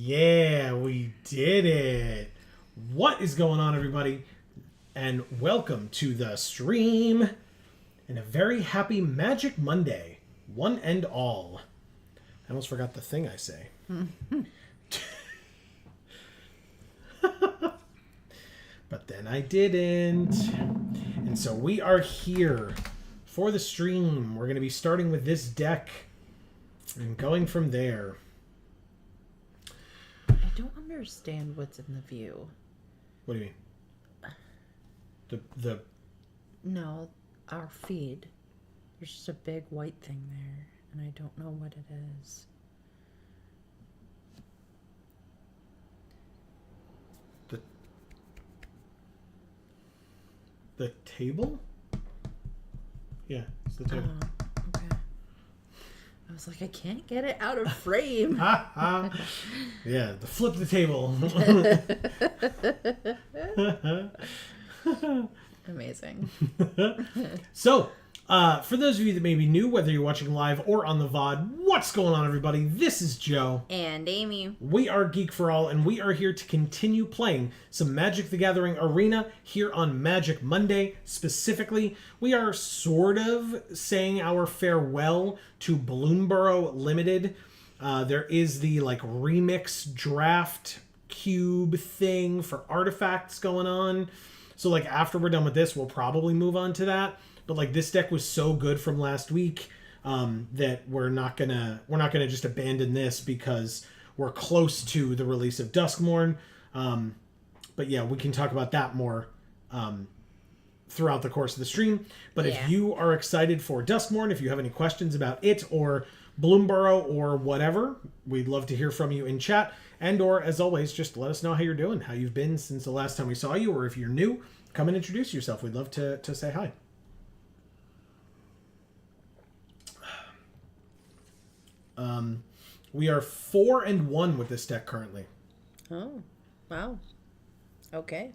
Yeah, we did it. What is going on, everybody? And welcome to the stream. And a very happy Magic Monday. One and all. I almost forgot the thing I say. But then I didn't. And so we are here for the stream. We're going to be starting with this deck and going from there. I don't understand what's in the view. What do you mean? The No, our feed. There's just a big white thing there, and I don't know what it is. The table? Yeah, it's the table. Okay. I was like, I can't get it out of frame. Yeah, the flip the table. Amazing. So, for those of you that may be new, whether you're watching live or on the VOD, what's going on, everybody? This is Joe. And Amy. We are Geek for All, and we are here to continue playing some Magic the Gathering Arena here on Magic Monday. Specifically, we are sort of saying our farewell to Bloomburrow Limited. There is the remix draft cube thing for artifacts going on. So after we're done with this, we'll probably move on to that. But this deck was so good from last week that we're not gonna just abandon this because we're close to the release of Duskmourn. But yeah, we can talk about that more throughout the course of the stream. But if you are excited for Duskmourn, if you have any questions about it or Bloomburrow or whatever, we'd love to hear from you in chat. And or, as always, just let us know how you're doing, how you've been since the last time we saw you, or if you're new, come and introduce yourself. We'd love to say hi. We are 4-1 with this deck currently. Oh, wow. Okay.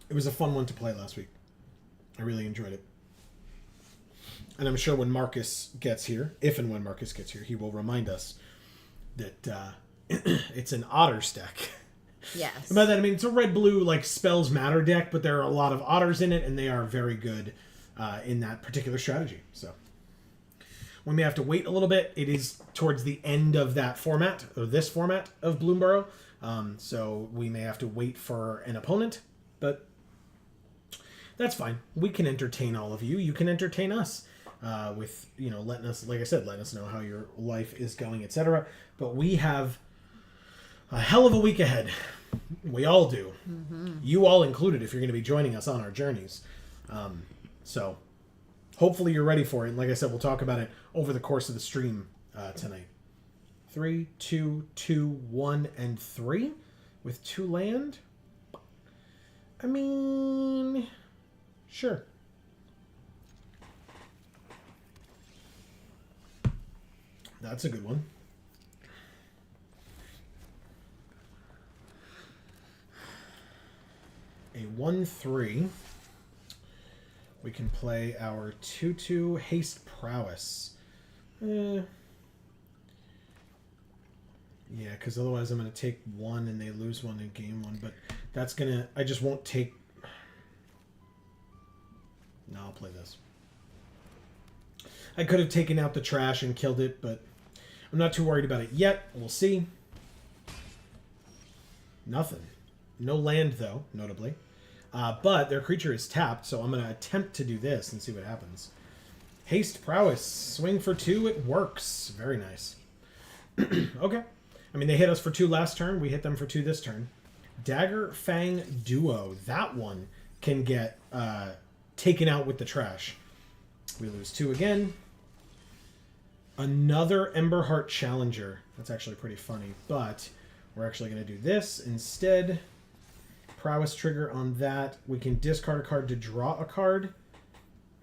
It was a fun one to play last week. I really enjoyed it. And I'm sure when Marcus gets here, if and when Marcus gets here, he will remind us that it's an Otters deck. Yes. And by that I mean it's a red-blue spells matter deck, but there are a lot of Otters in it, and they are very good in that particular strategy. So we may have to wait a little bit. It is towards the end of that format, or this format of Bloomburrow. So we may have to wait for an opponent, but that's fine. We can entertain all of you. You can entertain us with, letting us, like I said, letting us know how your life is going, etc. But we have a hell of a week ahead. We all do. Mm-hmm. You all included if you're going to be joining us on our journeys. So hopefully you're ready for it. And like I said, we'll talk about it over the course of the stream tonight. 3, 2, 2, 1, and 3 with 2 land. I mean, sure. That's a good one. A 1/3. We can play our 2/2 Haste Prowess. Yeah, because otherwise I'm going to take 1 and they lose 1 in game 1. But that's going to... I just won't take... No, I'll play this. I could have taken out the trash and killed it, but I'm not too worried about it yet. We'll see. Nothing. No land, though, notably. But their creature is tapped, so I'm going to attempt to do this and see what happens. Haste Prowess. Swing for 2. It works. Very nice. Okay. I mean, they hit us for 2 last turn. We hit them for 2 this turn. Dagger Fang Duo. That one can get taken out with the trash. We lose 2 again. Another Emberheart Challenger. That's actually pretty funny, but we're actually going to do this instead. Prowess trigger on that. We can discard a card to draw a card.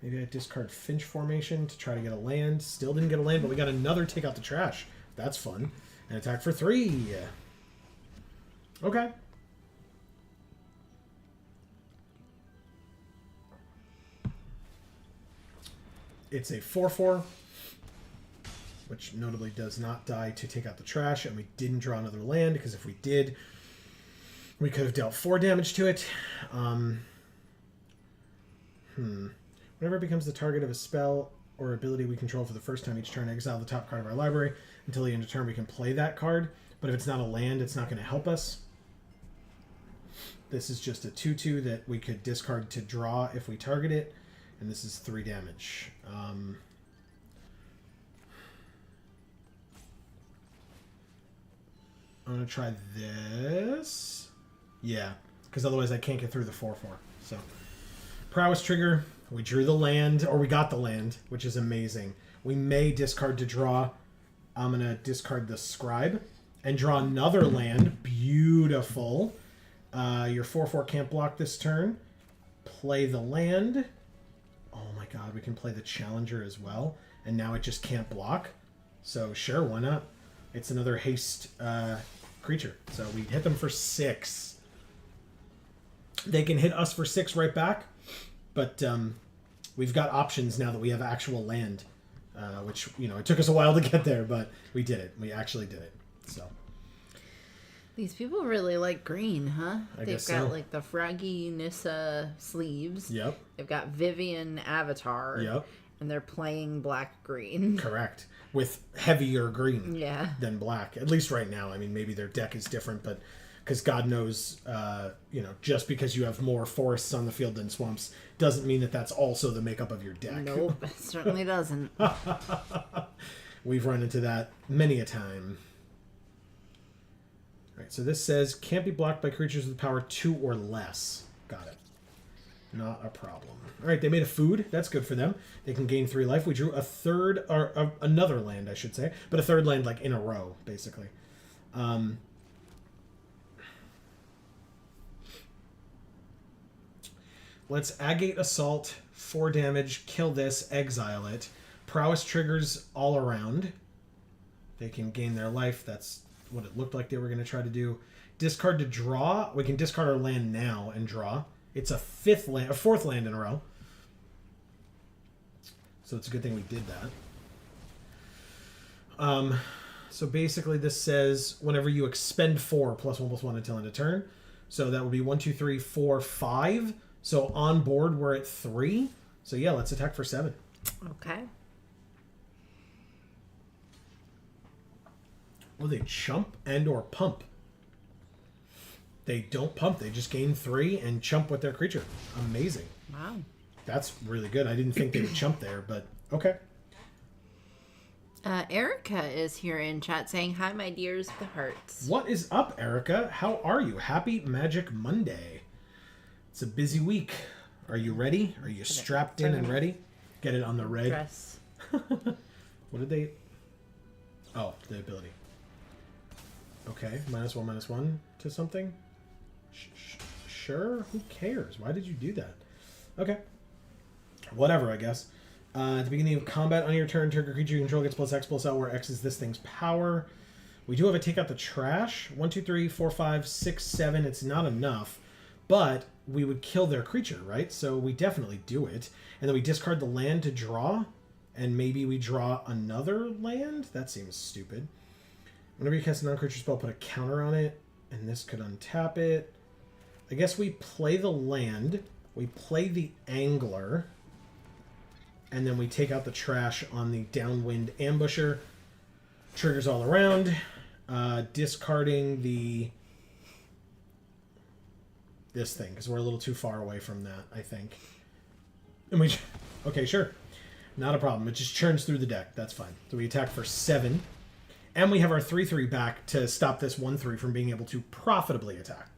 Maybe I discard Finch Formation to try to get a land. Still didn't get a land, but we got another take out the trash. That's fun. And attack for 3. Okay. It's a 4/4. which notably does not die to take out the trash, and we didn't draw another land, because if we did, we could have dealt 4 damage to it. Whenever it becomes the target of a spell or ability we control for the first time each turn, exile the top card of our library. Until the end of turn, we can play that card, but if it's not a land, it's not going to help us. This is just a 2/2 that we could discard to draw if we target it, and this is 3 damage. I'm going to try this. Yeah, because otherwise I can't get through the 4/4. So, prowess trigger. We drew the land, or we got the land, which is amazing. We may discard to draw. I'm going to discard the scribe and draw another land. Beautiful. Your 4/4 can't block this turn. Play the land. Oh my god, we can play the challenger as well. And now it just can't block. So sure, why not? It's another haste creature. So we hit them for 6. They can hit us for 6 right back. But we've got options now that we have actual land. Which, it took us a while to get there, but we did it. We actually did it. So... These people really like green, huh? They've got like the Froggy Nissa sleeves. Yep. They've got Vivian Avatar. Yep. And they're playing black-green. Correct. With heavier green than black. At least right now. I mean, maybe their deck is different, but because God knows, just because you have more forests on the field than swamps doesn't mean that that's also the makeup of your deck. Nope, it certainly doesn't. We've run into that many a time. Alright, so this says, can't be blocked by creatures with power 2 or less. Got it. Not a problem. Alright, they made a food. That's good for them. They can gain 3 life. We drew a third, or another land, I should say. But a third land, like, in a row, basically. Let's Agate Assault, 4 damage, kill this, exile it. Prowess triggers all around. They can gain their life. That's what it looked like they were going to try to do. Discard to draw. We can discard our land now and draw. It's a 4th land in a row. So it's a good thing we did that. So basically this says whenever you expend 4 +1/+1 until end of turn. So that would be 1, 2, 3, 4, 5. So on board we're at 3. So yeah, let's attack for 7. Okay. Well, they chump and or pump. They don't pump. They just gain 3 and chump with their creature. Amazing. Wow. That's really good. I didn't think they would chump there, but okay. Erica is here in chat saying, hi, my dears with the hearts. What is up, Erica? How are you? Happy Magic Monday. It's a busy week. Are you ready? Are you strapped in and ready? Get it on the red. Dress. What did they... Oh, the ability. Okay, -1/-1 to something? Sure? Who cares? Why did you do that? Okay. Whatever, I guess. At the beginning of combat, on your turn, target creature you control gets +X/+L, where X is this thing's power. We do have a take out the trash. 1, 2, 3, 4, 5, 6, 7. It's not enough. But we would kill their creature, right? So we definitely do it. And then we discard the land to draw. And maybe we draw another land? That seems stupid. Whenever you cast a non-creature spell, put a counter on it. And this could untap it. I guess we play the land. We play the angler. And then we take out the trash on the downwind ambusher. Triggers all around. Discarding this thing, because we're a little too far away from that, I think. And we... Okay, sure. Not a problem. It just churns through the deck. That's fine. So we attack for 7. And we have our 3/3 back to stop this 1/3 from being able to profitably attack.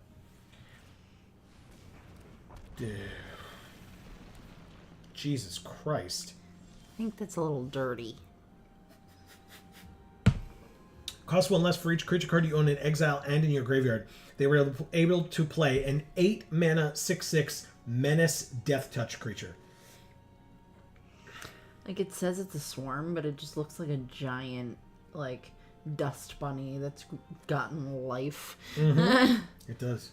Dude. Jesus Christ. I think that's a little dirty. Cost 1 less for each creature card you own in exile and in your graveyard. They were able to play an 8-mana 6/6 Menace Death Touch creature. Like, it says it's a swarm, but it just looks like a giant, like, dust bunny that's gotten life. Mm-hmm. It does.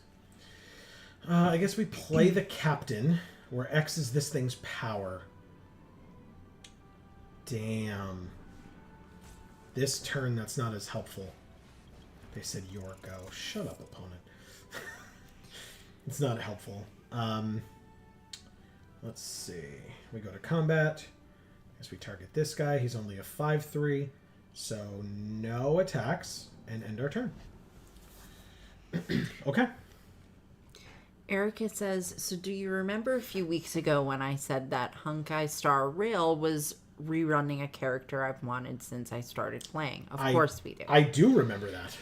I guess we play the captain, where X is this thing's power. Damn. this turn, that's not as helpful. They said your go. Shut up, opponent. It's not helpful. Let's see. We go to combat. Guess we target this guy. He's only a 5/3, so no attacks, and end our turn. Okay. Erica says, so do you remember a few weeks ago when I said that Honkai Star Rail was rerunning a character I've wanted since I started playing? Of course we do. I do remember that.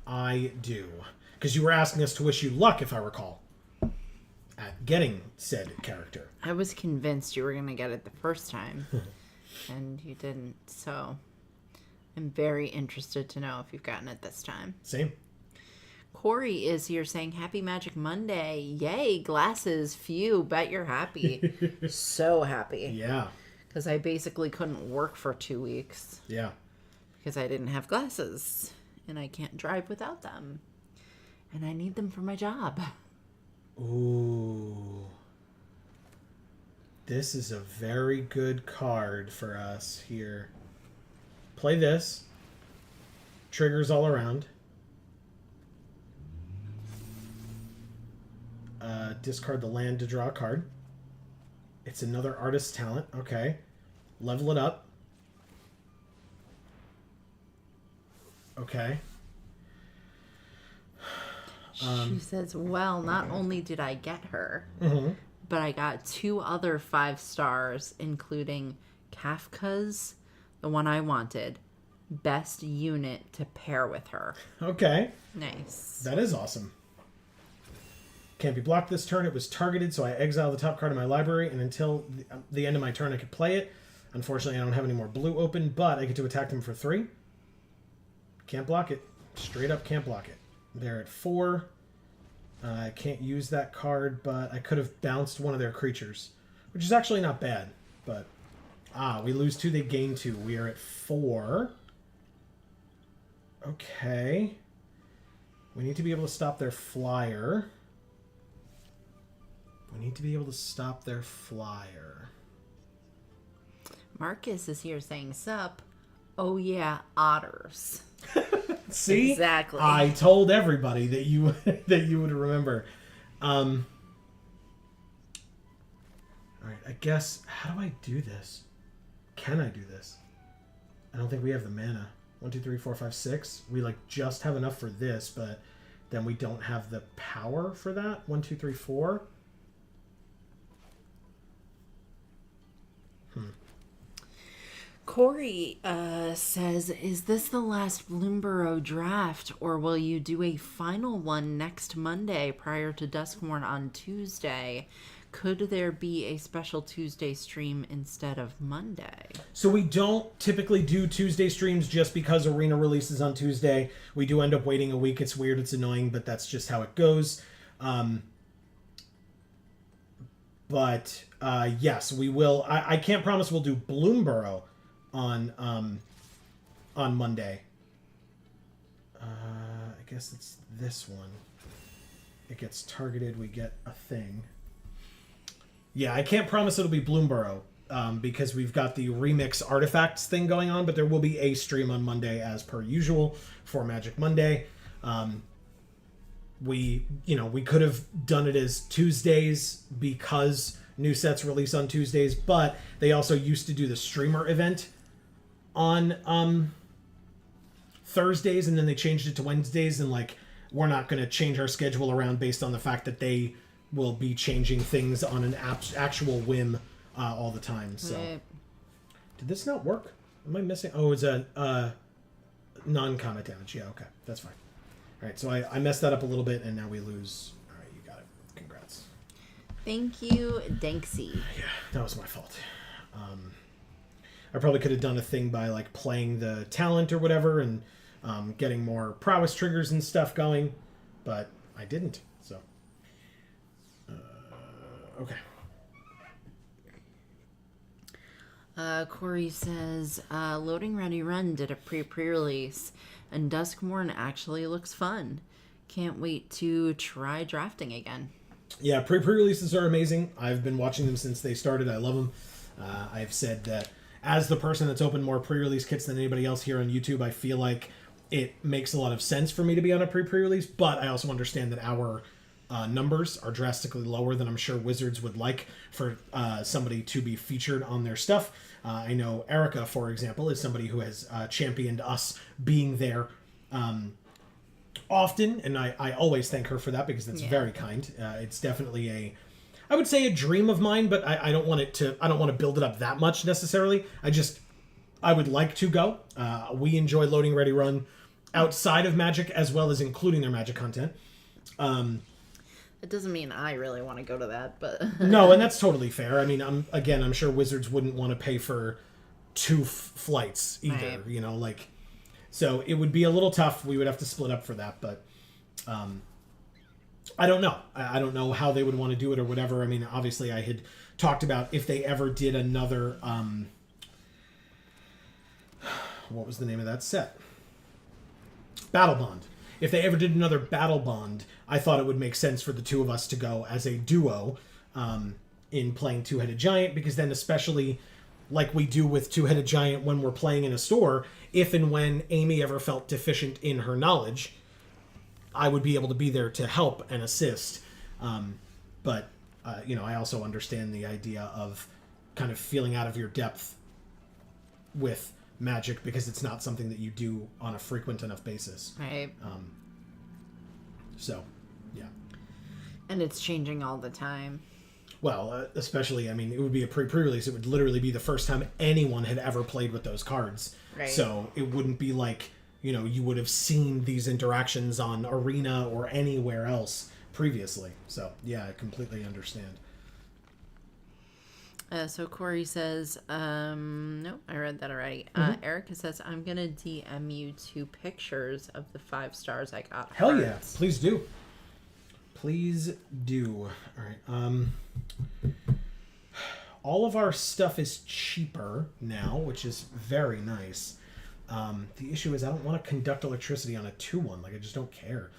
I do. Because you were asking us to wish you luck, if I recall, at getting said character. I was convinced you were going to get it the first time, and you didn't, so I'm very interested to know if you've gotten it this time. Same. Corey is here saying, Happy Magic Monday. Yay, glasses. Phew, bet you're happy. So happy. Yeah. Because I basically couldn't work for 2 weeks. Yeah. Because I didn't have glasses. And I can't drive without them. And I need them for my job. Ooh. This is a very good card for us here. Play this. Triggers all around. Discard the land to draw a card. It's another artist's talent. Okay. Level it up. Okay. She says, well, not only did I get her, Mm-hmm. but I got 2 other 5 stars, including Kafka's, the one I wanted, best unit to pair with her. Okay. Nice. That is awesome. Can't be blocked this turn. It was targeted, so I exile the top card of my library, and until the end of my turn, I could play it. Unfortunately, I don't have any more blue open, but I get to attack them for 3. Can't block it. Straight up can't block it. They're at 4. I can't use that card, but I could have bounced one of their creatures, which is actually not bad. But, we lose 2, they gain 2. We are at 4. Okay. We need to be able to stop their flyer. We need to be able to stop their flyer. Marcus is here saying, sup. Oh, yeah, otters. See? Exactly. I told everybody that you that you would remember. All right, I guess, how do I do this? Can I do this? I don't think we have the mana. 1, 2, 3, 4, 5, 6. We just have enough for this, but then we don't have the power for that. 1, 2, 3, 4. Corey says, is this the last Bloomburrow draft, or will you do a final one next Monday prior to Duskmorn on Tuesday? Could there be a special Tuesday stream instead of Monday? So we don't typically do Tuesday streams just because Arena releases on Tuesday. We do end up waiting a week. It's weird, it's annoying, but that's just how it goes. But yes, we will. I can't promise we'll do Bloomburrow on Monday. I guess it's this one. It gets targeted, we get a thing. Yeah, I can't promise it'll be Bloomburrow because we've got the remix artifacts thing going on, but there will be a stream on Monday as per usual for Magic Monday. We could have done it as Tuesdays because new sets release on Tuesdays, but they also used to do the streamer event on Thursdays, and then they changed it to Wednesdays, and we're not going to change our schedule around based on the fact that they will be changing things on an actual whim all the time. So, Right. Did this not work? Am I missing? Oh, it's a non-combat damage. Yeah, okay, that's fine. All right, so I messed that up a little bit, and now we lose. All right, you got it. Congrats. Thank you, Danksy. Yeah, that was my fault. I probably could have done a thing by playing the talent or whatever and getting more prowess triggers and stuff going, but I didn't. So, okay. Corey says, Loading Ready Run did a pre-release, and Duskmorn actually looks fun. Can't wait to try drafting again. Yeah, pre-releases are amazing. I've been watching them since they started. I love them. I've said that as the person that's opened more pre-release kits than anybody else here on YouTube, I feel like it makes a lot of sense for me to be on a pre-release, but I also understand that our numbers are drastically lower than I'm sure Wizards would like for somebody to be featured on their stuff. I know Erica, for example, is somebody who has championed us being there often, and I always thank her for that because that's very kind. It's definitely I would say a dream of mine, but I don't want to build it up that much necessarily. I would like to go. We enjoy Loading Ready Run outside of Magic as well as including their Magic content. It doesn't mean I really want to go to that, but... No, and that's totally fair. I mean, I'm sure Wizards wouldn't want to pay for 2 flights either, right. So it would be a little tough. We would have to split up for that, but I don't know. I don't know how they would want to do it or whatever. I mean, obviously I had talked about if they ever did another, what was the name of that set? Battle Bond. If they ever did another Battle Bond, I thought it would make sense for the 2 of us to go as a duo in playing Two-Headed Giant, because then especially like we do with Two-Headed Giant when we're playing in a store, if and when Amy ever felt deficient in her knowledge, I would be able to be there to help and assist. But I also understand the idea of kind of feeling out of your depth with Magic because it's not something that you do on a frequent enough basis. Right. So, yeah. And it's changing all the time. Well, especially, I mean, it would be a pre-release. It would literally be the first time anyone had ever played with those cards. Right. So it wouldn't be like, you would have seen these interactions on Arena or anywhere else previously. So, yeah, I completely understand. So Corey says, nope, I read that already. Erica says, I'm going to DM you 2 pictures of the 5 stars I got. Hell yeah. Please do. Please do. All right. All of our stuff is cheaper now, which is very nice. The issue is I don't want to conduct electricity on a 2/1. I just don't care.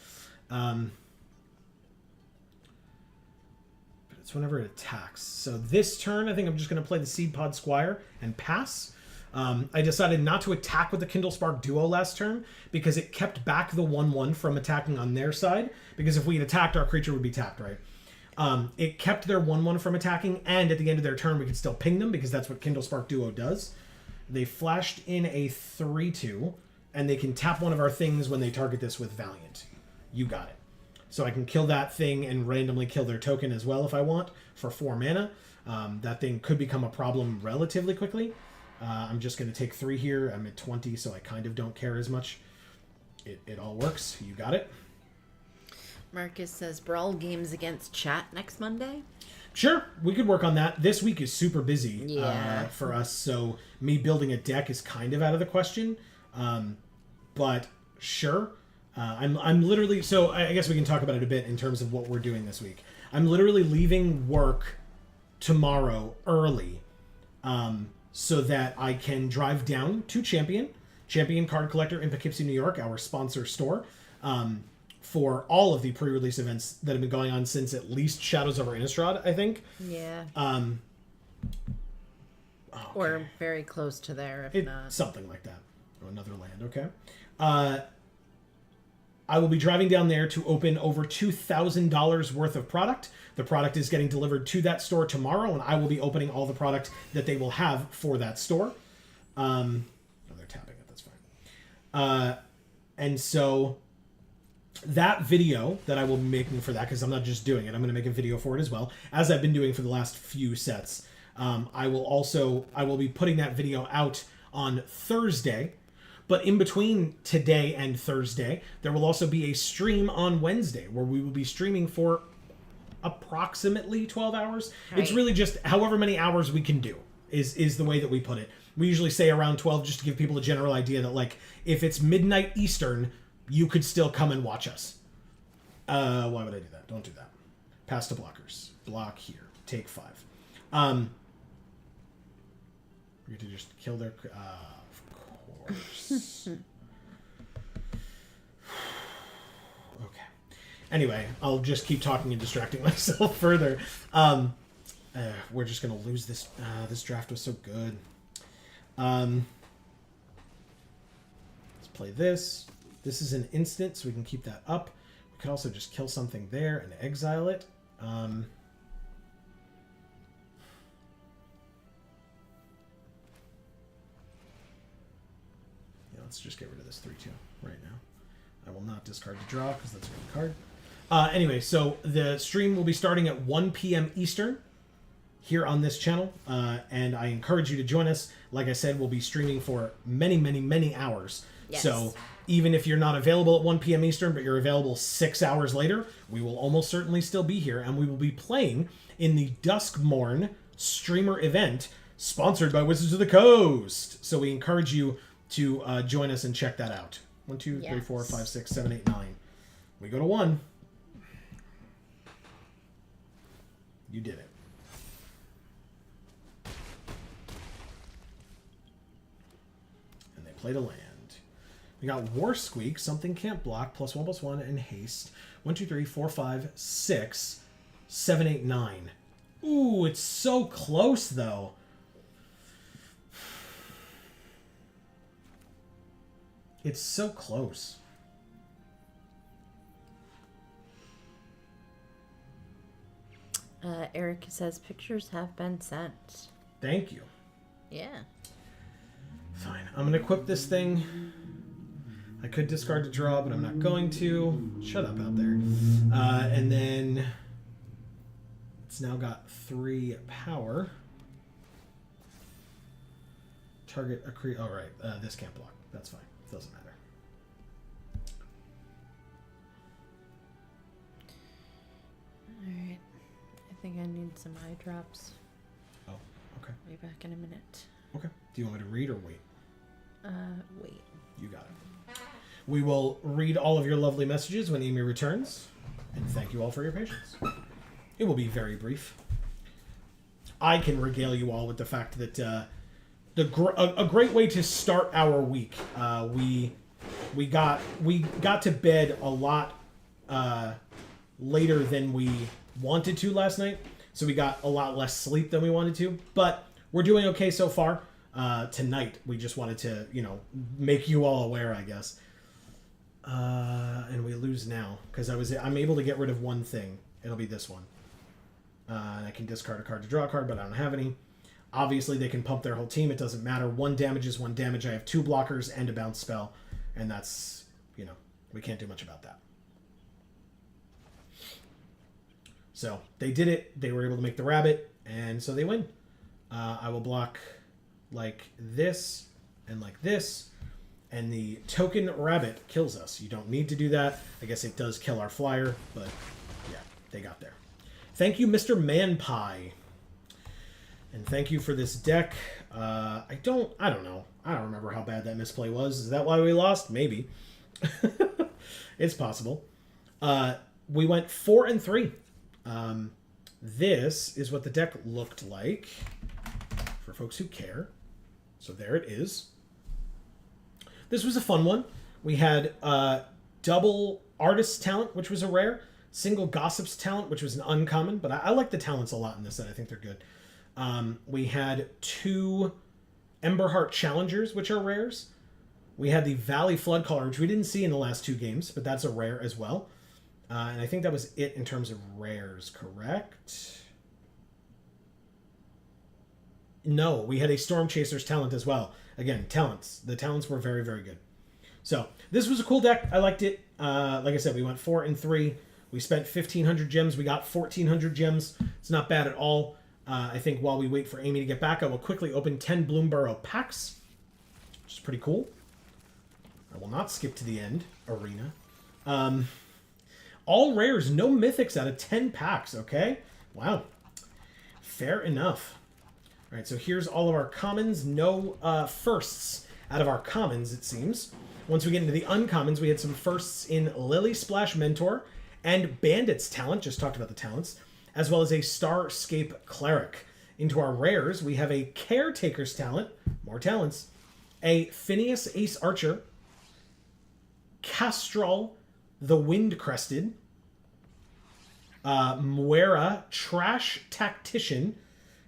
It's whenever it attacks. So this turn, I think I'm just going to play the Seed Pod Squire and pass. I decided not to attack with the Kindle Spark Duo last turn because it kept back the 1/1 from attacking on their side. Because if we had attacked, our creature would be tapped, right? It kept their 1/1 from attacking, and at the end of their turn, we could still ping them because that's what Kindle Spark Duo does. They flashed in a 3/2, and they can tap one of our things when they target this with Valiant. You got it. So I can kill that thing and randomly kill their token as well if I want for 4 mana. That thing could become a problem relatively quickly. I'm just going to take 3 here. I'm at 20, so I kind of don't care as much. It all works. You got it. Marcus says, Brawl games against chat next Monday? Sure, we could work on that. This week is super busy for us, so me building a deck is kind of out of the question. But sure. I'm literally, so I guess we can talk about it a bit in terms of what we're doing this week. I'm literally leaving work tomorrow early so that I can drive down to Champion Card Collector in Poughkeepsie, New York, our sponsor store, for all of the pre-release events that have been going on since at least Shadows over Innistrad, I think. Yeah. Okay. Or very close to there, if not. Something like that. Or another land, okay. I will be driving down there to open over $2,000 worth of product. The product is getting delivered to that store tomorrow, and I will be opening all the product that they will have for that store. Oh, they're tapping it. That's fine. And so that video that I will be making for that, because I'm not just doing it, I'm going to make a video for it as well, as I've been doing for the last few sets. I will be putting that video out on Thursday. But in between today and Thursday, there will also be a stream on Wednesday where we will be streaming for approximately 12 hours. Right. It's really just however many hours we can do is the way that we put it. We usually say around 12 just to give people a general idea that, like, if it's midnight Eastern, you could still come and watch us. Why would I do that? Don't do that. Pass to blockers. Block here. Take 5. We're going to just kill their... Okay. Anyway, I'll just keep talking and distracting myself further. We're just gonna lose this. This draft was so good. Let's play this. This is an instant, so we can keep that up. We could also just kill something there and exile it. Yeah, let's just get rid of this 3-2 right now. I will not discard the draw because that's a good card. Anyway, so the stream will be starting at 1 p.m. Eastern here on this channel, and I encourage you to join us. Like I said, we'll be streaming for many, many, many hours. Yes. So even if you're not available at 1 p.m. Eastern, but you're available 6 hours later, we will almost certainly still be here, and we will be playing in the Duskmorn streamer event sponsored by Wizards of the Coast. So we encourage you to join us and check that out. 1, 2, 3, 4, 5, 6, 7, 8, 9. We go to 1. You did it. And they played a land. We got War Squeak, something can't block, +1/+1, and haste. 1, 2, 3, 4, 5, 6, 7, 8, 9. Ooh, it's so close, though. It's so close. Eric says pictures have been sent. Thank you. Yeah. Fine. I'm going to equip this thing. I could discard to draw, but I'm not going to. Shut up out there. And then it's now got 3 power. Target a creature. Oh, right. This can't block. That's fine. Doesn't matter. Alright. I think I need some eye drops. Oh, okay. Be back in a minute. Okay. Do you want me to read or wait? Wait. You got it. We will read all of your lovely messages when Amy returns, and thank you all for your patience. It will be very brief. I can regale you all with the fact that a great way to start our week. We got to bed a lot later than we wanted to last night, so we got a lot less sleep than we wanted to. But we're doing okay so far. Tonight, we just wanted to, make you all aware, I guess. And we lose now because I'm able to get rid of one thing. It'll be this one. And I can discard a card to draw a card, but I don't have any. Obviously, they can pump their whole team. It doesn't matter. 1 damage is 1 damage. I have 2 blockers and a bounce spell, and that's, we can't do much about that. So they did it. They were able to make the rabbit, and so they win. I will block like this and like this, and the token rabbit kills us. You don't need to do that. I guess it does kill our flyer, but yeah, they got there. Thank you, Mr. Manpie. And thank you for this deck. I don't know. I don't remember how bad that misplay was. Is that why we lost? Maybe. It's possible. We went 4-3. This is what the deck looked like for folks who care. So there it is. This was a fun one. We had double Artist's Talent, which was a rare. Single Gossip's Talent, which was an uncommon. But I like the talents a lot in this set. I think they're good. We had 2 Emberheart Challengers, which are rares. We had the Valley Floodcaller, which we didn't see in the last 2 games, but that's a rare as well. And I think that was it in terms of rares, correct? No, we had a Storm Chaser's Talent as well. Again, talents. The talents were very, very good. So, this was a cool deck. I liked it. Like I said, we went 4-3. We spent 1,500 gems. We got 1,400 gems. It's not bad at all. I think while we wait for Amy to get back, I will quickly open 10 Bloomburrow packs, which is pretty cool. I will not skip to the end. Arena. All rares, no mythics out of 10 packs, okay? Wow. Fair enough. All right, so here's all of our commons. No firsts out of our commons, it seems. Once we get into the uncommons, we had some firsts in Lily Splash Mentor and Bandit's Talent, just talked about the talents, as well as a Starscape Cleric. Into our rares, we have a Caretaker's Talent, more talents, a Phineas Ace Archer, Castrol the Wind Crested, Muera Trash Tactician.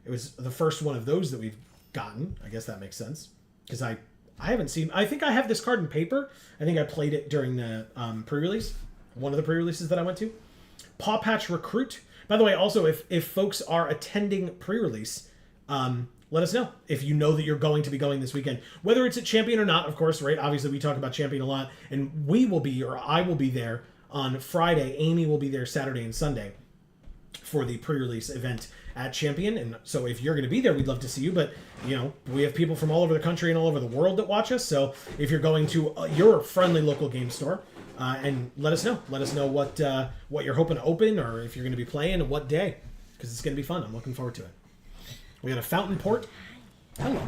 It was the first one of those that we've gotten. I guess that makes sense. because I haven't seen. I think I have this card in paper. I think I played it during the pre-release, one of the pre-releases that I went to. Paw Patch Recruit. By the way, also if folks are attending pre-release, let us know if you know that you're going to be going this weekend, whether it's at Champion or not. Of course, right? Obviously, we talk about Champion a lot, and we will be, or I will be there on Friday. Amy will be there Saturday and Sunday for the pre-release event at Champion. And so if you're going to be there, we'd love to see you. But, we have people from all over the country and all over the world that watch us. So if you're going to your friendly local game store, and let us know. Let us know what you're hoping to open, or if you're going to be playing and what day, because it's going to be fun. I'm looking forward to it. We got a Fountain Port. Hello.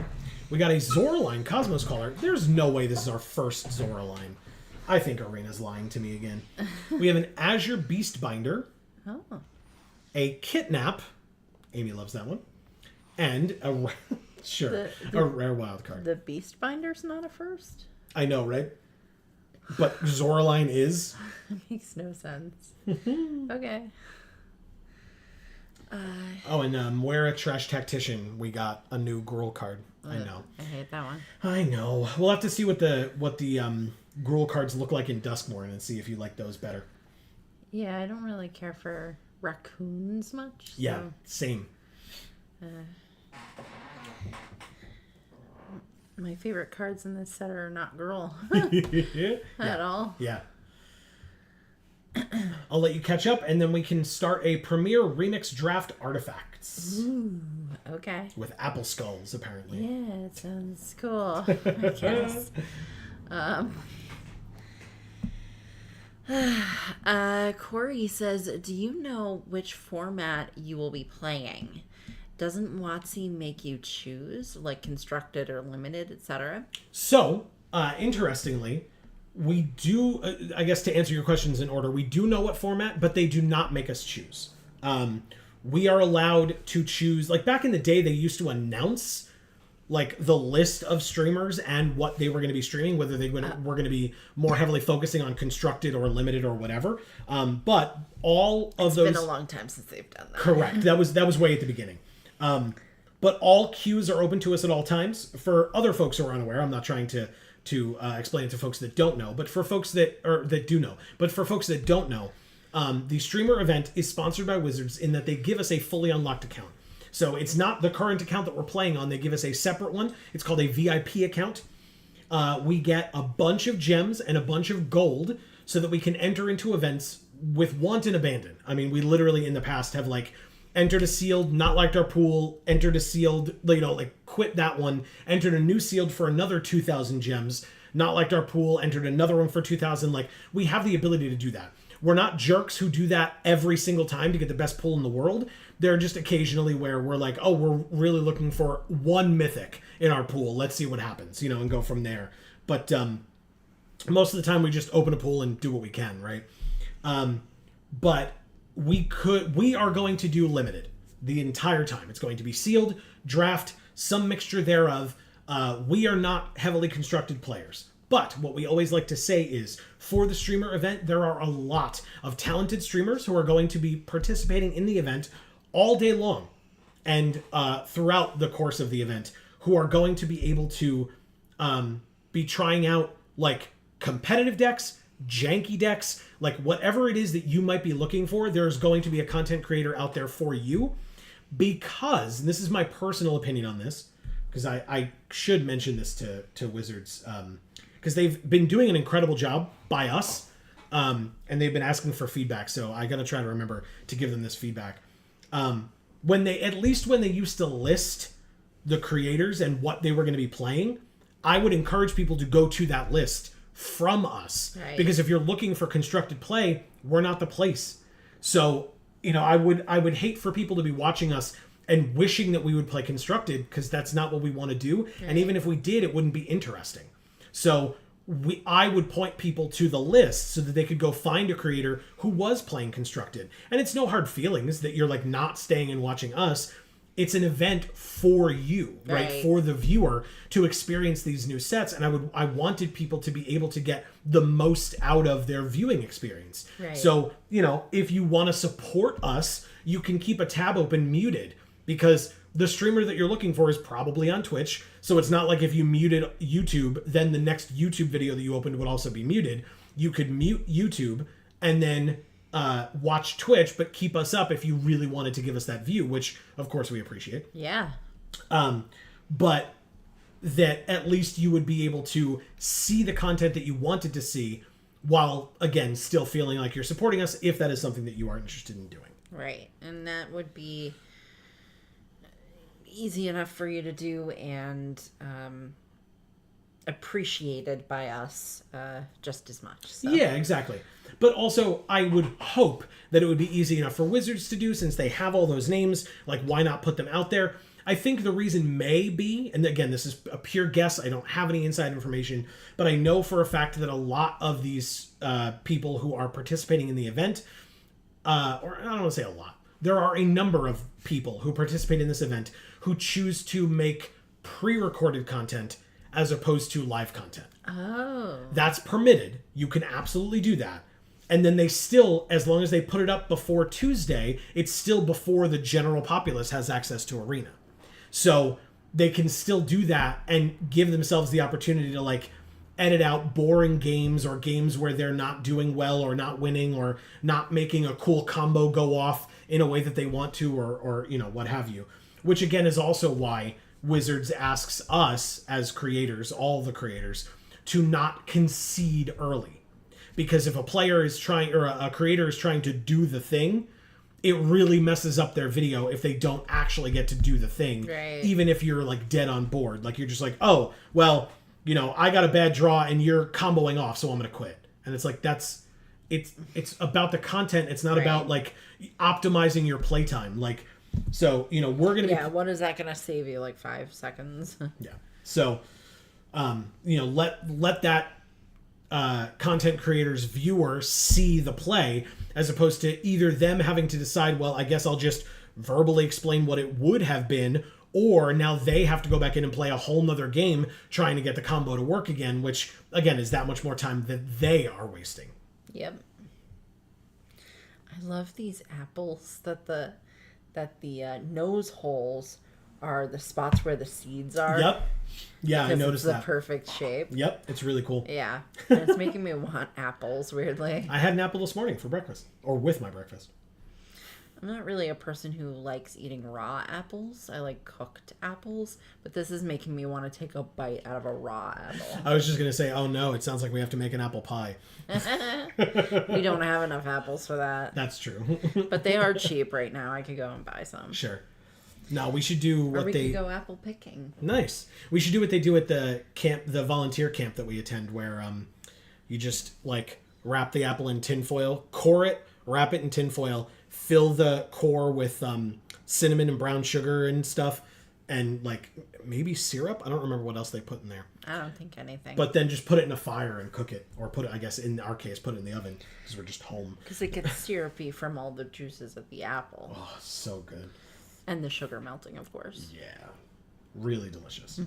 We got a Zoraline Cosmos Caller. There's no way this is our first Zoraline. I think Arena's lying to me again. We have an Azure Beastbinder. Oh. A Kidnap. Amy loves that one. And a rare wild card. The Beastbinder's not a first? I know, right? But Zoraline is. Makes no sense. Okay. And Moira Trash Tactician, we got a new Gruul card. I know. I hate that one. I know. We'll have to see what the Gruul cards look like in Duskmourn and see if you like those better. Yeah, I don't really care for raccoons much. Yeah, same. My favorite cards in this set are not Gruul at all. Yeah. I'll let you catch up, and then we can start a Premier Remix Draft Artifacts. Ooh, okay. With apple skulls, apparently. Yeah, it sounds cool, I guess. Corey says, do you know which format you will be playing? Doesn't WotC make you choose, like constructed or limited, etc.? So, interestingly, we do, I guess to answer your questions in order, we do know what format, but they do not make us choose. We are allowed to choose, like back in the day, they used to announce like the list of streamers and what they were going to be streaming, whether they were going to be more heavily focusing on constructed or limited or whatever. But all of those... It's been a long time since they've done that. Correct. That was way at the beginning. But all queues are open to us at all times. For other folks who are unaware, I'm not trying to explain it to folks that don't know, but for folks that do know. But for folks that don't know, the streamer event is sponsored by Wizards in that they give us a fully unlocked account. So it's not the current account that we're playing on. They give us a separate one. It's called a VIP account. We get a bunch of gems and a bunch of gold so that we can enter into events with want and abandon. I mean, we literally in the past have like entered a sealed, not liked our pool, entered a sealed, quit that one, entered a new sealed for another 2,000 gems, not liked our pool, entered another one for 2,000. Like, we have the ability to do that. We're not jerks who do that every single time to get the best pool in the world. They're just occasionally where we're like, oh, we're really looking for one mythic in our pool. Let's see what happens, and go from there. But most of the time we just open a pool and do what we can, right? But we are going to do limited the entire time. It's going to be sealed, draft, some mixture thereof. We are not heavily constructed players. But what we always like to say is, for the streamer event, there are a lot of talented streamers who are going to be participating in the event all day long and throughout the course of the event, who are going to be able to be trying out like competitive decks, janky decks, like whatever it is that you might be looking for. There's going to be a content creator out there for you, because, and this is my personal opinion on this, because I should mention this to Wizards, because they've been doing an incredible job by us, and they've been asking for feedback, so I gotta try to remember to give them this feedback. When they used to list the creators and what they were going to be playing, I would encourage people to go to that list from us. Right. Because if you're looking for constructed play, we're not the place. So, I would hate for people to be watching us and wishing that we would play constructed, because that's not what we want to do. Right. And even if we did, it wouldn't be interesting. So I would point people to the list so that they could go find a creator who was playing constructed. And it's no hard feelings that you're like not staying and watching us. It's an event for you, right? For the viewer to experience these new sets. And I wanted people to be able to get the most out of their viewing experience. Right. So, if you want to support us, you can keep a tab open muted, because the streamer that you're looking for is probably on Twitch. So it's not like if you muted YouTube, then the next YouTube video that you opened would also be muted. You could mute YouTube and then watch Twitch, but keep us up if you really wanted to give us that view, which of course we appreciate. Yeah. But that at least you would be able to see the content that you wanted to see while, again, still feeling like you're supporting us if that is something that you are interested in doing. Right. And that would be easy enough for you to do and appreciated by us just as much. So. Yeah, exactly. But also, I would hope that it would be easy enough for Wizards to do since they have all those names. Like, why not put them out there? I think the reason may be, and again, this is a pure guess, I don't have any inside information, but I know for a fact that a lot of these people who are participating in the event, or I don't want to say a lot, there are a number of people who participate in this event who choose to make pre-recorded content as opposed to live content. Oh. That's permitted. You can absolutely do that. And then they still, as long as they put it up before Tuesday, it's still before the general populace has access to Arena. So they can still do that and give themselves the opportunity to like edit out boring games or games where they're not doing well or not winning or not making a cool combo go off in a way that they want to or you know, what have you. Which again is also why Wizards asks us as creators, all the creators, to not concede early. Because if a player is trying, or a creator is trying to do the thing, it really messes up their video if they don't actually get to do the thing. Right. Even if you're like dead on board. Like you're just like, oh, well, you know, I got a bad draw and you're comboing off, so I'm going to quit. And it's like, it's about the content. It's not about like optimizing your playtime. Like, so, you know, we're going to Yeah, what is that going to save you? Like 5 seconds? Yeah. So, you know, let that content creator's viewer see the play as opposed to either them having to decide, well, I guess I'll just verbally explain what it would have been, or now they have to go back in and play a whole nother game trying to get the combo to work again, which, again, is that much more time that they are wasting. Yep. I love these apples that the nose holes are the spots where the seeds are. Yep. Yeah, I noticed it's that. the perfect shape. Yep, it's really cool. Yeah, and it's making me want apples, weirdly. I had an apple this morning for breakfast, or with my breakfast. I'm not really a person who likes eating raw apples. I like cooked apples, but this is making me want to take a bite out of a raw apple. I was just going to say, oh no, it sounds like we have to make an apple pie. We don't have enough apples for that. That's true. But they are cheap right now. I could go and buy some. Sure. No, we should do what or we they could go apple picking. Nice. We should do what they do at the camp, the volunteer camp that we attend, where you just like wrap the apple in tinfoil, core it, wrap it in tinfoil, fill the core with cinnamon and brown sugar and stuff, and like maybe syrup. I don't remember what else they put in there. I don't think anything. But then just put it in a fire and cook it, or put it, I guess in our case, put it in the oven because we're just home. Because it gets syrupy from all the juices of the apple. Oh, so good. And the sugar melting, of course. Yeah. Really delicious.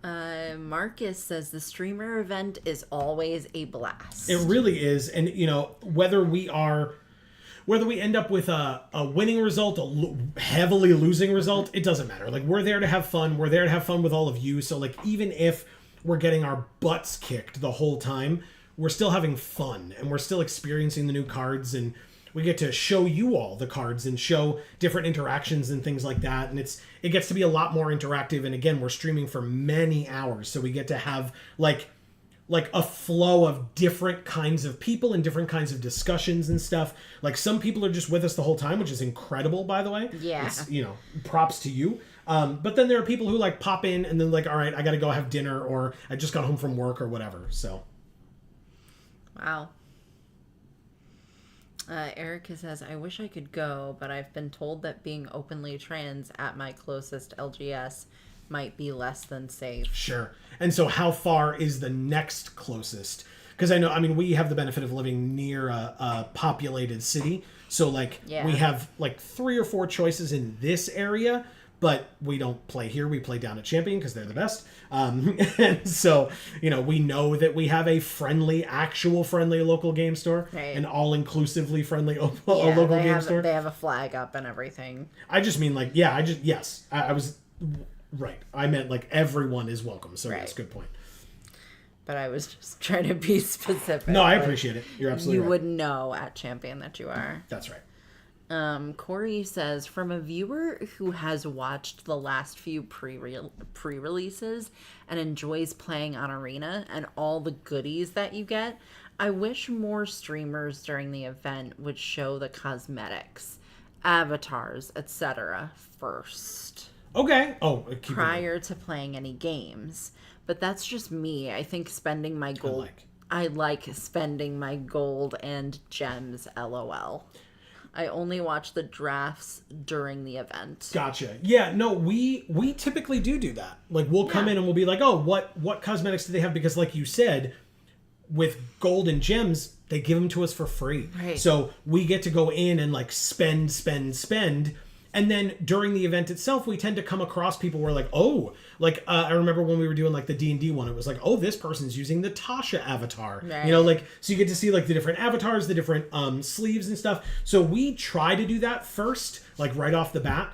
Marcus says the streamer event is always a blast. It really is. And, you know, whether we end up with a winning result, a heavily losing result, it doesn't matter. Like, we're there to have fun. We're there to have fun with all of you. So, like, even if we're getting our butts kicked the whole time, we're still having fun. And we're still experiencing the new cards, and we get to show you all the cards and show different interactions and things like that. And it gets to be a lot more interactive. And again, we're streaming for many hours. So we get to have like a flow of different kinds of people and different kinds of discussions and stuff. Like some people are just with us the whole time, which is incredible, by the way. Yeah. It's, you know, props to you. But then there are people who like pop in and then like, all right, I got to go have dinner, or I just got home from work or whatever. So. Wow. Erica says, I wish I could go, but I've been told that being openly trans at my closest LGS might be less than safe. Sure. And so how far is the next closest? Because I mean, we have the benefit of living near a populated city. So, like, Yeah. we have, like, 3 or 4 choices in this area. but we don't play here. We play down at Champion because they're the best. And so, we know that we have a actual friendly local game store, Right. an all-inclusively friendly local they game have, store. They have a flag up and everything. I just mean I was right. I meant everyone is welcome. So yes, good point. But I was just trying to be specific. No, I appreciate it. You're absolutely right. You would know at Champion that you are. That's right. Corey says, from a viewer who has watched the last few pre-releases and enjoys playing on Arena and all the goodies that you get, I wish more streamers during the event would show the cosmetics, avatars, etc. first. Okay. Oh, prior to playing any games. But that's just me. I think spending my gold... I like spending my gold and gems, LOL. I only watch the drafts during the event. Gotcha. Yeah, no, we typically do that. We'll come in and we'll be like, oh, what cosmetics do they have? Because like you said, with gold and gems, they give them to us for free. Right. So we get to go in and spend. And then during the event itself, we tend to come across people who are I remember when we were doing the D&D one, it was oh, this person's using the Tasha avatar. Right. So you get to see the different avatars, the different sleeves and stuff. So we try to do that first, right off the bat.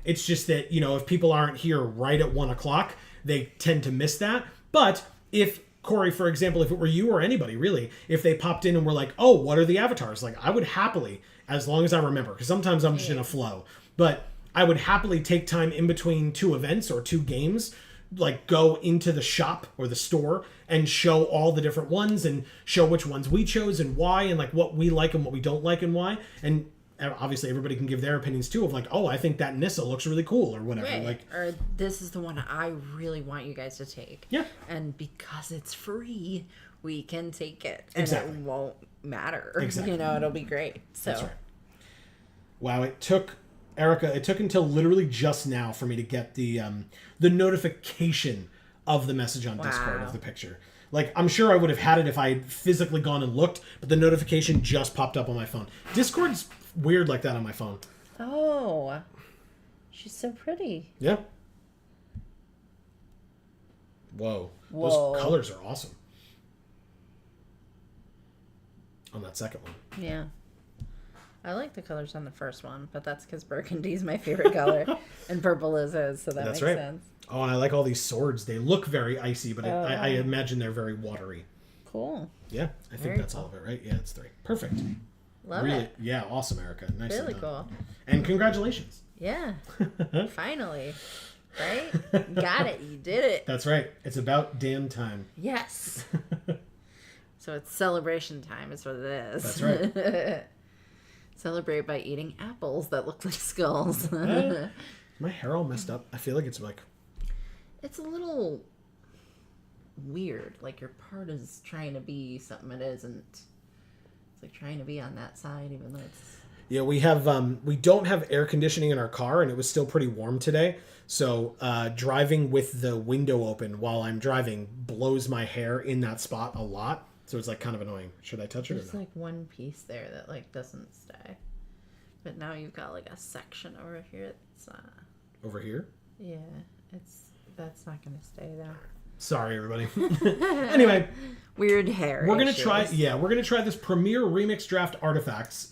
It's just that, if people aren't here right at 1:00, they tend to miss that. But if Corey, for example, if it were you or anybody really, if they popped in and were like, oh, what are the avatars? I would happily, as long as I remember, because sometimes I'm just in a flow, but I would happily take time in between two events or two games, go into the shop or the store and show all the different ones and show which ones we chose and why and what we like and what we don't like and why. And obviously everybody can give their opinions too of oh, I think that Nissa looks really cool or whatever. Right. Or this is the one I really want you guys to take. Yeah. And because it's free, we can take it. Exactly. And it won't matter. Exactly. It'll be great. So. That's right. Wow, it took until literally just now for me to get the notification of the message on Discord of the picture. I'm sure I would have had it if I had physically gone and looked, but the notification just popped up on my phone. Discord's weird like that on my phone. Oh, she's so pretty. Yeah. Whoa. Those colors are awesome. On that second one. Yeah. I like the colors on the first one, but that's because burgundy's my favorite color, and purple is his, so that makes sense. Oh, and I like all these swords. They look very icy, but I imagine they're very watery. Cool. Yeah, I think that's all of it, right? Yeah, it's 3. Perfect. Love it. Yeah, awesome, Erica. Nice. Really cool. And congratulations. Yeah. Finally. Right? Got it. You did it. That's right. It's about damn time. Yes. So it's celebration time is what it is. That's right. Celebrate by eating apples that look like skulls. My hair all messed up. I feel like it's it's a little weird. Your part is trying to be something it isn't. It's trying to be on that side even though it's... Yeah, we don't have air conditioning in our car, and it was still pretty warm today. So driving with the window open while I'm driving blows my hair in that spot a lot. So it's kind of annoying. Should I touch it or no? There's one piece there that doesn't stay. But now you've got a section over here that's over here? Yeah, that's not gonna stay there. Sorry, everybody. Anyway, weird hair. We're gonna try this Premier Remix Draft Artifacts.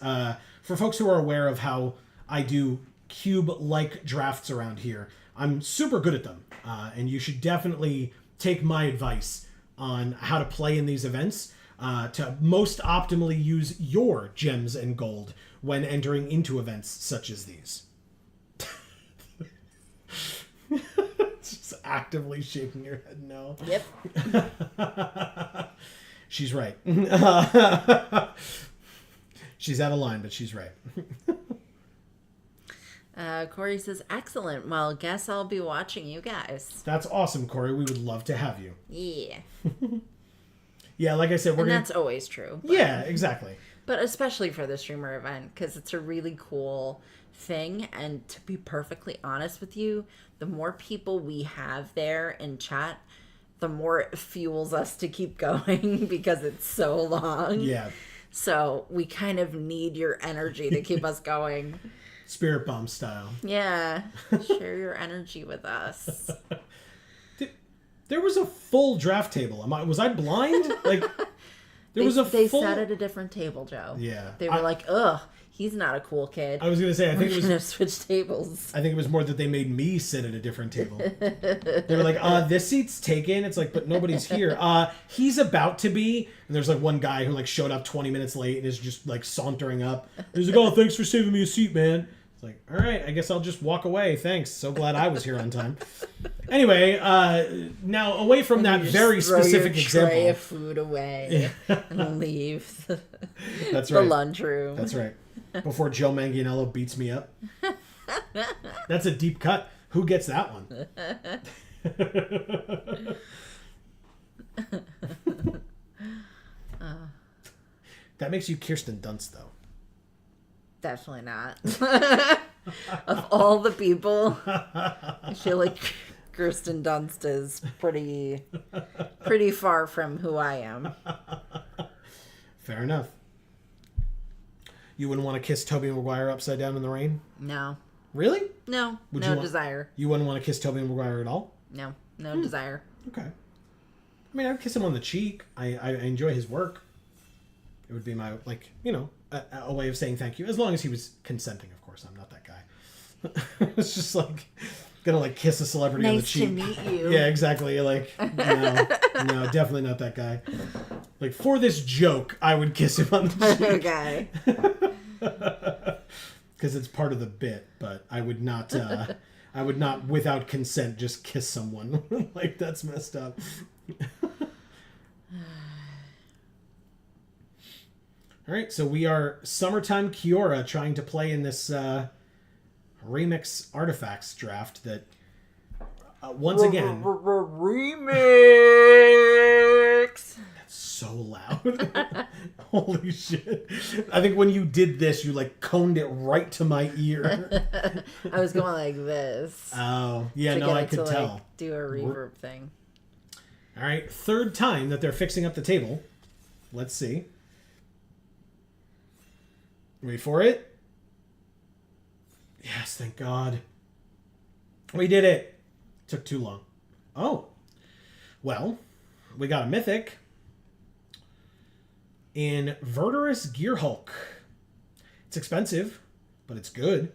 For folks who are aware of how I do cube-like drafts around here, I'm super good at them, and you should definitely take my advice on how to play in these events to most optimally use your gems and gold when entering into events such as these. Just actively shaking your head no. Yep. She's right. She's out of line, but she's right. Corey says, excellent. Well, guess I'll be watching you guys. That's awesome, Corey. We would love to have you. Yeah. Yeah, like I said, that's always true. But, yeah, exactly. But especially for the streamer event, because it's a really cool thing. And to be perfectly honest with you, the more people we have there in chat, the more it fuels us to keep going because it's so long. Yeah. So we kind of need your energy to keep us going. Spirit bomb style. Yeah. Share your energy with us. There was a full draft table. Was I blind? Like, They sat at a different table, Joe. Yeah. They were like, ugh, he's not a cool kid. I was going to say, I think We're it gonna was... switch tables. I think it was more that they made me sit at a different table. They were like, this seat's taken. It's like, but nobody's here. He's about to be. And there's like one guy who like showed up 20 minutes late and is just like sauntering up. He's like, oh, thanks for saving me a seat, man. It's like, all right, I guess I'll just walk away. Thanks. So glad I was here on time. Anyway, now away from that very specific example. Tray of food away and leave That's right. the lunchroom. That's right. Before Joe Manganiello beats me up. That's a deep cut. Who gets that one? That makes you Kirsten Dunst, though. Definitely not. Of all the people, I feel like Kirsten Dunst is pretty far from who I am. Fair enough. You wouldn't want to kiss Tobey Maguire upside down in the rain? No. Really? No. Would no you desire. You wouldn't want to kiss Tobey Maguire at all? No. No desire. Okay. I mean, I'd kiss him on the cheek. I enjoy his work. It would be my, like, you know, a way of saying thank you. As long as he was consenting, of course. I'm not that guy. It's just like, gonna, like, kiss a celebrity on the cheek. Nice to meet you. Yeah, exactly. Like, no, definitely not that guy. Like, for this joke, I would kiss him on the cheek. Okay. Because it's part of the bit, but I would not, without consent, just kiss someone. Like, that's messed up. All right, so we are Summertime Kiora trying to play in this Remix Artifacts draft that, once again... Remix! That's so loud. Holy shit. I think when you did this, you, like, coned it right to my ear. I was going like this. Oh, yeah, no, I could tell. Like, do a reverb thing. All right, third time that they're fixing up the table. Let's see. Wait for it. Yes, thank God. We did it. Took too long. Oh. Well, we got a mythic in Verdurous Gearhulk. It's expensive, but it's good.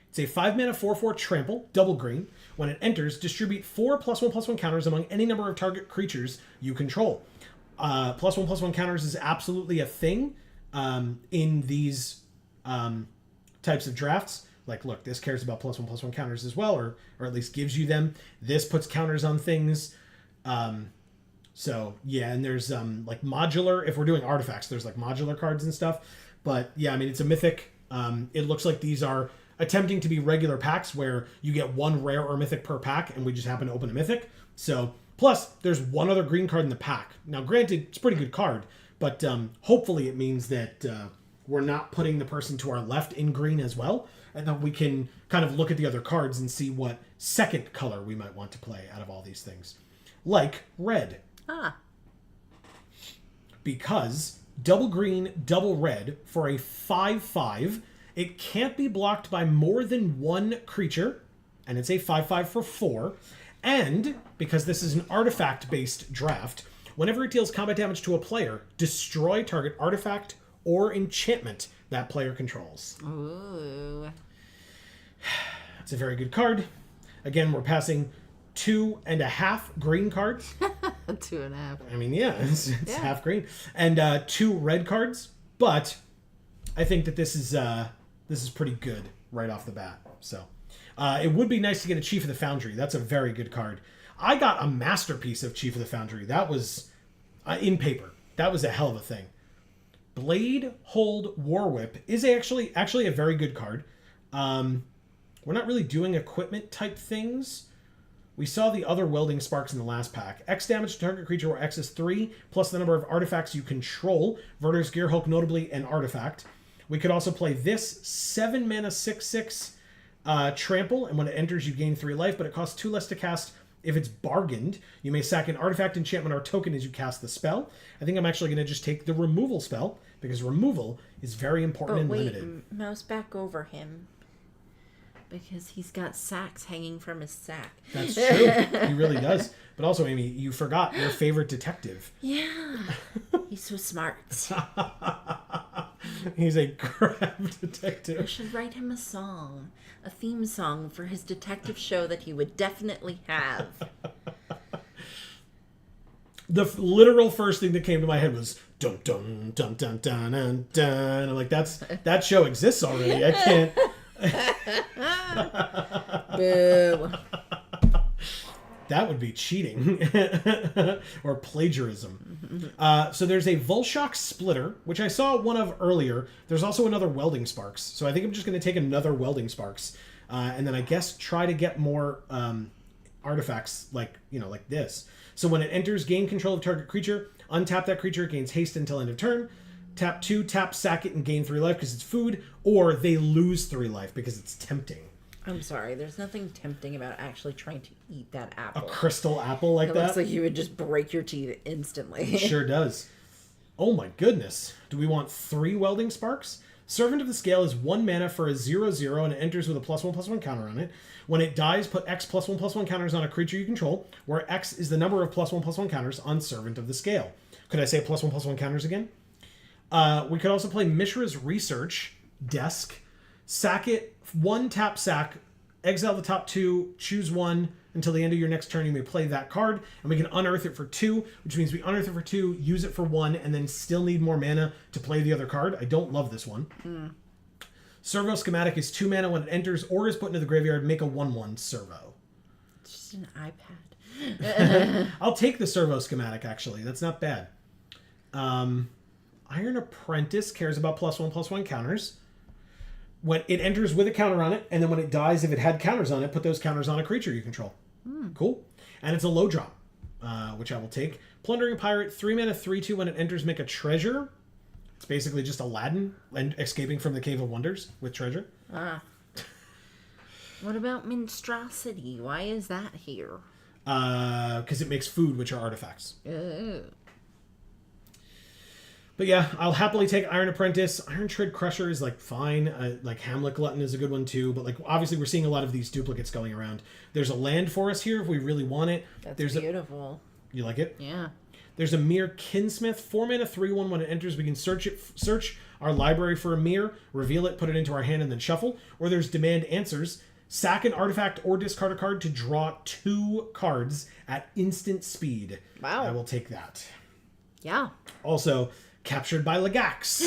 It's a 5-mana 4/4 trample, double green. When it enters, distribute 4 +1/+1 counters among any number of target creatures you control. +1/+1 counters is absolutely a thing in these types of drafts. Like, look, this cares about +1/+1 counters as well, or at least gives you them. This puts counters on things. So, yeah, and there's, like, modular. If we're doing artifacts, there's, like, modular cards and stuff. But, yeah, I mean, it's a mythic. It looks like these are attempting to be regular packs where you get one rare or mythic per pack, and we just happen to open a mythic. So, plus, there's one other green card in the pack. Now, granted, it's a pretty good card, but hopefully it means that we're not putting the person to our left in green as well, and then we can kind of look at the other cards and see what second color we might want to play out of all these things. Like red. Because double green, double red for a 5/5, it can't be blocked by more than one creature, and it's a 5/5 for 4. And because this is an artifact-based draft, whenever it deals combat damage to a player, destroy target artifact or enchantment that player controls. Ooh. It's a very good card. Again, we're passing 2.5 green cards. 2.5. I mean, yeah, it's half green. And 2 red cards. But I think that this is pretty good right off the bat. So it would be nice to get a Chief of the Foundry. That's a very good card. I got a masterpiece of Chief of the Foundry. That was in paper. That was a hell of a thing. Blade Hold War Whip is actually a very good card. We're not really doing equipment type things. We saw the other Welding Sparks in the last pack. X damage to target creature where X is 3, plus the number of artifacts you control. Verdurous Gearhulk, notably an artifact. We could also play this 7-mana 6/6 trample, and when it enters you gain 3 life, but it costs 2 less to cast if it's bargained. You may sack an artifact, enchantment, or token as you cast the spell. I think I'm actually going to just take the removal spell, because removal is very important and limited. Mouse back over him. Because he's got sacks hanging from his sack. That's true. He really does. But also, Amy, you forgot your favorite detective. Yeah. He's so smart. He's a crab detective. I should write him a song. A theme song for his detective show that he would definitely have. The literal first thing that came to my head was dun dun dun dun dun dun dun. I'm like, that show exists already. I can't. Boo. That would be cheating or plagiarism. So there's a Volshock splitter, which I saw one of earlier. There's also another welding sparks. So I think I'm just going to take another welding sparks, and then I guess try to get more artifacts like this. So when it enters, gain control of target creature. Untap that creature. It gains haste until end of turn. Tap 2, tap, sack it, and gain 3 life because it's food. Or they lose 3 life because it's tempting. I'm sorry, there's nothing tempting about actually trying to eat that A apple. crystal apple like It that? looks like you would just break your teeth instantly. It sure does. Oh my goodness. Do we want 3 welding sparks? Servant of the Scale is 1 mana for a 0/0 and it enters with a +1/+1 counter on it. When it dies, put X +1/+1 counters on a creature you control, where X is the number of +1/+1 counters on Servant of the Scale. Could I say +1/+1 counters again? We could also play Mishra's Research Desk. Sack it, 1 tap sack, exile the top 2, choose 1. Until the end of your next turn, you may play that card, and we can unearth it for 2, which means we unearth it for 2, use it for 1, and then still need more mana to play the other card. I don't love this one. Servo Schematic is 2 mana when it enters or is put into the graveyard. Make a 1/1 servo. It's just an iPad. I'll take the Servo Schematic, actually. That's not bad. Iron Apprentice cares about +1/+1 counters. When it enters with a counter on it, and then when it dies, if it had counters on it, put those counters on a creature you control. Cool. And it's a low drop, which I will take. Plundering Pirate, 3 mana, 3/2. When it enters, make a treasure. It's basically just Aladdin and escaping from the Cave of Wonders with treasure. What about Monstrosity? Why is that here? Because it makes food, which are artifacts. Oh. But yeah, I'll happily take Iron Apprentice. Iron Tread Crusher is like fine. Like Hamlet Glutton is a good one too. But like obviously we're seeing a lot of these duplicates going around. There's a land for us here if we really want it. That's beautiful. You like it? Yeah. There's a Mirror Kinsmith, 4 mana, 3/1. When it enters, we can search our library for a mirror, reveal it, put it into our hand, and then shuffle. Or there's Demand Answers. Sack an artifact or discard a card to draw 2 cards at instant speed. Wow. I will take that. Yeah. Also, Captured by Lagax.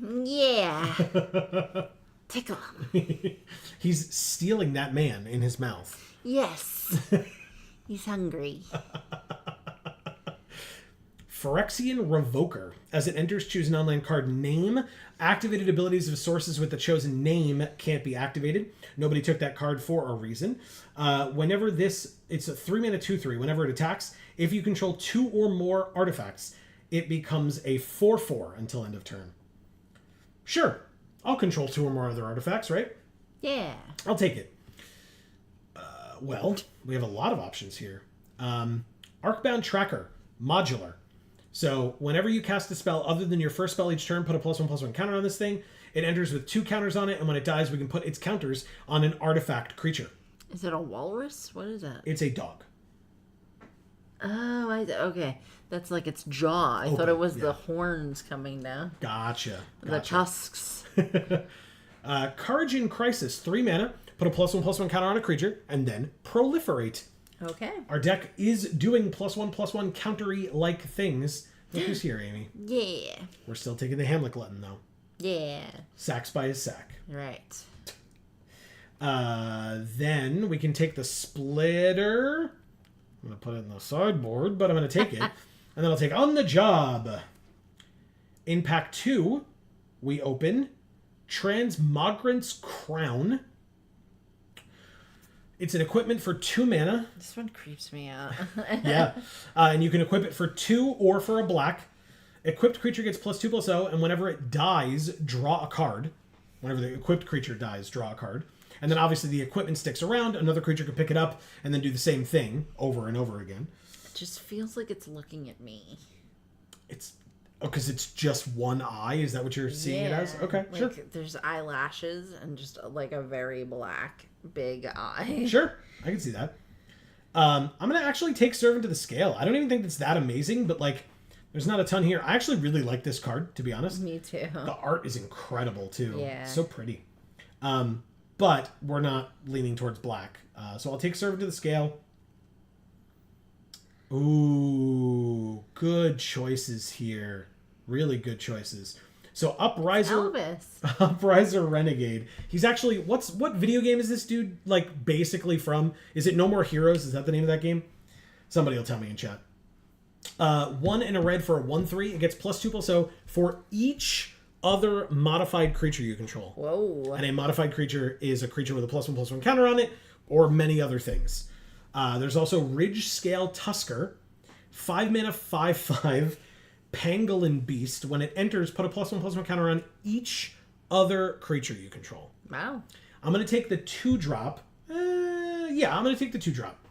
Yeah. Tickle him. He's stealing that man in his mouth. Yes. He's hungry. Phyrexian Revoker. As it enters, choose an online card name. Activated abilities of sources with the chosen name can't be activated. Nobody took that card for a reason. Whenever it's a 3 mana 2/3. Whenever it attacks, if you control 2 or more artifacts, it becomes a 4/4 until end of turn. Sure, I'll control 2 or more other artifacts, right? Yeah. I'll take it. Well, we have a lot of options here. Arcbound Tracker, modular. So whenever you cast a spell other than your first spell each turn, put a +1/+1 counter on this thing. It enters with 2 counters on it, and when it dies, we can put its counters on an artifact creature. Is it a walrus? What is that? It's a dog. Oh, okay. That's like its jaw. I thought it was the horns coming down. Gotcha. The tusks. Courage in Crisis, 3 mana. Put a +1/+1 counter on a creature, and then proliferate. Okay. Our deck is doing +1/+1 countery-like things. Look who's here, Amy. Yeah. We're still taking the Hamlet Glutton, though. Yeah. Sacks by his sack. Right. Then we can take the Splitter. I'm going to put it in the sideboard, but I'm going to take it. And then I'll take On the Job. In pack 2, we open Transmogrant's Crown. It's an equipment for 2 mana. This one creeps me out. Yeah. And you can equip it for 2 or for a black. Equipped creature gets +2/+0, and whenever it dies, draw a card. Whenever the equipped creature dies, draw a card. And then obviously the equipment sticks around. Another creature can pick it up and then do the same thing over and over again. It just feels like it's looking at me. It's Oh, because it's just one eye? Is that what you're seeing it as? Okay, like, sure. There's eyelashes and just like a very black big eye. Sure, I can see that. I'm going to actually take Servant to the Scale. I don't even think it's that amazing, but like, there's not a ton here. I actually really like this card, to be honest. Me too. The art is incredible, too. Yeah. So pretty. But we're not leaning towards black. So I'll take Servant to the Scale. Ooh, good choices here. Really good choices. So Upriser, Elvis. Upriser Renegade. He's actually what video game is this dude like basically from? Is it No More Heroes? Is that the name of that game? Somebody will tell me in chat. 1 and a red for a 1/3. It gets +2/+0 for each other modified creature you control. Whoa. And a modified creature is a creature with a +1/+1 counter on it, or many other things. There's also Ridge Scale Tusker, 5 mana, 5/5, Pangolin Beast. When it enters, put a +1/+1 counter on each other creature you control. Wow. I'm going to take the 2-drop. Yeah, I'm going to take the 2-drop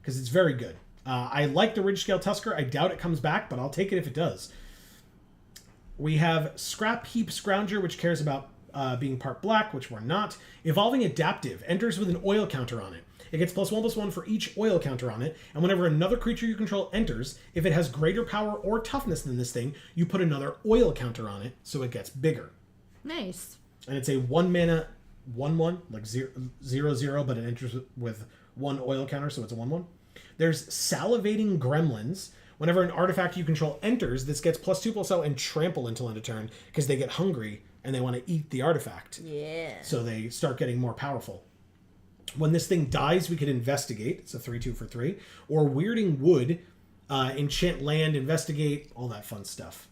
because it's very good. I like the Ridge Scale Tusker. I doubt it comes back, but I'll take it if it does. We have Scrap Heap Scrounger, which cares about being part black, which we're not. Evolving Adaptive enters with an oil counter on it. It gets +1/+1 for each oil counter on it, and whenever another creature you control enters, if it has greater power or toughness than this thing, you put another oil counter on it, so it gets bigger. Nice. And it's a 1 mana 1/1, like 0/0, but it enters with 1 oil counter, so it's a 1/1. There's Salivating Gremlins. Whenever an artifact you control enters, this gets +2/+0 and trample until end of turn, because they get hungry and they want to eat the artifact. Yeah. So they start getting more powerful. When this thing dies, we could investigate. It's a 3/2 for 3. Or Weirding Wood, enchant land, investigate, all that fun stuff.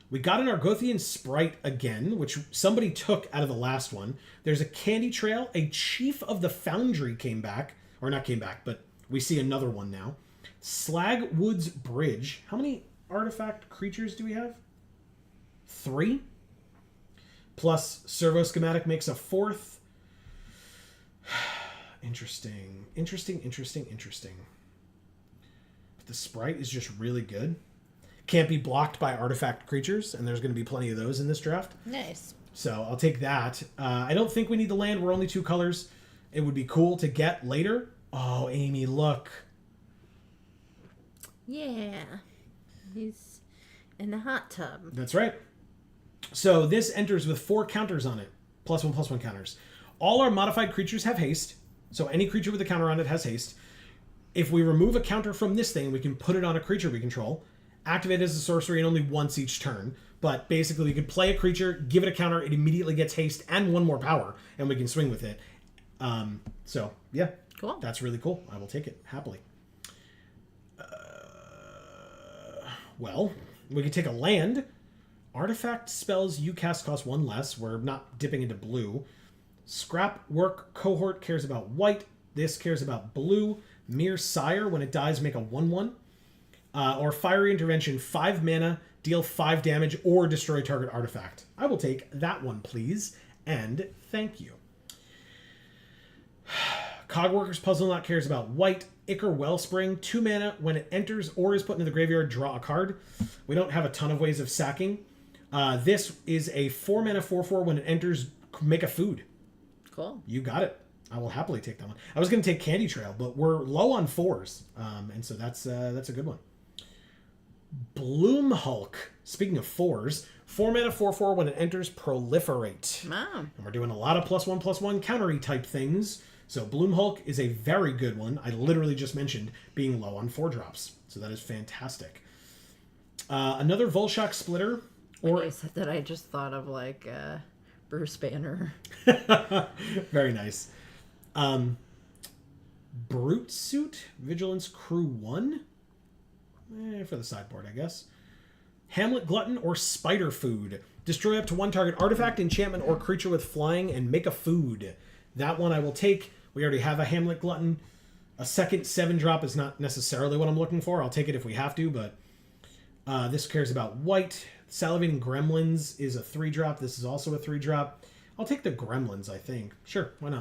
We got an Argothian Sprite again, which somebody took out of the last one. There's a Candy Trail. A Chief of the Foundry came back. Or not came back, but we see another one now. Slag Woods Bridge. How many artifact creatures do we have? 3. Plus Servo Schematic makes a 4th. Interesting. But the Sprite is just really good. Can't be blocked by artifact creatures, and there's going to be plenty of those in this draft. Nice. So I'll take that. I don't think we need the land. We're only 2 colors. It would be cool to get later. Oh, Amy, look. Yeah. He's in the hot tub. That's right. So this enters with 4 counters on it. +1/+1 counters. All our modified creatures have haste. So any creature with a counter on it has haste. If we remove a counter from this thing, we can put it on a creature we control. Activate as a sorcery and only once each turn. But basically, we could play a creature, give it a counter, it immediately gets haste and 1 more power, and we can swing with it. So, yeah. Cool. That's really cool. I will take it, happily. Well, we could take a land. Artifact spells you cast cost 1 less. We're not dipping into blue. Scrap Work Cohort cares about white. This cares about blue. Mere Sire, when it dies, make a 1/1. Or Fiery Intervention, 5 mana, deal 5 damage, or destroy target artifact. I will take that one, please, and thank you. Cogworker's Puzzle Knot cares about white. Ichor Wellspring, 2 mana. When it enters or is put into the graveyard, draw a card. We don't have a ton of ways of sacking. This is a 4 mana 4/4. When it enters, make a food. Cool. You got it. I will happily take that one. I was going to take Candy Trail, but we're low on 4s, and so that's a good one. Bloom Hulk. Speaking of 4s, 4 mana 4/4. When it enters, proliferate. Wow. And we're doing a lot of +1/+1 countery type things. So Bloom Hulk is a very good one. I literally just mentioned being low on 4 drops, so that is fantastic. Another Volshock Splitter. Or I said that, I just thought of like Bruce Banner. Very nice. Brute Suit, Vigilance Crew 1. For the sideboard, I guess. Hamlet Glutton or Spider Food. Destroy up to 1 target artifact, enchantment, or creature with flying and make a food. That one I will take. We already have a Hamlet Glutton. A second 7-drop is not necessarily what I'm looking for. I'll take it if we have to, but this cares about white. Salivating Gremlins is a 3-drop. This is also a 3-drop. I'll take the Gremlins, I think. Sure, why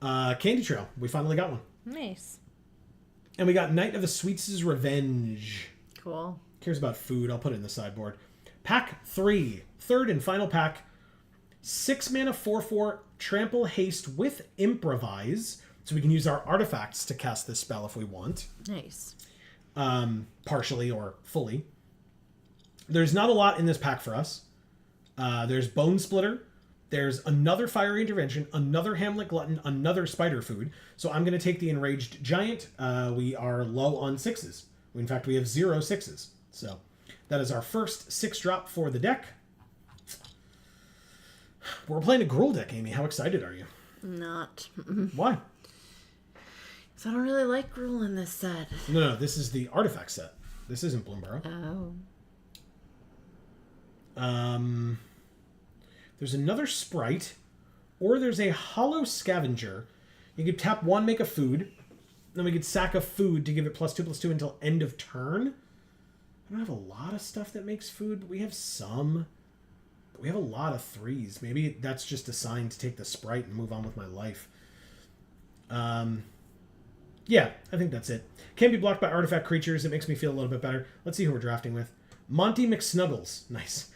not? Candy Trail. We finally got one. Nice. And we got Knight of the Sweets' Revenge. Cool. cares about food? I'll put it in the sideboard. Pack 3. Third and final pack. 6 mana 4/4 trample haste with improvise. So we can use our artifacts to cast this spell if we want. Nice. Partially or fully. There's not a lot in this pack for us. There's Bone Splitter. There's another Fiery Intervention, another Hamlet Glutton, another Spider Food. So I'm going to take the Enraged Giant. We are low on 6s. In fact, we have 0 6s. So that is our first 6-drop for the deck. We're playing a Gruul deck, Amy. How excited are you? Not. Why? Because I don't really like Gruul in this set. No, this is the artifact set. This isn't Bloomburrow. Oh. There's another Sprite, or there's a Hollow Scavenger. You could tap 1, make a food. Then we could sack a food to give it +2/+2 until end of turn. I don't have a lot of stuff that makes food, but we have some. But we have a lot of 3s. Maybe that's just a sign to take the Sprite and move on with my life. Yeah, I think that's it. Can be blocked by artifact creatures. It makes me feel a little bit better. Let's see who we're drafting with. Monty McSnuggles. Nice.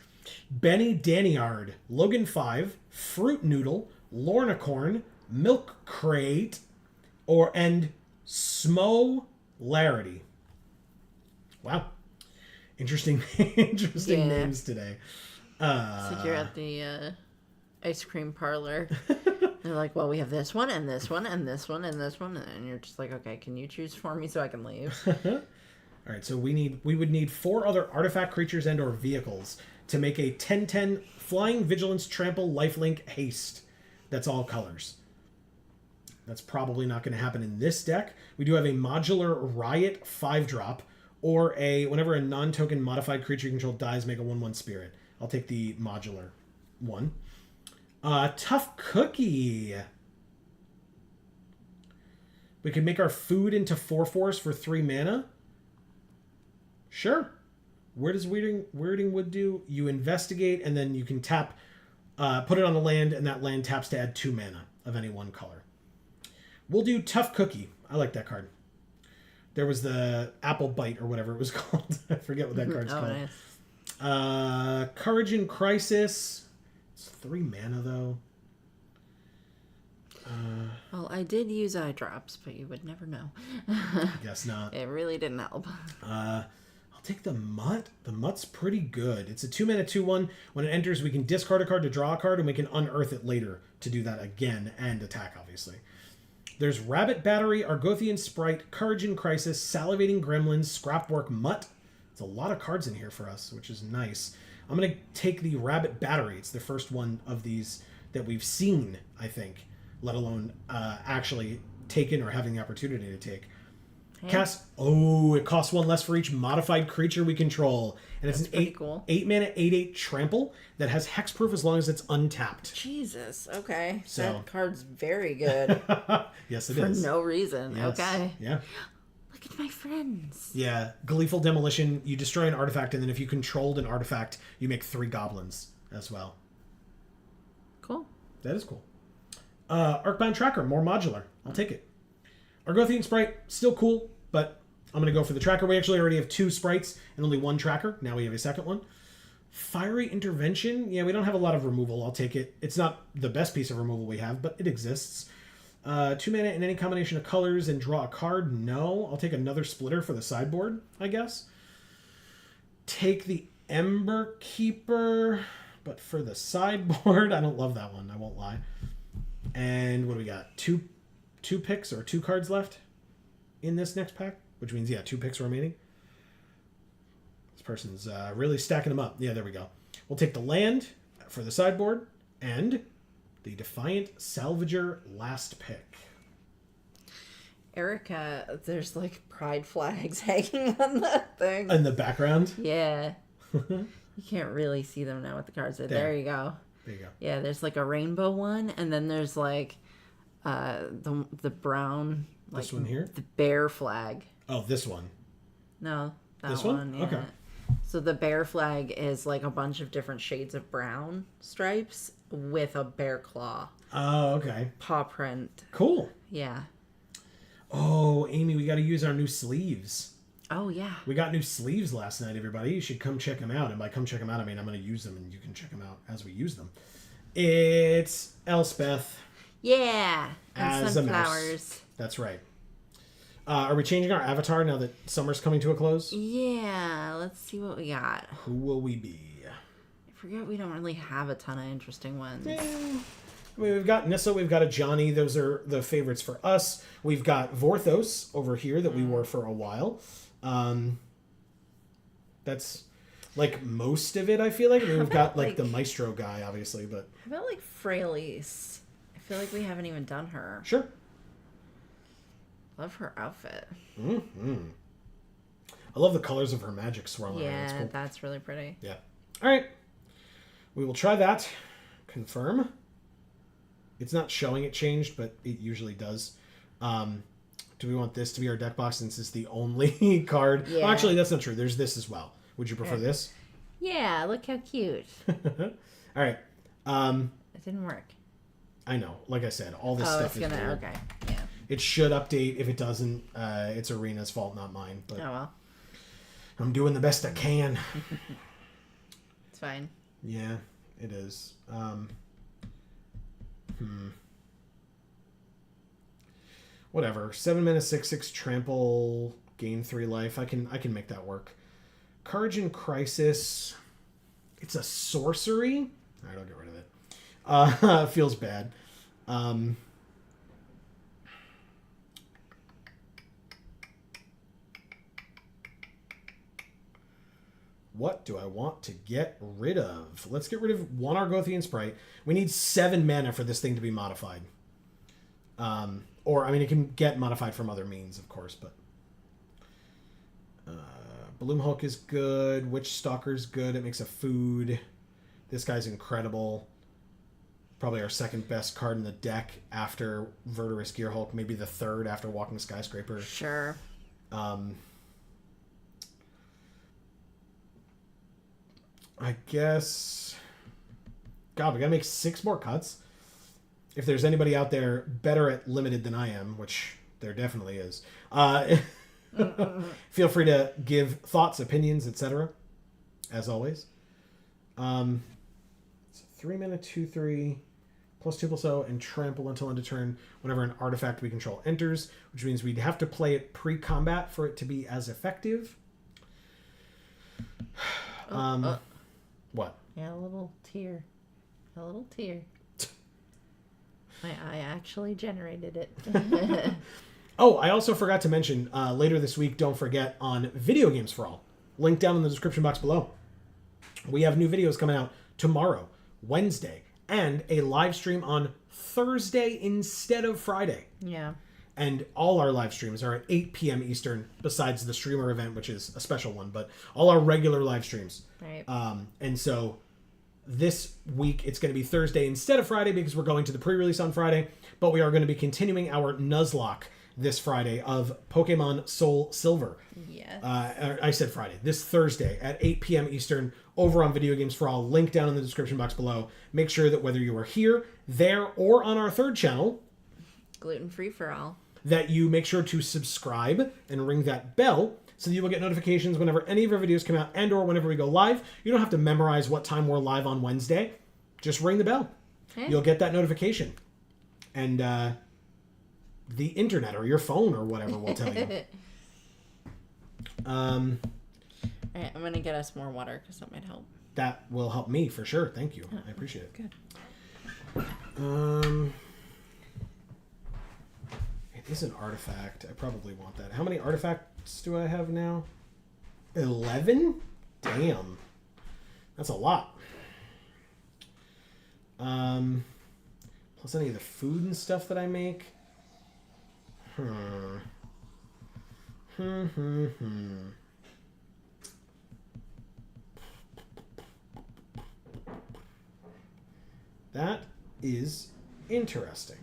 Benny Danyard. Logan 5. Fruit Noodle. Lornacorn. Milk Crate. And Smo Larity. Wow. Interesting names today. So you're at the ice cream parlor. They're like, well, we have this one and this one and this one and this one, and you're just like, okay, can you choose for me so I can leave? All right, so we would need 4 other artifact creatures and or vehicles to make a 10/10 flying, vigilance, trample, lifelink, haste. That's all colors. That's probably not going to happen in this deck. We do have a modular riot 5-drop, or whenever a non-token modified creature you control dies, make a 1/1 spirit. I'll take the modular one. Tough Cookie. We could make our food into 4/4s for 3 mana. Sure. Where does Weirding Wood do? You investigate, and then you can tap, put it on the land, and that land taps to add 2 mana of any one color. We'll do Tough Cookie. I like that card. There was the Apple Bite or whatever it was called. I forget what that card's called. Nice. Courage in Crisis. It's 3 mana, though. Well, I did use eye drops, but you would never know. I guess not. It really didn't help. I'll take the Mutt. The Mutt's pretty good. It's a 2-mana 2/1. When it enters, we can discard a card to draw a card, and we can unearth it later to do that again and attack, obviously. There's Rabbit Battery, Argothian Sprite, Courage in Crisis, Salivating Gremlins, Scrapwork Mutt. There's a lot of cards in here for us, which is nice. I'm going to take the Rabbit Battery. It's the first one of these that we've seen, I think, let alone actually taken or having the opportunity to take. Hey. Cast. Oh, it costs 1 less for each modified creature we control. And it's an 8 mana 8/8 trample that has hexproof as long as it's untapped. Jesus. Okay. So, that card's very good. Yes, it is. For no reason. Yes. Okay. Yeah. Look at my friends. Yeah. Gleeful Demolition. You destroy an artifact, and then if you controlled an artifact, you make 3 goblins as well. Cool. That is cool. Arcbound Tracker. More modular. I'll take it. Argothian Sprite, still cool, but I'm going to go for the tracker. We actually already have 2 sprites and only 1 tracker. Now we have a second one. Fiery Intervention. Yeah, we don't have a lot of removal. I'll take it. It's not the best piece of removal we have, but it exists. 2 mana in any combination of colors and draw a card. No. I'll take another splitter for the sideboard, I guess. Take the Ember Keeper, but for the sideboard, I don't love that one. I won't lie. And what do we got? Two picks or 2 cards left in this next pack, which means, yeah, 2 picks remaining. This person's really stacking them up. Yeah, there we go. We'll take the land for the sideboard and the Defiant Salvager last pick. Erica, there's like pride flags hanging on that thing. In the background? Yeah. You can't really see them now with the cards. There you go. There you go. Yeah, there's like a rainbow one, and then there's like the brown, like this one here, the bear flag. Oh, this one. No, that this one. Yeah. Okay. So the bear flag is like a bunch of different shades of brown stripes with a bear claw. Oh, okay. Paw print. Cool. Yeah. Oh, Amy, we got to use our new sleeves. Oh, yeah. We got new sleeves last night, everybody. You should come check them out. And by come check them out, I mean I'm going to use them, and you can check them out as we use them. It's Elspeth. Yeah. And As a sunflowers. mouse. That's right. Are we changing our avatar now that summer's coming to a close? Yeah. Let's see what we got. Who will we be? I forget we don't really have a ton of interesting ones. I mean, we've got Nissa, we've got a Johnny. Those are the favorites for us. We've got Vorthos over here that we wore for a while. That's like most of it, I feel like. I mean, we've got like the Maestro guy, obviously, but... How about like Fraley's? I feel like we haven't even done her. Sure. Love her outfit. Mm-hmm. I love the colors of her magic swirling around. Yeah, Cool. that's really pretty. Yeah. All right. We will try that. Confirm. It's not showing it changed, but it usually does. Do we want this to be our deck box since it's the only card? Yeah. Oh, actually, that's not true. There's this as well. Would you prefer this? Yeah, look how cute. All right. It didn't work. I know. Like I said, all this Oh, stuff it's is gonna. weird. Okay. Yeah. It should update. If it doesn't, it's Arena's fault, not mine. But Oh well. I'm doing the best I can. It's fine. Yeah, it is. Whatever. 7 mana 6/6 trample, gain 3 life. I can make that work. Courage in Crisis. It's a sorcery. All right, I'll get rid of it. Feels bad. What do I want to get rid of? Let's get rid of 1 Argothian Sprite. We need 7 mana for this thing to be modified. Or, I mean, it can get modified from other means, of course, but... Bloomhulk is good. Witch Stalker's good. It makes a food. This guy's incredible. Probably our second best card in the deck after Verdurous Gearhulk. Maybe the third after Walking Skyscraper. Sure. I guess... God, we gotta make 6 more cuts. If there's anybody out there better at limited than I am, which there definitely is, feel free to give thoughts, opinions, etc. As always. It's 3 mana, 2/3, +2/+0, and trample until end of turn whenever an artifact we control enters, which means we'd have to play it pre-combat for it to be as effective. What? Yeah, a little tear. A little tear. I actually generated it. Oh, I also forgot to mention, later this week, don't forget, on Video Games for All. Link down in the description box below. We have new videos coming out tomorrow, Wednesday, and a live stream on Thursday instead of Friday. Yeah. And all our live streams are at 8 p.m. Eastern, besides the streamer event, which is a special one, but all our regular live streams. Right. And so this week it's going to be Thursday instead of Friday because we're going to the pre-release on Friday, but we are going to be continuing our Nuzlocke this Friday of Pokemon Soul Silver. Yes. I said Friday. This Thursday at 8 p.m. Eastern over on Video Games for All. Link down in the description box below. Make sure that whether you are here, there, or on our third channel, Gluten-free for all, that you make sure to subscribe and ring that bell so that you will get notifications whenever any of our videos come out and or whenever we go live. You don't have to memorize what time we're live on Wednesday. Just ring the bell. Okay. You'll get that notification. And the internet or your phone or whatever will tell you. All right, I'm going to get us more water because that might help. That will help me for sure. Thank you. I appreciate it. Good. It is an artifact. I probably want that. How many artifacts do I have now? 11? Damn. That's a lot. Plus any of the food and stuff that I make. That is interesting.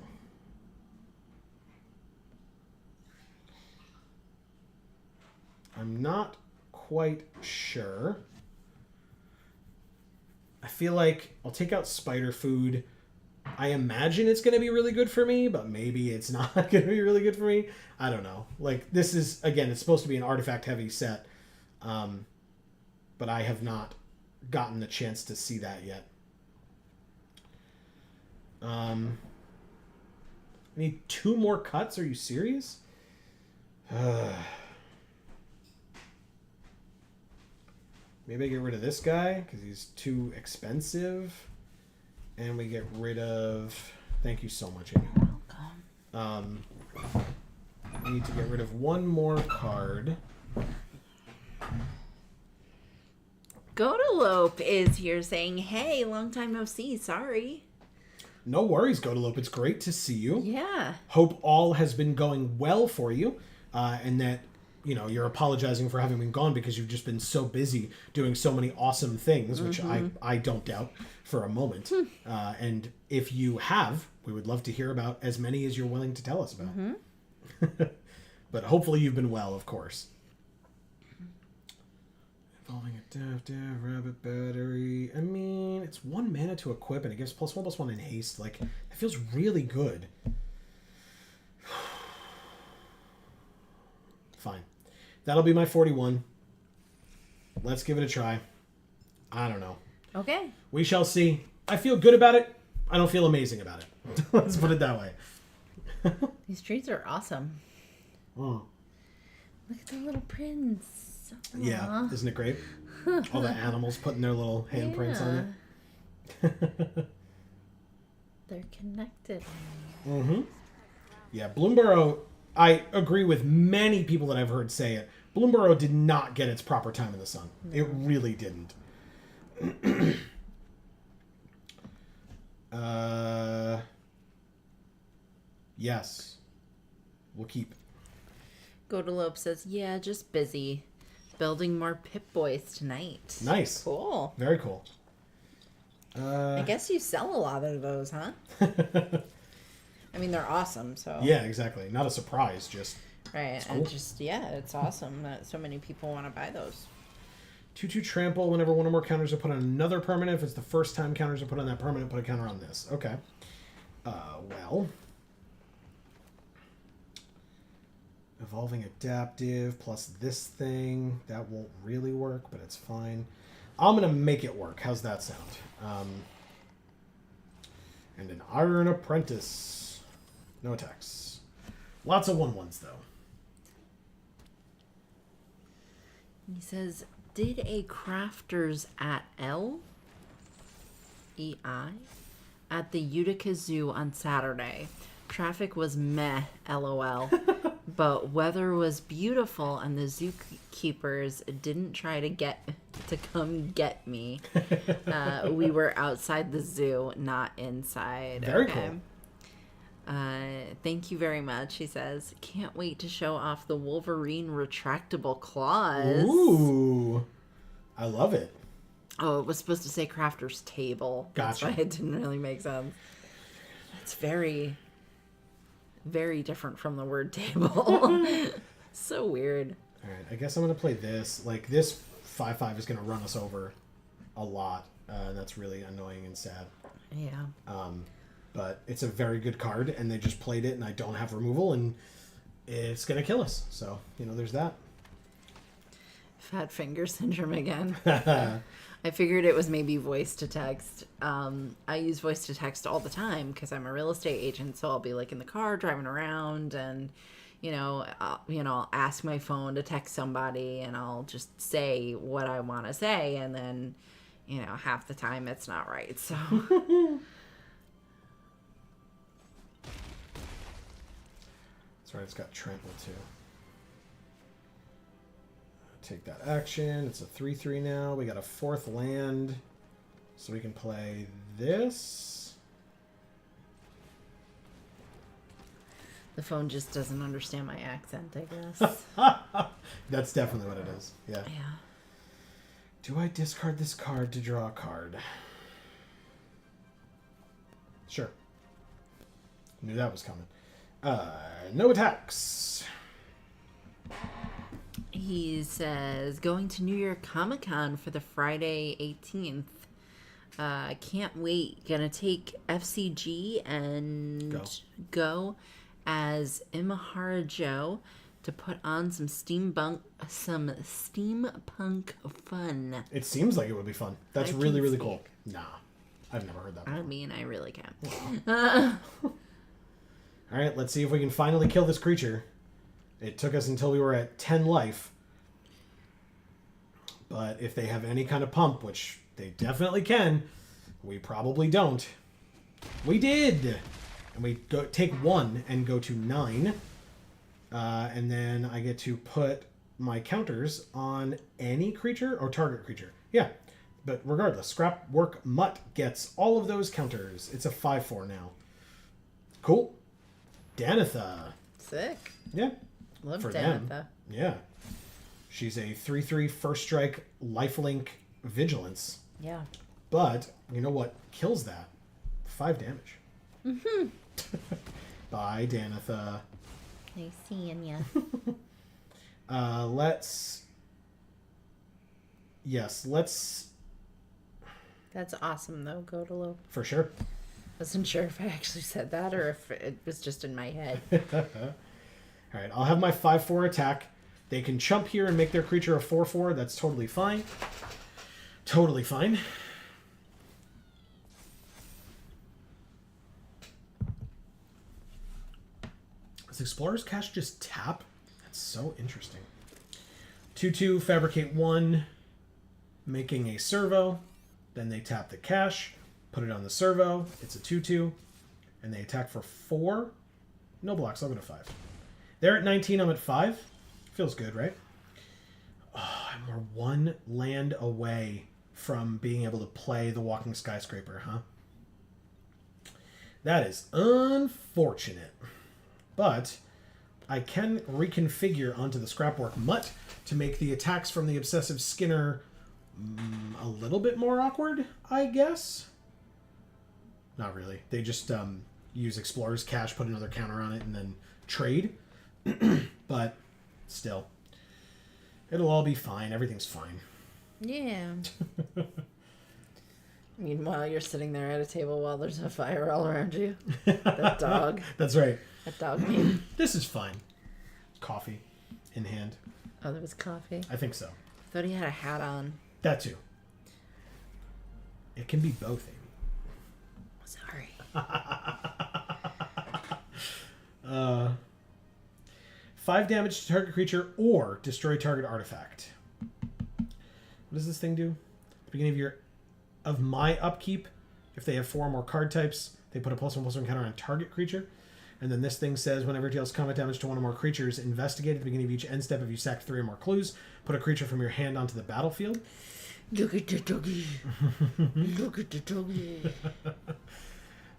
I'm not quite sure. I feel like I'll take out spider food. I imagine it's going to be really good for me, but maybe it's not going to be really good for me. I don't know. Like, this is, again, it's supposed to be an artifact-heavy set, but I have not gotten the chance to see that yet. I need 2 more cuts? Are you serious? Maybe I get rid of this guy, because he's too expensive. And we get rid of... Thank you so much, Amy. Welcome. We need to get rid of 1 more card. Godalope is here saying, hey, long time no see, sorry. No worries, Godalope. It's great to see you. Yeah. Hope all has been going well for you, and that, you know, you're apologizing for having been gone because you've just been so busy doing so many awesome things, which I don't doubt for a moment. And if you have, we would love to hear about as many as you're willing to tell us about. But hopefully you've been well, of course. Evolving Adaptive, Rabbit Battery. I mean, it's 1 mana to equip, and it gives +1/+1 in haste. Like, it feels really good. Fine. That'll be my 41. Let's give it a try. I don't know. Okay. We shall see. I feel good about it. I don't feel amazing about it. Let's put it that way. These trees are awesome. Oh. Look at the little prints. Aww. Yeah, isn't it great? All the animals putting their little handprints on it. They're connected. Mm-hmm. Yeah, Bloomburrow, I agree with many people that I've heard say it. Bloomburrow did not get its proper time in the sun. No. It really didn't. Yes. We'll keep. Godalope says, yeah, just busy. Building more Pip-Boys tonight. Nice. Cool. Very cool. I guess you sell a lot of those, huh? I mean, they're awesome, so... Yeah, exactly. Not a surprise, just... Right, cool. and just, yeah, it's awesome that so many people want to buy those. 2/2 trample. Whenever 1 or more counters are put on another permanent, if it's the first time counters are put on that permanent, put a counter on this. Okay. Well... Evolving Adaptive plus this thing. That won't really work, but it's fine. I'm going to make it work. How's that sound? And an Iron Apprentice. No attacks. Lots of 1/1s, though. He says, did a crafters at EI at the Utica Zoo on Saturday. Traffic was meh, LOL. But weather was beautiful, and the zookeepers didn't try to come get me. We were outside the zoo, not inside. Very cool. Thank you very much, he says. Can't wait to show off the Wolverine retractable claws. Ooh. I love it. Oh, it was supposed to say crafter's table. Gotcha. That's why it didn't really make sense. It's very, very different from the word table. So weird. All right, I guess I'm going to play this. Like, this 5/5 is going to run us over a lot, and that's really annoying and sad. Yeah. But it's a very good card, and they just played it, and I don't have removal, and it's going to kill us. So, you know, there's that. Fat finger syndrome again. I figured it was maybe voice to text. I use voice to text all the time because I'm a real estate agent, so I'll be like in the car driving around, and I'll ask my phone to text somebody, and I'll just say what I want to say, and then half the time it's not right. So that's right. It's got trample too. Take that action. It's a 3/3 now. We got a 4th land. So we can play this. the phone just doesn't understand my accent, I guess. That's definitely what it is. Yeah. Yeah. Do I discard this card to draw a card? Sure. Knew that was coming. No attacks. He says, going to New York Comic Con for the Friday 18th. I can't wait. Gonna take FCG and go as Imahara to put on some steampunk fun. It seems like it would be fun. That's really, really cool. Nah, I've never heard that before. I mean, I really can. All right, let's see if we can finally kill this creature. It took us until we were at 10 life. But if they have any kind of pump, which they definitely can, we probably don't. We did! And we take 1 and go to 9. And then I get to put my counters on any creature or target creature. Yeah, but regardless, Scrapwork Mutt gets all of those counters. It's a 5/4 now. Cool. Danitha. Sick. Yeah. Love for Danitha. Them. Yeah. She's a 3/3 first strike lifelink vigilance. Yeah. But you know what kills that? 5 damage. Mm-hmm. Bye, Danitha. Nice seeing ya. Let's. That's awesome, though, Godolo. For sure. Wasn't sure if I actually said that or if it was just in my head. All right, I'll have my 5/4 attack. They can chump here and make their creature a 4/4. That's totally fine. Totally fine. Does Explorer's Cache just tap? That's so interesting. 2/2, fabricate 1, making a servo. Then they tap the cache, put it on the servo. It's a 2/2, and they attack for 4. No blocks. I'll go to 5. They're at 19. I'm at 5. Feels good, right? Oh, and we're 1 land away from being able to play the Walking Skyscraper, huh? That is unfortunate. But I can reconfigure onto the Scrapwork Mutt to make the attacks from the Obsessive Skinner a little bit more awkward, I guess. Not really. They just use Explorer's Cache, put another counter on it, and then trade. But still, it'll all be fine. Everything's fine. Yeah. Meanwhile, you're sitting there at a table while there's a fire all around you. That dog. That's right. That dog name. This is fine. Coffee in hand. Oh, there was coffee? I think so. I thought he had a hat on. That too. It can be both, Amy. Sorry. 5 damage to target creature or destroy target artifact. What does this thing do? At the beginning of my upkeep, if they have 4 or more card types, they put a +1/+1 counter on target creature. And then this thing says, whenever it deals combat damage to 1 or more creatures, investigate at the beginning of each end step. If you sack 3 or more clues, put a creature from your hand onto the battlefield. Look at the doggy. Look at the doggy.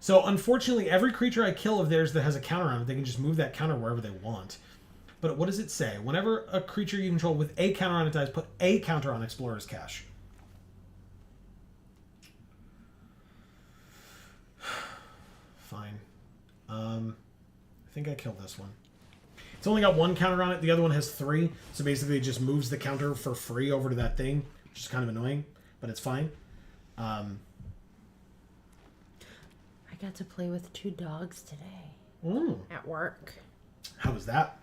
So, unfortunately, every creature I kill of theirs that has a counter on it, they can just move that counter wherever they want. But what does it say? Whenever a creature you control with a counter on it dies, put a counter on Explorer's Cache. Fine. I think I killed this one. It's only got 1 counter on it. The other one has 3. So basically it just moves the counter for free over to that thing, which is kind of annoying, but it's fine. I got to play with 2 dogs today. At work. How was that?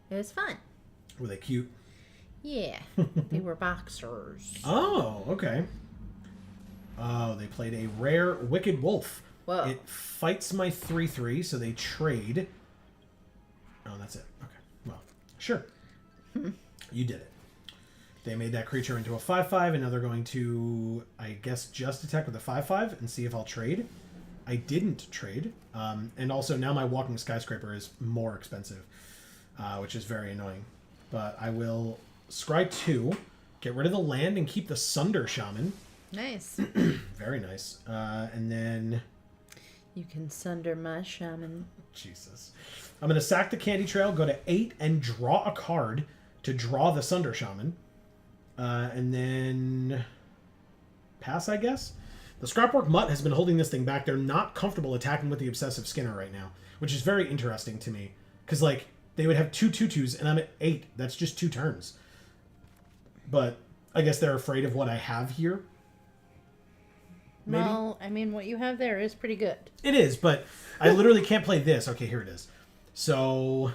It was fun. Were they cute? Yeah. They were boxers. Oh, okay. Oh, they played a rare Wicked Wolf. Whoa. It fights my 3/3, so they trade. Oh, that's it. Okay. Well, sure. You did it. They made that creature into a 5/5, and now they're going to, I guess, just attack with a 5/5 and see if I'll trade. I didn't trade. And also, now my Walking Skyscraper is more expensive, which is very annoying. But I will scry 2, get rid of the land, and keep the Sunder Shaman. Nice. Very nice. And then... You can sunder my shaman. Jesus. I'm going to sack the Candy Trail, go to 8, and draw a card to draw the Sunder Shaman. And then... pass, I guess? The Scrapwork Mutt has been holding this thing back. They're not comfortable attacking with the Obsessive Skinner right now, which is very interesting to me. Because, like, they would have 2 2/2s, and I'm at 8. That's just 2 turns. But I guess they're afraid of what I have here. maybe? Well, I mean, what you have there is pretty good. It is, but I literally can't play this. Okay, here it is. So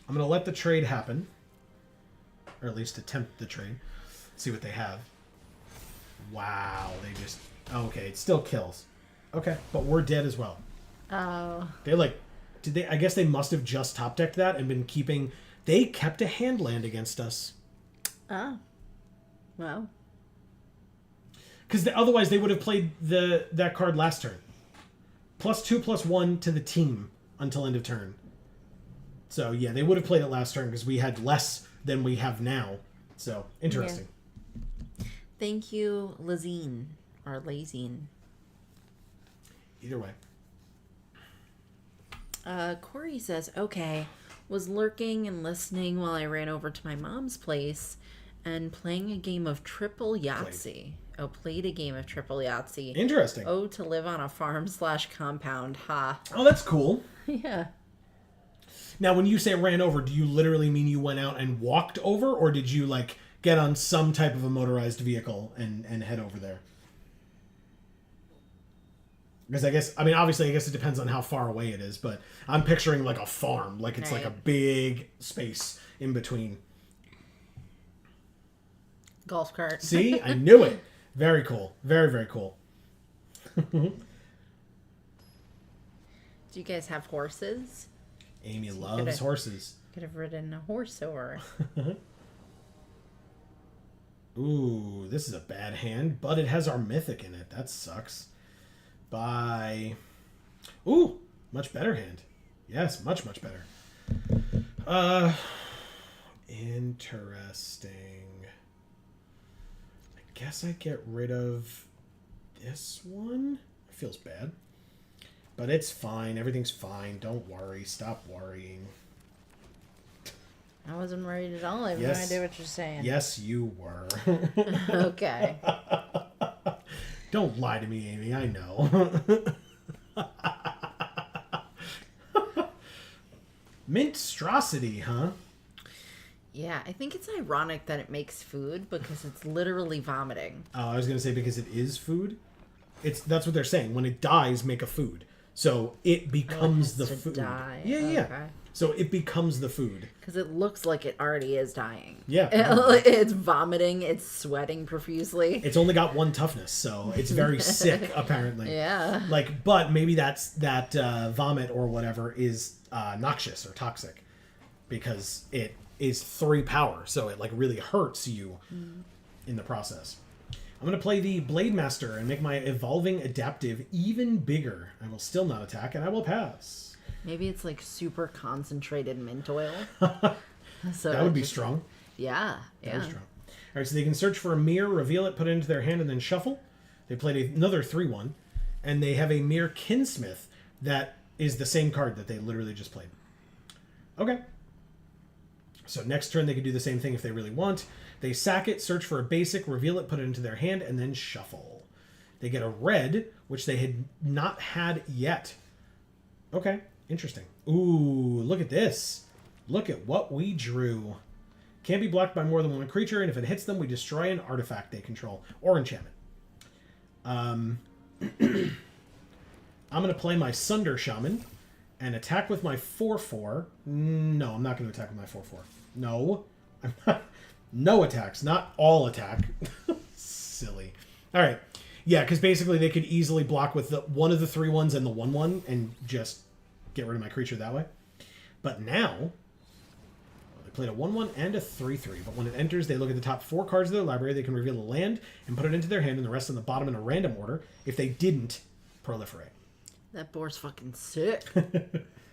I'm going to let the trade happen. Or at least attempt the trade. See what they have. Wow, they just... Okay, it still kills. Okay, but we're dead as well. Oh. They like... Did they? I guess they must have just top decked that and been keeping... They kept a hand land against us. Oh. Well. Because otherwise they would have played that card last turn. +2/+1 to the team until end of turn. So yeah, they would have played it last turn because we had less than we have now. So interesting. Yeah. Thank you, Lazine or Lazine. Either way. Corey says, okay, was lurking and listening while I ran over to my mom's place and playing a game of triple Yahtzee. Played a game of triple Yahtzee. Interesting. Oh, to live on a farm/compound. Ha. Oh, that's cool. Yeah. Now, when you say ran over, do you literally mean you went out and walked over, or did you like get on some type of a motorized vehicle and head over there? Because obviously I guess it depends on how far away it is, but I'm picturing like a farm, like it's like a big space in between. Golf cart. See, I knew it. Very cool. Very, very cool. Do you guys have horses? Amy loves horses. Could have ridden a horse over. Ooh, this is a bad hand, but it has our mythic in it. That sucks. Bye. Ooh, much better hand. Yes, much, much better. Interesting. I guess I get rid of this one. It feels bad. But it's fine. Everything's fine. Don't worry. Stop worrying. I wasn't worried at all. I have no idea what you're saying. Yes, you were. Okay. Don't lie to me, Amy. I know. Minstrosity, huh? Yeah, I think it's ironic that it makes food because it's literally vomiting. Oh, I was going to say because it is food. That's what they're saying. When it dies, make a food. So it becomes the food. Die. Yeah, okay. yeah. So it becomes the food. Because it looks like it already is dying. Yeah. It's vomiting. It's sweating profusely. It's only got 1 toughness, so it's very sick, apparently. Yeah. But maybe that vomit or whatever is noxious or toxic because it is 3 power, so it really hurts you in the process. I'm going to play the Blade Master and make my evolving adaptive even bigger. I will still not attack, and I will pass. Maybe it's super concentrated mint oil. So that would be strong. Yeah. That would be strong. All right, so they can search for a mirror, reveal it, put it into their hand, and then shuffle. They played another 3/1, and they have a Mirror Kinsmith that is the same card that they literally just played. Okay. So next turn they can do the same thing if they really want. They sack it, search for a basic, reveal it, put it into their hand, and then shuffle. They get a red, which they had not had yet. Okay, interesting. Ooh, look at this. Look at what we drew. Can't be blocked by more than 1 creature, and if it hits them, we destroy an artifact they control, or enchantment. I'm going to play my Sunder Shaman and attack with my 4/4. No, I'm not going to attack with my 4/4. No. I'm not. No attacks. Not all attack. Silly. All right. Yeah, because basically they could easily block with one of the 3/1s and the 1/1 and just get rid of my creature that way. But now, they played a 1/1 and a 3/3. But when it enters, they look at the top 4 cards of their library. They can reveal a land and put it into their hand and the rest on the bottom in a random order if they didn't proliferate. That board's fucking sick.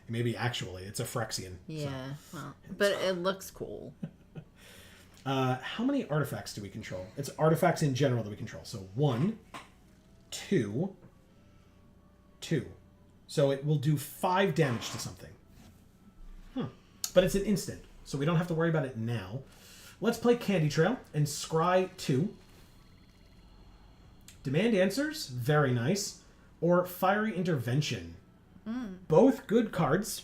Maybe actually, it's a Phyrexian. Yeah, so. Well, but it looks cool. How many artifacts do we control? It's artifacts in general that we control. So 1, 2, 2. So it will do 5 damage to something. But it's an instant, so we don't have to worry about it now. Let's play Candy Trail and scry 2. Demand Answers, very nice. Or Fiery Intervention. Both good cards.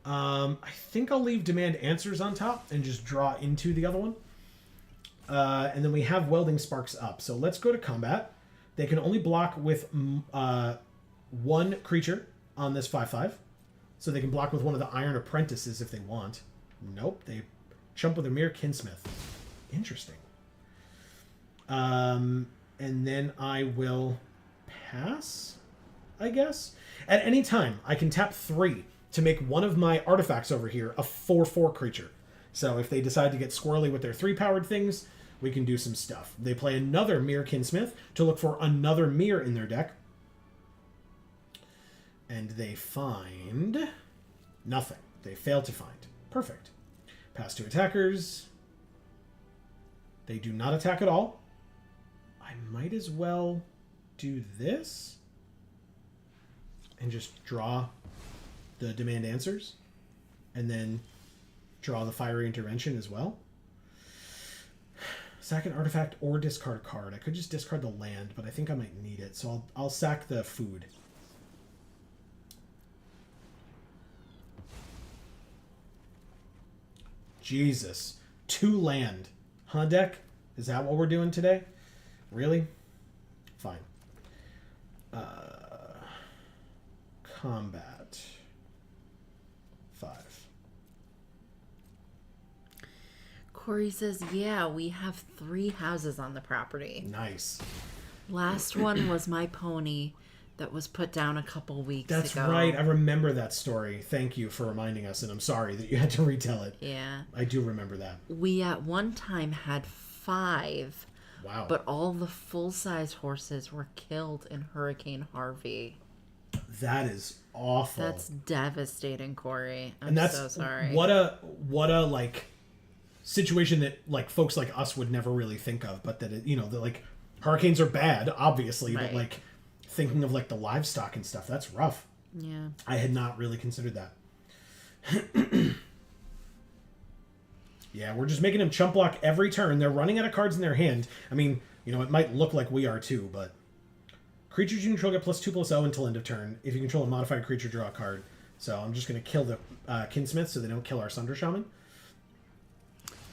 I think I'll leave Demand Answers on top and just draw into the other one. And then we have welding sparks up. So let's go to combat. They can only block with one creature on this 5/5. So they can block with one of the Iron Apprentices if they want. Nope, they jump with a mere Kinsmith. Interesting. And then I will pass, I guess. At any time, I can tap 3 to make one of my artifacts over here a 4/4 creature. So if they decide to get squirrely with their 3-powered things, we can do some stuff. They play another Mirror Kinsmith to look for another mirror in their deck. And they find nothing. They fail to find. Perfect. Pass to attackers. They do not attack at all. I might as well do this and just draw the demand answers and then draw the fiery intervention as well. Sack an artifact or discard a card. I could just discard the land, but I think I might need it, so I'll sack the food. Jesus. 2 land. Huh, deck? Is that what we're doing today? Really? Fine. Combat. 5. Corey says, yeah, we have 3 houses on the property. Nice. Last one was my pony that was put down a couple weeks ago. That's right. I remember that story. Thank you for reminding us, and I'm sorry that you had to retell it. Yeah. I do remember that. We at one time had 5. Wow. But all the full-size horses were killed in Hurricane Harvey. That is awful. That's devastating, Corey. I'm and that's so sorry. What a like situation that like folks like us would never really think of, but that it, that like hurricanes are bad, obviously, right. But like thinking of like the livestock and stuff, that's rough. Yeah. I had not really considered that. Yeah, we're just making them chump block every turn. They're running out of cards in their hand. I mean, it might look like we are too, but creatures you control get +2/+0 until end of turn. If you control a modified creature, draw a card. So I'm just going to kill the Kinsmith so they don't kill our Sunder Shaman.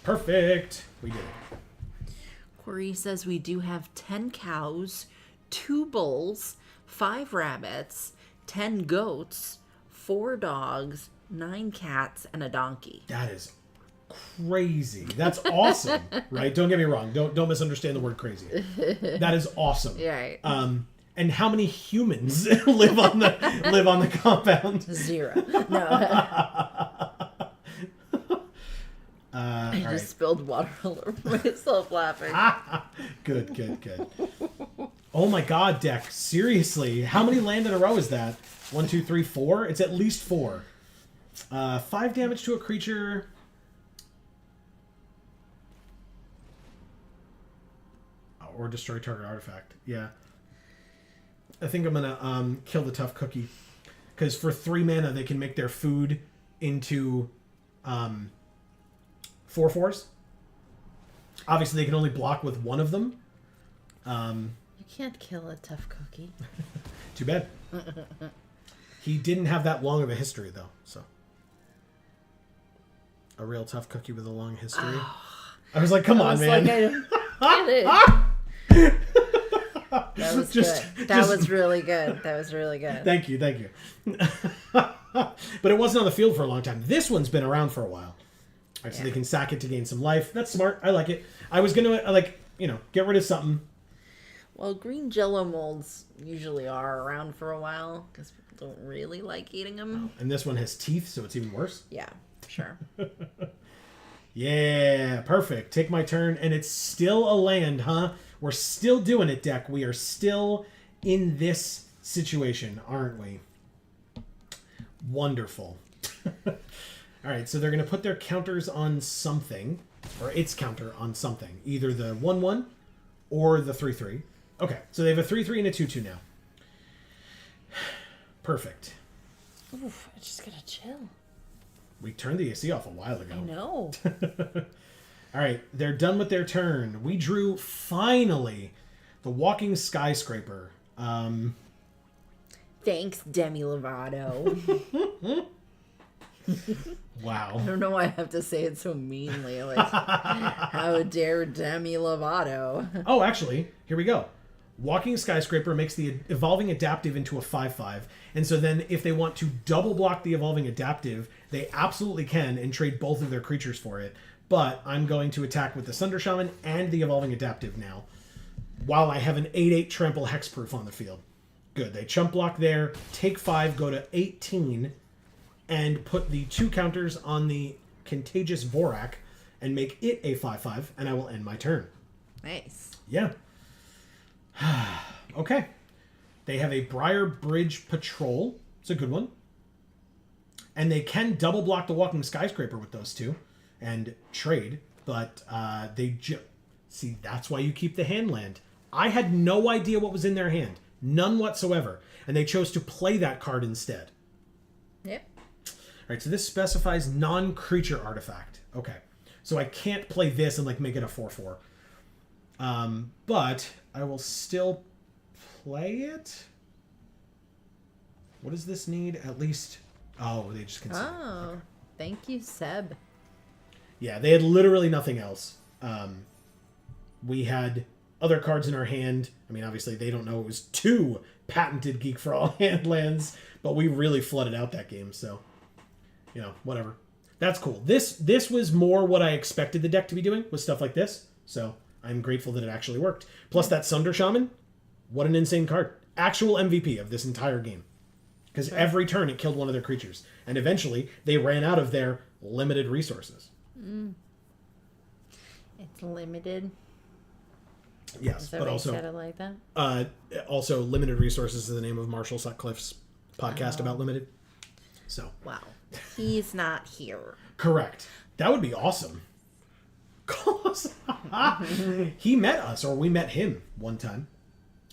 Perfect. We did it. Corey says we do have 10 cows, 2 bulls, 5 rabbits, 10 goats, 4 dogs, 9 cats, and a donkey. That is crazy. That's awesome, right? Don't get me wrong. Don't misunderstand the word crazy. That is awesome. Right. And how many humans live on the compound? 0. No. I just spilled water all over myself laughing. Good. Oh my god, deck. Seriously. How many land in a row is that? 1, 2, 3, 4? It's at least 4. 5 damage to a creature. Or destroy target artifact. Yeah. I think I'm gonna kill the tough cookie. Because for 3 mana they can make their food into 4/4s. Obviously they can only block with one of them. You can't kill a tough cookie. Too bad. He didn't have that long of a history though, so. A real tough cookie with a long history. Oh. I was like, come on, man. Like, get it. That was good. That was really good. Thank you. But it wasn't on the field for a long time. This one's been around for a while. All right, so they can sack it to gain some life. That's smart. I like it. I was going to, get rid of something. Well, green Jello molds usually are around for a while because people don't really like eating them. And this one has teeth, so it's even worse. Yeah, sure. Yeah, perfect. Take my turn, and it's still a land, huh? We're still doing it, deck. We are still in this situation, aren't we? Wonderful. All right, so they're going to put their counters on something, or its counter on something. Either the 1/1 or the 3/3. Okay, so they have a 3/3 and a 2/2 now. Perfect. Oof, I just gotta chill. We turned the AC off a while ago. I know. All right, they're done with their turn. We drew, finally, the Walking Skyscraper. Thanks, Demi Lovato. Wow. I don't know why I have to say it so meanly. Like, how dare Demi Lovato? Oh, actually, here we go. Walking Skyscraper makes the Evolving Adaptive into a 5/5. And so then if they want to double block the Evolving Adaptive, they absolutely can and trade both of their creatures for it. But I'm going to attack with the Sunder Shaman and the Evolving Adaptive now, while I have an 8/8 Trample Hexproof on the field. Good. They chump block there, take 5, go to 18, and put the 2 counters on the Contagious Vorak and make it a 5/5, and I will end my turn. Nice. Yeah. Okay. They have a Briar Bridge Patrol. It's a good one. And they can double block the Walking Skyscraper with those two and trade, but see, that's why you keep the hand land. I had no idea what was in their hand. None whatsoever. And they chose to play that card instead. Yep. All right, so this specifies non-creature artifact. Okay. So I can't play this and like make it a 4/4. But I will still play it. What does this need? At least... Oh, they just consider. Oh, Okay. thank you, Seb. Yeah, they had literally nothing else. We had other cards in our hand. I mean, obviously, they don't know it was 2 patented Geek for All hand lands, but we really flooded out that game, so, you know, whatever. That's cool. This was more what I expected the deck to be doing, with stuff like this, so I'm grateful that it actually worked. Plus, that Sunder Shaman, what an insane card. Actual MVP of this entire game. Because every turn it killed one of their creatures. And eventually, they ran out of their limited resources. It's limited. Yes, Is that but why also... you said it like that? Also, Limited Resources is the name of Marshall Sutcliffe's podcast about Limited. So, Wow. He's not here. correct. That would be awesome. He met us, or we met him one time.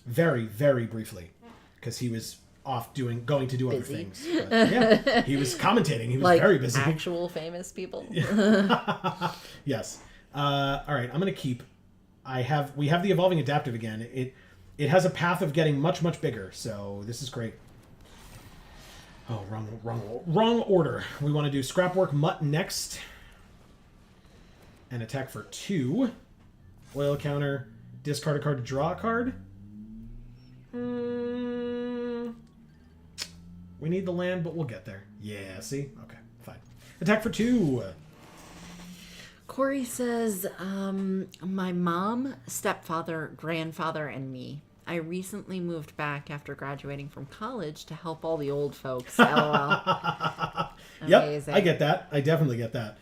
Very, very briefly. Because he was off going to do other Busy. things. But, yeah, he was commentating. He was Like very busy. actual famous people. Yes. All right, I'm going to keep... We have the Evolving Adaptive again. It has a path of getting much, much bigger, so this is great. Oh, wrong order. We want to do Scrapwork Mutt next. And attack for 2. Oil counter. Discard a card to draw a card. We need the land, but we'll get there. Yeah, see? Okay, fine. Attack for 2. Corey says, my mom, stepfather, grandfather, and me. I recently moved back after graduating from college to help all the old folks. LOL. Yep, I get that. I definitely get that.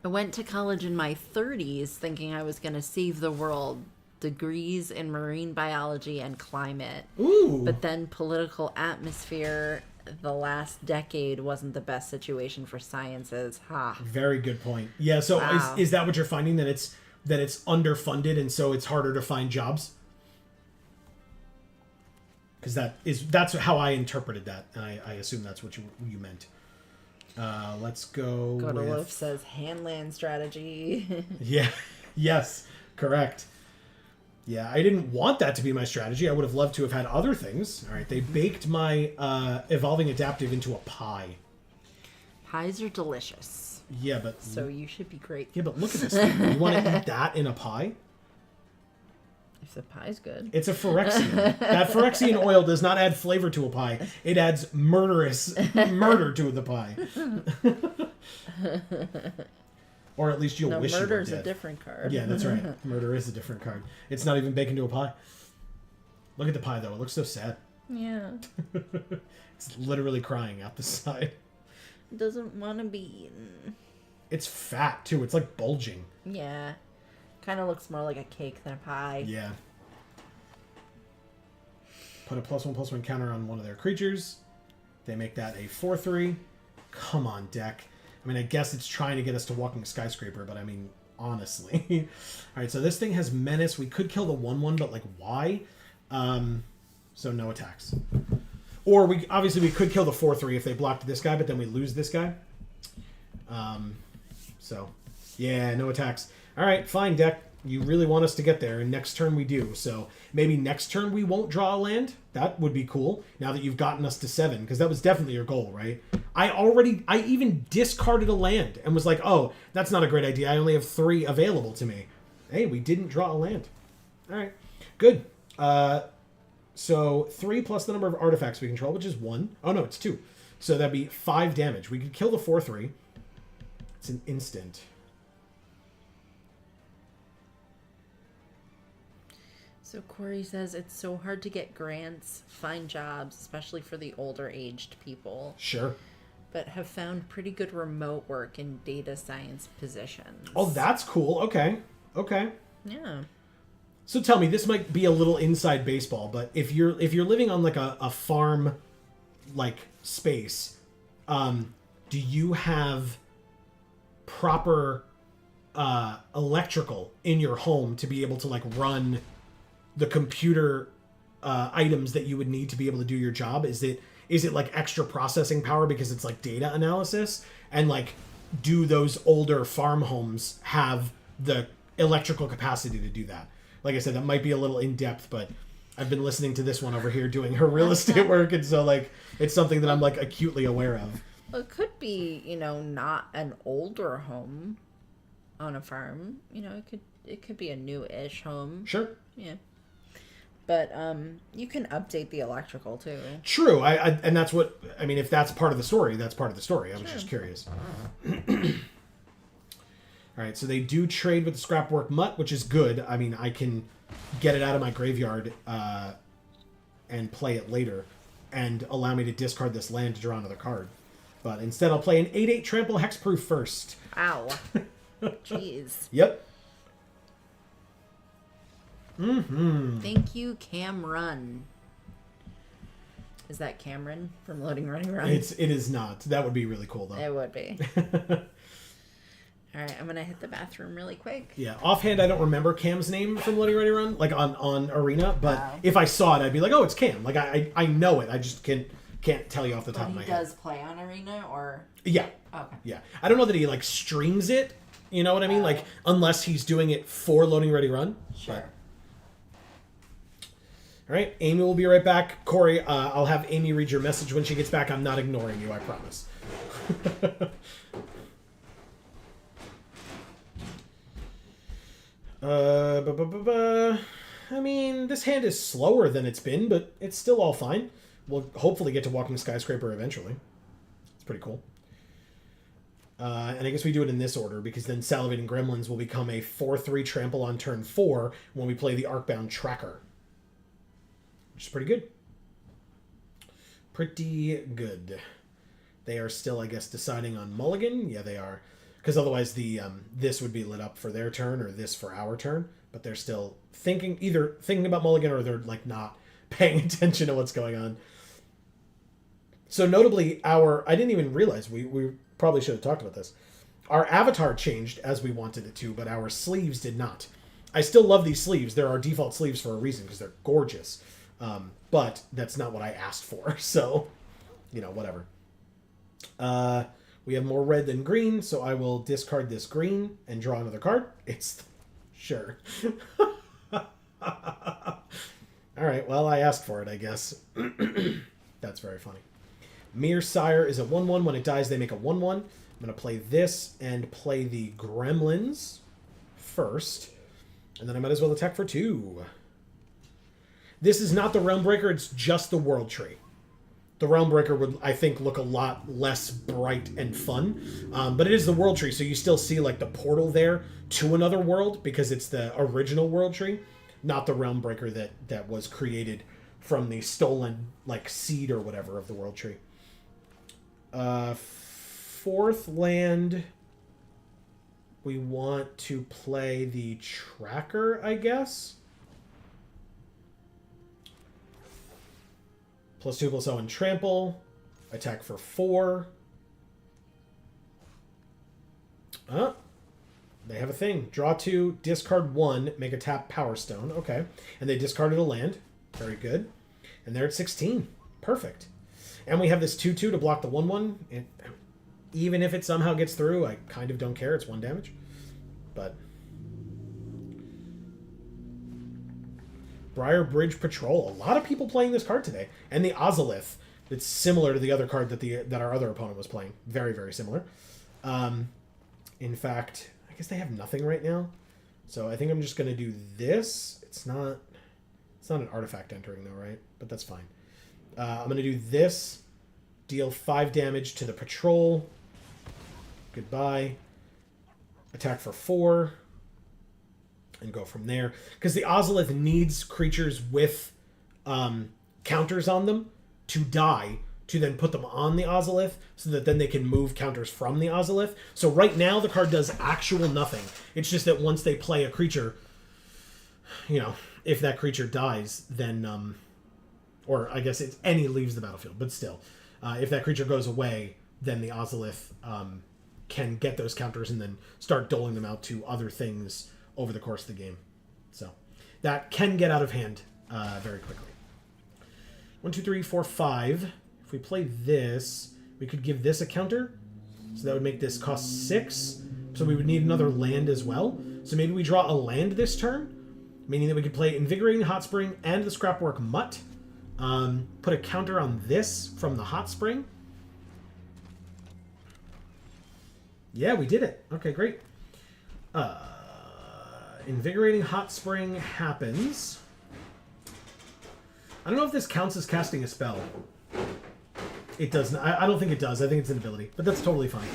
I went to college in my 30s thinking I was going to save the world. Degrees in marine biology and climate. Ooh. But then political atmosphere the last decade wasn't the best situation for sciences. Ha. Very good point. Yeah, so Wow. is that what you're finding, that it's underfunded and so it's harder to find jobs? Because that's how I interpreted that, and I assume that's what you meant. Let's go Godolof with... says handland strategy. Yeah. Yes. Correct. Yeah, I didn't want that to be my strategy. I would have loved to have had other things. All right, they baked my Evolving Adaptive into a pie. Pies are delicious. Yeah, but... So you should be great. Yeah, but look at this thing. You want to eat that in a pie? If the pie's good. It's a Phyrexian. That Phyrexian oil does not add flavor to a pie. It adds murder to the pie. Or at least you'll wish you were murder's dead. a different card. Yeah, that's right. Murder is a different card. It's not even baked into a pie. Look at the pie, though. It looks so sad. Yeah. It's literally crying out the side. It doesn't want to be eaten. It's fat, too. It's like bulging. Yeah. Kind of looks more like a cake than a pie. Yeah. Put a +1/+1 counter on one of their creatures. They make that a 4/3. Come on, deck. I mean, I guess it's trying to get us to Walking Skyscraper, but I mean, honestly. All right, so this thing has Menace. We could kill the 1/1, but like, why? So no attacks. Or we could kill the 4/3 if they blocked this guy, but then we lose this guy. So, yeah, no attacks. All right, fine, deck. You really want us to get there, and next turn we do. So maybe next turn we won't draw a land. That would be cool, now that you've gotten us to 7, because that was definitely your goal, right? I even discarded a land and was like, oh, that's not a great idea. I only have 3 available to me. Hey, we didn't draw a land. All right, good. So 3 plus the number of artifacts we control, which is 1. Oh, no, it's 2. So that'd be 5 damage. We could kill the 4/3. It's an instant. So Corey says it's so hard to get grants, find jobs, especially for the older aged people. Sure. But have found pretty good remote work in data science positions. Oh, that's cool. Okay. Yeah. So tell me, this might be a little inside baseball, but if you're living on like a farm like space, do you have proper electrical in your home to be able to like run the computer items that you would need to be able to do your job? Is it like extra processing power because it's like data analysis? And like, do those older farm homes have the electrical capacity to do that? Like I said, that might be a little in depth, but I've been listening to this one over here doing her real estate work, and so like it's something that I'm like acutely aware of. Well, it could be, not an older home on a farm. It could be a new-ish home. Sure. Yeah. But you can update the electrical too. True. And that's what I mean. If that's part of the story, that's part of the story. I was just curious. All right. So they do trade with the scrapwork mutt, which is good. I mean, I can get it out of my graveyard and play it later, and allow me to discard this land to draw another card. But instead, I'll play an 8/8 trample hexproof first. Ow. Jeez. Yep. Mm-hmm. Thank you, Cameron. Is that Cameron from Loading Running Run? It is not. That would be really cool, though. It would be. All right, I'm gonna hit the bathroom really quick. Yeah, offhand, I don't remember Cam's name from Loading Ready Run, like on Arena. But if I saw it, I'd be like, oh, it's Cam. Like I know it. I just can't tell you off the top of my head. He does play on Arena, or yeah. Okay. Yeah, I don't know that he like streams it. You know what I mean? Like unless he's doing it for Loading Ready Run. Sure. But... All right, Amy will be right back. Corey, I'll have Amy read your message when she gets back. I'm not ignoring you, I promise. I mean, this hand is slower than it's been, but it's still all fine. We'll hopefully get to Walking Skyscraper eventually. It's pretty cool. And I guess we do it in this order, because then Salivating Gremlins will become a 4/3 trample on turn 4 when we play the Arcbound Tracker. Which is pretty good. Pretty good. They are still, I guess, deciding on Mulligan. Yeah, they are. Because otherwise this would be lit up for their turn, or this for our turn. But they're still either thinking about Mulligan, or they're like not paying attention to what's going on. So notably, I didn't even realize, we probably should have talked about this. Our avatar changed as we wanted it to, but our sleeves did not. I still love these sleeves. They're our default sleeves for a reason, because they're gorgeous. But that's not what I asked for, so, whatever. We have more red than green, so I will discard this green and draw another card. Sure. Alright, well, I asked for it, I guess. That's very funny. Mere Sire is a 1/1. When it dies, they make a 1/1. I'm going to play this and play the Gremlins first. And then I might as well attack for 2. This is not the Realm Breaker, it's just the World Tree. The Realm Breaker would, I think, look a lot less bright and fun. But it is the World Tree, so you still see like the portal there to another world, because it's the original World Tree, not the Realm Breaker that was created from the stolen like seed or whatever of the World Tree. 4th land, we want to play the Tracker, I guess. +2/+0 and trample. Attack for 4. They have a thing. Draw 2, discard 1, make a tap Power Stone. Okay. And they discarded a land. Very good. And they're at 16. Perfect. And we have this 2/2 to block the 1/1. Even if it somehow gets through, I kind of don't care. It's 1 damage. But Briar Bridge Patrol. A lot of people playing this card today. And the Ozolith. It's similar to the other card that our other opponent was playing. Very, very similar. In fact, I guess they have nothing right now. So I think I'm just going to do this. It's not an artifact entering though, right? But that's fine. I'm going to do this. Deal 5 damage to the patrol. Goodbye. Attack for 4. And go from there. Because the Ozolith needs creatures with counters on them to die, to then put them on the Ozolith, so that then they can move counters from the Ozolith. So right now the card does actual nothing. It's just that once they play a creature, if that creature dies, then, or I guess it's any leaves the battlefield, but still, if that creature goes away, then the Ozolith can get those counters and then start doling them out to other things over the course of the game. So that can get out of hand very quickly. 1, 2, 3, 4, 5. If we play this, we could give this a counter. So that would make this cost 6. So we would need another land as well. So maybe we draw a land this turn, meaning that we could play Invigorating Hot Spring and the Scrapwork Mutt. Put a counter on this from the Hot Spring. Yeah, we did it. Okay, great. Invigorating Hot Spring happens. I don't know if this counts as casting a spell. It doesn't. I don't think it does. I think it's an ability, but that's totally fine.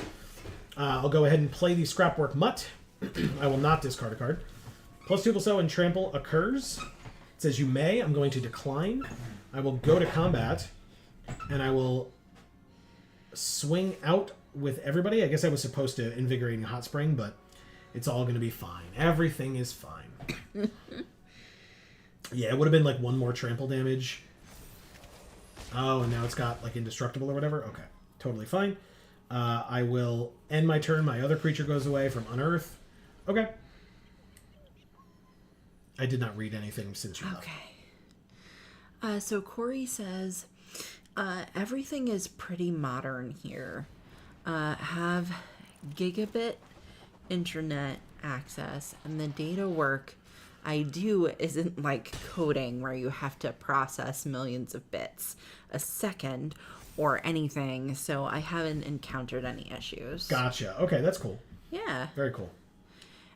I'll go ahead and play the Scrapwork Mutt. I will not discard a card. +2/+0 and Trample occurs. It says you may. I'm going to decline. I will go to combat, and I will swing out with everybody. I guess I was supposed to Invigorating Hot Spring, but it's all going to be fine. Everything is fine. Yeah, it would have been like 1 more trample damage. Oh, and now it's got like indestructible or whatever. Okay, totally fine. I will end my turn. My other creature goes away from Unearth. Okay. I did not read anything since you left. Okay. So Corey says, everything is pretty modern here. Have gigabit internet access, and the data work I do isn't like coding where you have to process millions of bits a second or anything, so I haven't encountered any issues. Gotcha. Okay, that's cool. Yeah. Very cool.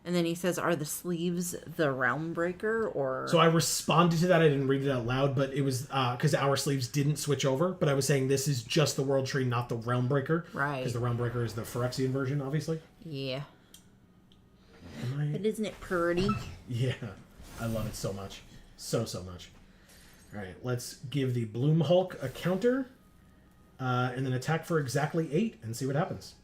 And then he says, are the sleeves the Realm Breaker, or... So I responded to that. I didn't read it out loud, but it was because our sleeves didn't switch over, but I was saying this is just the World Tree, not the Realm Breaker. Right. Because the Realm Breaker is the Phyrexian version, obviously. Yeah. But isn't it pretty? Yeah. I love it so much. So much. All right, let's give the Bloom Hulk a counter, and then attack for exactly 8 and see what happens.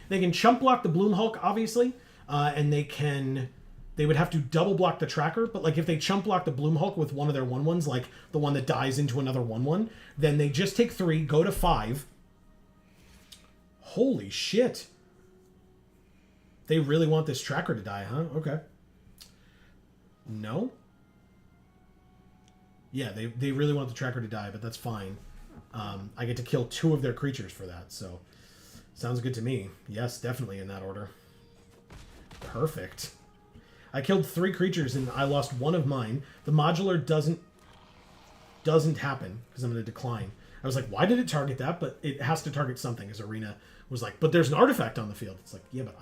They can chump block the Bloom Hulk, obviously, and they would have to double block the tracker, but like if they chump block the Bloom Hulk with one of their 1/1s, like the one that dies into another 1/1, then they just take 3, go to 5. Holy shit. They really want this tracker to die, huh? Okay. No? Yeah, they really want the tracker to die, but that's fine. I get to kill 2 of their creatures for that, so sounds good to me. Yes, definitely in that order. Perfect. I killed 3 creatures and I lost 1 of mine. The modular doesn't happen because I'm going to decline. I was like, why did it target that? But it has to target something, as Arena was like, but there's an artifact on the field. It's like, yeah, but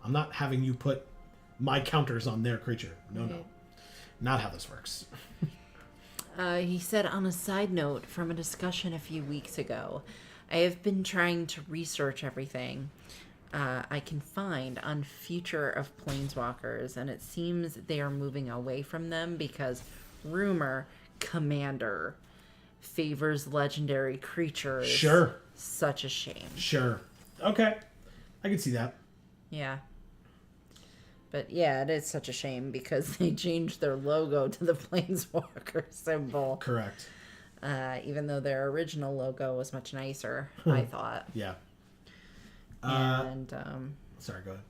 I'm not having you put my counters on their creature. No. Not how this works. He said, on a side note from a discussion a few weeks ago, I have been trying to research everything I can find on future of Planeswalkers, and it seems they are moving away from them because rumor Commander favors legendary creatures. Sure. Such a shame. Sure. Okay. I can see that. Yeah. But yeah, it is such a shame because they changed their logo to the Planeswalker symbol. Correct. Even though their original logo was much nicer, I thought. Yeah. And sorry, go ahead.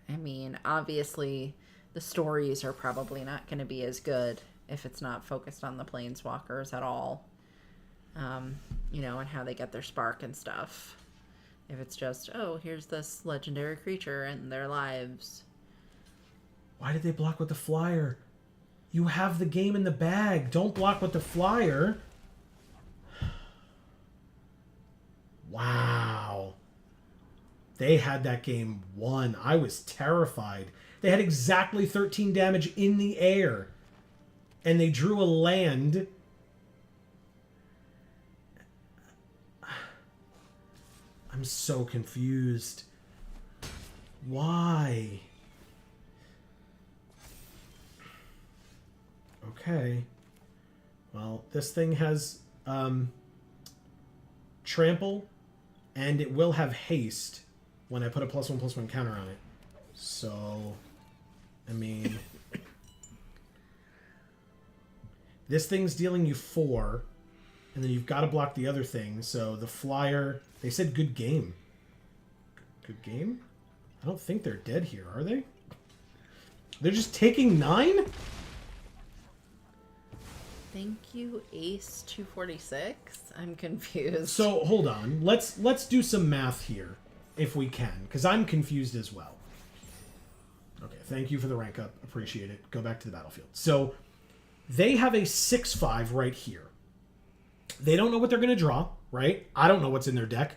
I mean, obviously, the stories are probably not going to be as good if it's not focused on the Planeswalkers at all. And how they get their spark and stuff. If it's just, oh, here's this legendary creature and their lives. Why did they block with the flyer? You have the game in the bag. Don't block with the flyer. Wow. They had that game won. I was terrified. They had exactly 13 damage in the air. And they drew a land. I'm so confused. Why? Okay. Well, this thing has trample, and it will have haste when I put a +1/+1 counter on it. So, I mean, this thing's dealing you 4, and then you've got to block the other thing. So the flyer, they said good game. Good game? I don't think they're dead here, are they? They're just taking 9? Thank you, Ace 246. I'm confused. So hold on. Let's do some math here, if we can, because I'm confused as well. Okay, thank you for the rank up. Appreciate it. Go back to the battlefield. So they have a 6/5 right here. They don't know what they're going to draw, right? I don't know what's in their deck.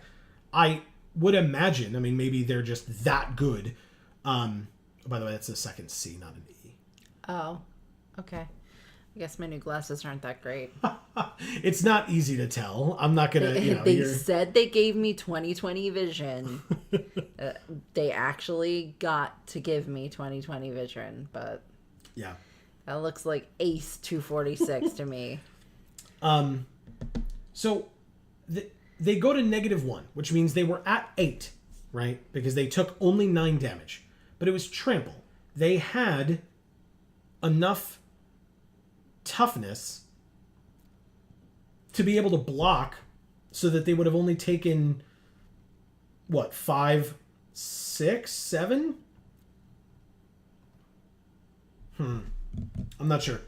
I would imagine, I mean, maybe they're just that good. By the way, that's a second C, not an E. Oh, okay. I guess my new glasses aren't that great. It's not easy to tell. I'm not going to, They said they gave me 20/20 vision. They actually got to give me 20/20 vision, but yeah, that looks like Ace 246 to me. So they go to -1, which means they were at 8, right? Because they took only 9 damage. But it was trample. They had enough toughness to be able to block so that they would have only taken, what, 5, 6, 7? I'm not sure.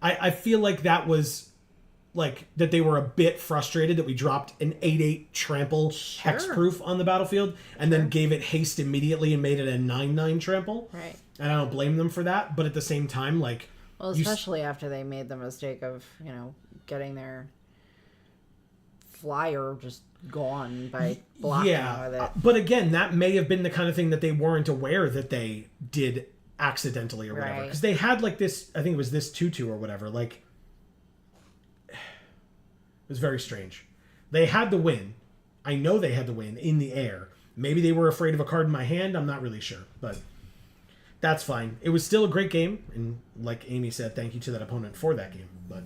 I feel like that was like that they were a bit frustrated that we dropped an 8/8 trample hexproof on the battlefield and then gave it haste immediately and made it a 9/9 trample. Right. And I don't blame them for that, but at the same time, like, well, especially after they made the mistake of, getting their flyer just gone by blocking with it. But again, that may have been the kind of thing that they weren't aware that they did accidentally or whatever. Because they had like this, I think it was this 2/2 or whatever, like, it was very strange. They had the win. I know they had the win in the air. Maybe they were afraid of a card in my hand. I'm not really sure, but that's fine. It was still a great game, and like Amy said, thank you to that opponent for that game. But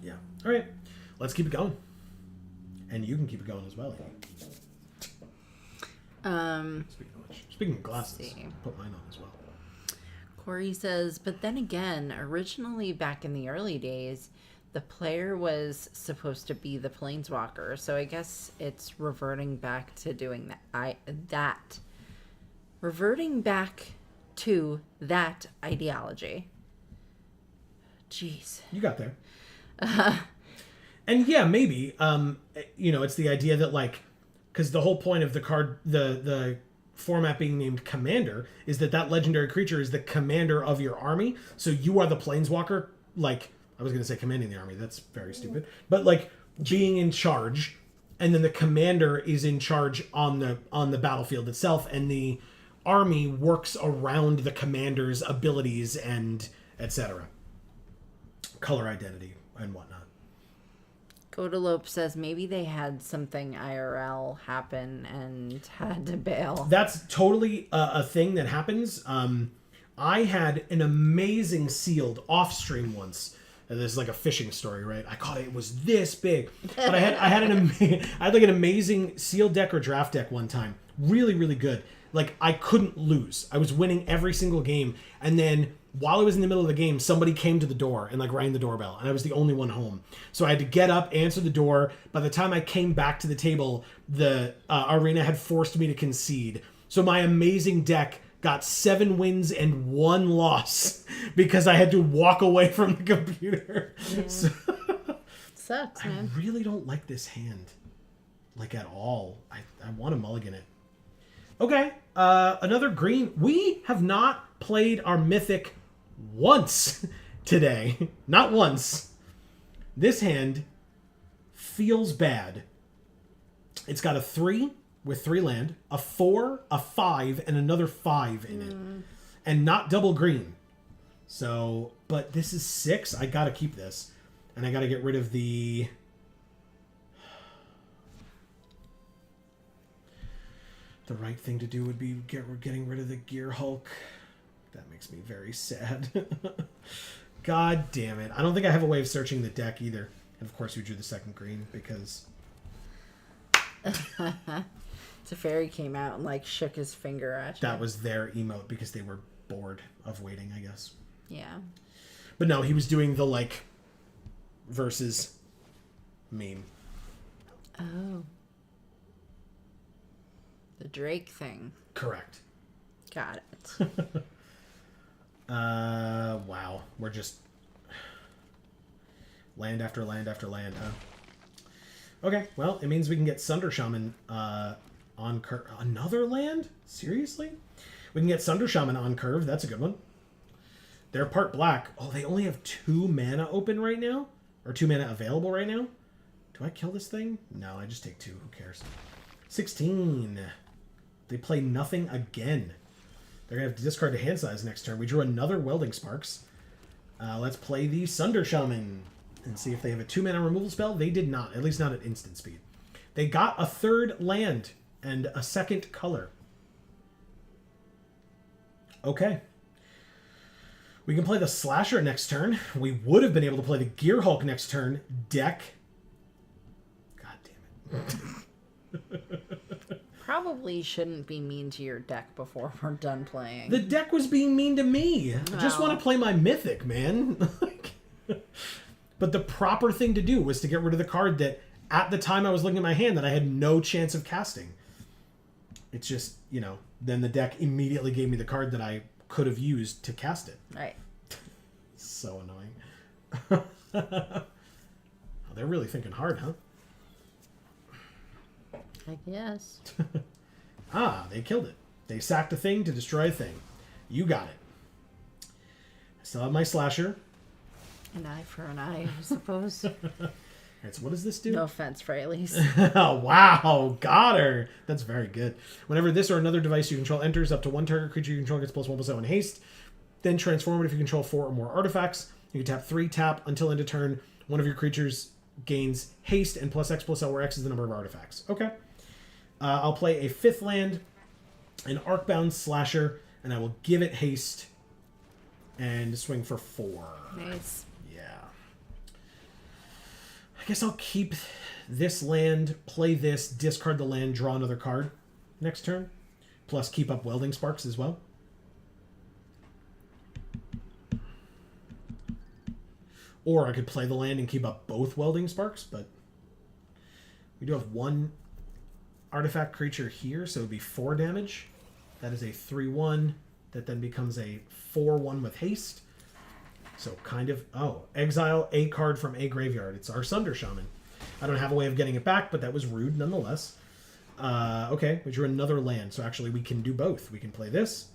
yeah, all right, let's keep it going, and you can keep it going as well. Speaking of glasses, put mine on as well. Corey says, but then again, originally back in the early days, the player was supposed to be the planeswalker, so I guess it's reverting back to doing that. Reverting back to that ideology. Jeez. You got there. And yeah, maybe, it's the idea that, like, because the whole point of the card, the format being named Commander, is that legendary creature is the commander of your army, so you are the planeswalker, like, I was going to say commanding the army. That's very stupid. But like being in charge, and then the commander is in charge on the battlefield itself, and the army works around the commander's abilities and etc. Color identity and whatnot. Godalope says maybe they had something IRL happen and had to bail. That's totally a thing that happens. I had an amazing sealed off stream once. This is like a fishing story, right? I caught it. It was this big, but I had like an amazing sealed deck or draft deck one time. Really, really good. Like, I couldn't lose. I was winning every single game, and then while I was in the middle of the game, somebody came to the door and like rang the doorbell, and I was the only one home. So I had to get up, answer the door. By the time I came back to the table, the arena had forced me to concede. So my amazing deck got 7 wins and 1 loss because I had to walk away from the computer. Yeah. So, sucks, man. I really don't like this hand, like, at all. I want to mulligan it. Okay. Another green. We have not played our mythic once today. Not once. This hand feels bad. It's got a 3 with 3 land, a 4, a 5, and another 5 in it. And not double green. So, but this is 6. I gotta keep this. And I gotta get rid of the... The right thing to do would be getting rid of the Gear Hulk. That makes me very sad. God damn it. I don't think I have a way of searching the deck either. And of course we drew the second green because... Teferi came out and like shook his finger at you. That was their emote because they were bored of waiting, I guess. Yeah. But no, he was doing the like versus meme. Oh. The Drake thing. Correct. Got it. Wow. We're just land after land after land, huh? Okay, well, it means we can get Sunder Shaman on curve. Another land? Seriously? We can get Sunder Shaman on curve. That's a good one. They're part black. Oh, they only have 2 mana open right now? Or 2 mana available right now? Do I kill this thing? No, I just take 2. Who cares? 16. They play nothing again. They're going to have to discard the hand size next turn. We drew another Welding Sparks. Let's play the Sunder Shaman and see if they have a 2 mana removal spell. They did not, at least not at instant speed. They got a 3rd land and a 2nd color. Okay. We can play the Slasher next turn. We would have been able to play the Gear Hulk next turn. Deck. God damn it. Probably shouldn't be mean to your deck before we're done playing. The deck was being mean to me. I just want to play my Mythic, man. But the proper thing to do was to get rid of the card that, at the time I was looking at my hand, that I had no chance of casting. It's just, you know, then the deck immediately gave me the card that I could have used to cast it. Right. So annoying. Oh, they're really thinking hard, huh? I guess. Ah, they killed it. They sacked a thing to destroy a thing. You got it. I still have my Slasher. An eye for an eye, I suppose. Alright, so what does this do? No offense, Fraley's. Oh, wow, got her. That's very good. Whenever this or another device you control enters, up to 1 target creature you control gets +1/+0 in haste. Then transform it if you control 4 or more artifacts. You can tap 3, tap until end of turn. One of your creatures gains haste and +X/+L, where X is the number of artifacts. Okay. I'll play a 5th land, an Arcbound Slasher, and I will give it haste and swing for 4. Nice. Yeah. I guess I'll keep this land, play this, discard the land, draw another card next turn. Plus keep up Welding Sparks as well. Or I could play the land and keep up both Welding Sparks, but we do have 1 artifact creature here, so it would be 4 damage. That is a 3/1 that then becomes a 4/1 with haste. So kind of... Oh, exile a card from a graveyard. It's our Sunder Shaman. I don't have a way of getting it back, but that was rude nonetheless. Okay, we drew another land, so actually we can do both. We can play this,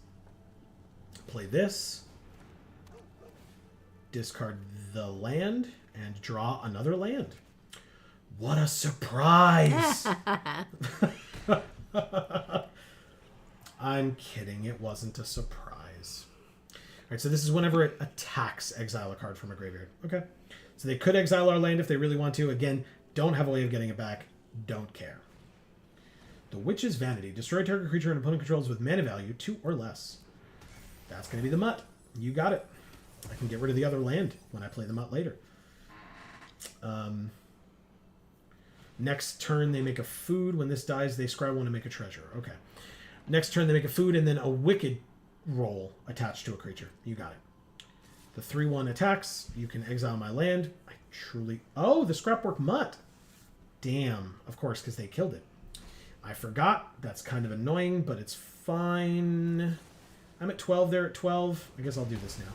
discard the land, and draw another land. What a surprise! I'm kidding. It wasn't a surprise. All right, so this is whenever it attacks, exile a card from a graveyard. Okay. So they could exile our land if they really want to. Again, don't have a way of getting it back. Don't care. The Witch's Vanity. Destroy target creature an opponent controls with mana value 2 or less. That's going to be the Mutt. You got it. I can get rid of the other land when I play the Mutt later. Next turn, they make a food. When this dies, they scry 1 to make a treasure. Okay. Next turn, they make a food and then a Wicked roll attached to a creature. You got it. The 3/1 attacks. You can exile my land. I truly... Oh, the Scrapwork Mutt. Damn. Of course, because they killed it. I forgot. That's kind of annoying, but it's fine. I'm at 12. They're at 12. I guess I'll do this now.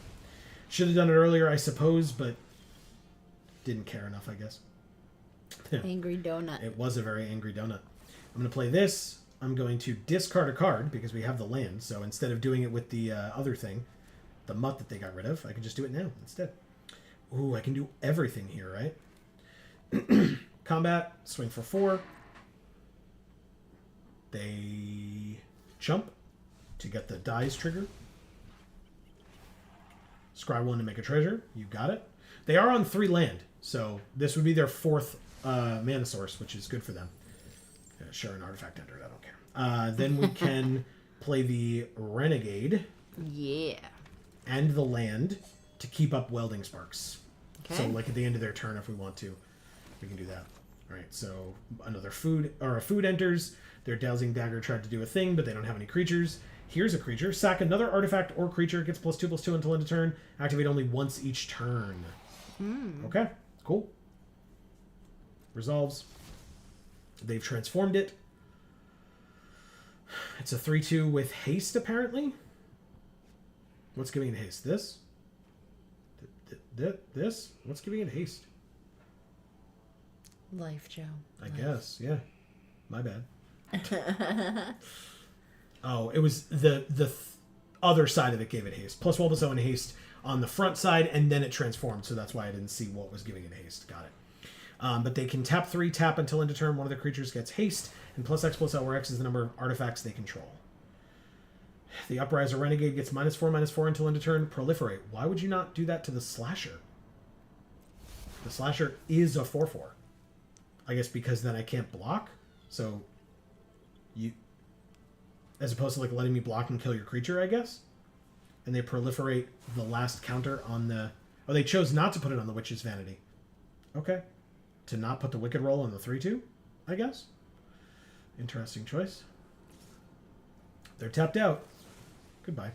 Should have done it earlier, I suppose, but didn't care enough, I guess. Angry donut. It was a very angry donut. I'm going to play this. I'm going to discard a card because we have the land. So instead of doing it with the other thing, the mutt that they got rid of, I can just do it now instead. Ooh, I can do everything here, right? Combat, swing for 4. They chump to get the dies trigger. Scry 1 to make a treasure. You got it. They are on 3 land, so this would be their 4th mana source, which is good for them. Sure, an artifact entered. I don't care. Then we can play the Renegade. Yeah. And the land to keep up Welding Sparks. Okay. So, like at the end of their turn, if we want to, we can do that. All right. So another food enters. Their Dowsing Dagger tried to do a thing, but they don't have any creatures. Here's a creature. Sack another artifact or creature. Gets +2/+2 until end of turn. Activate only once each turn. Okay. Cool. Resolves. They've transformed it. It's a 3/2 with haste, apparently. What's giving it haste? This? This? What's giving it haste? Life, Joe. I guess, yeah. My bad. Oh, it was the other side of it gave it haste. +1/+0 haste on the front side, and then it transformed, so that's why I didn't see what was giving it haste. Got it. But they can tap 3, tap until end of turn. One of the creatures gets haste, and +X/+L, where X is the number of artifacts they control. The Upriser Renegade gets -4/-4 until end of turn. Proliferate. Why would you not do that to the Slasher? The Slasher is a 4/4. I guess because then I can't block. So, you... As opposed to like letting me block and kill your creature, I guess? And they proliferate the last counter on the... Oh, they chose not to put it on the Witch's Vanity. Okay. To not put the Wicked Roll on the 3/2, I guess? Interesting choice. They're tapped out. Goodbye.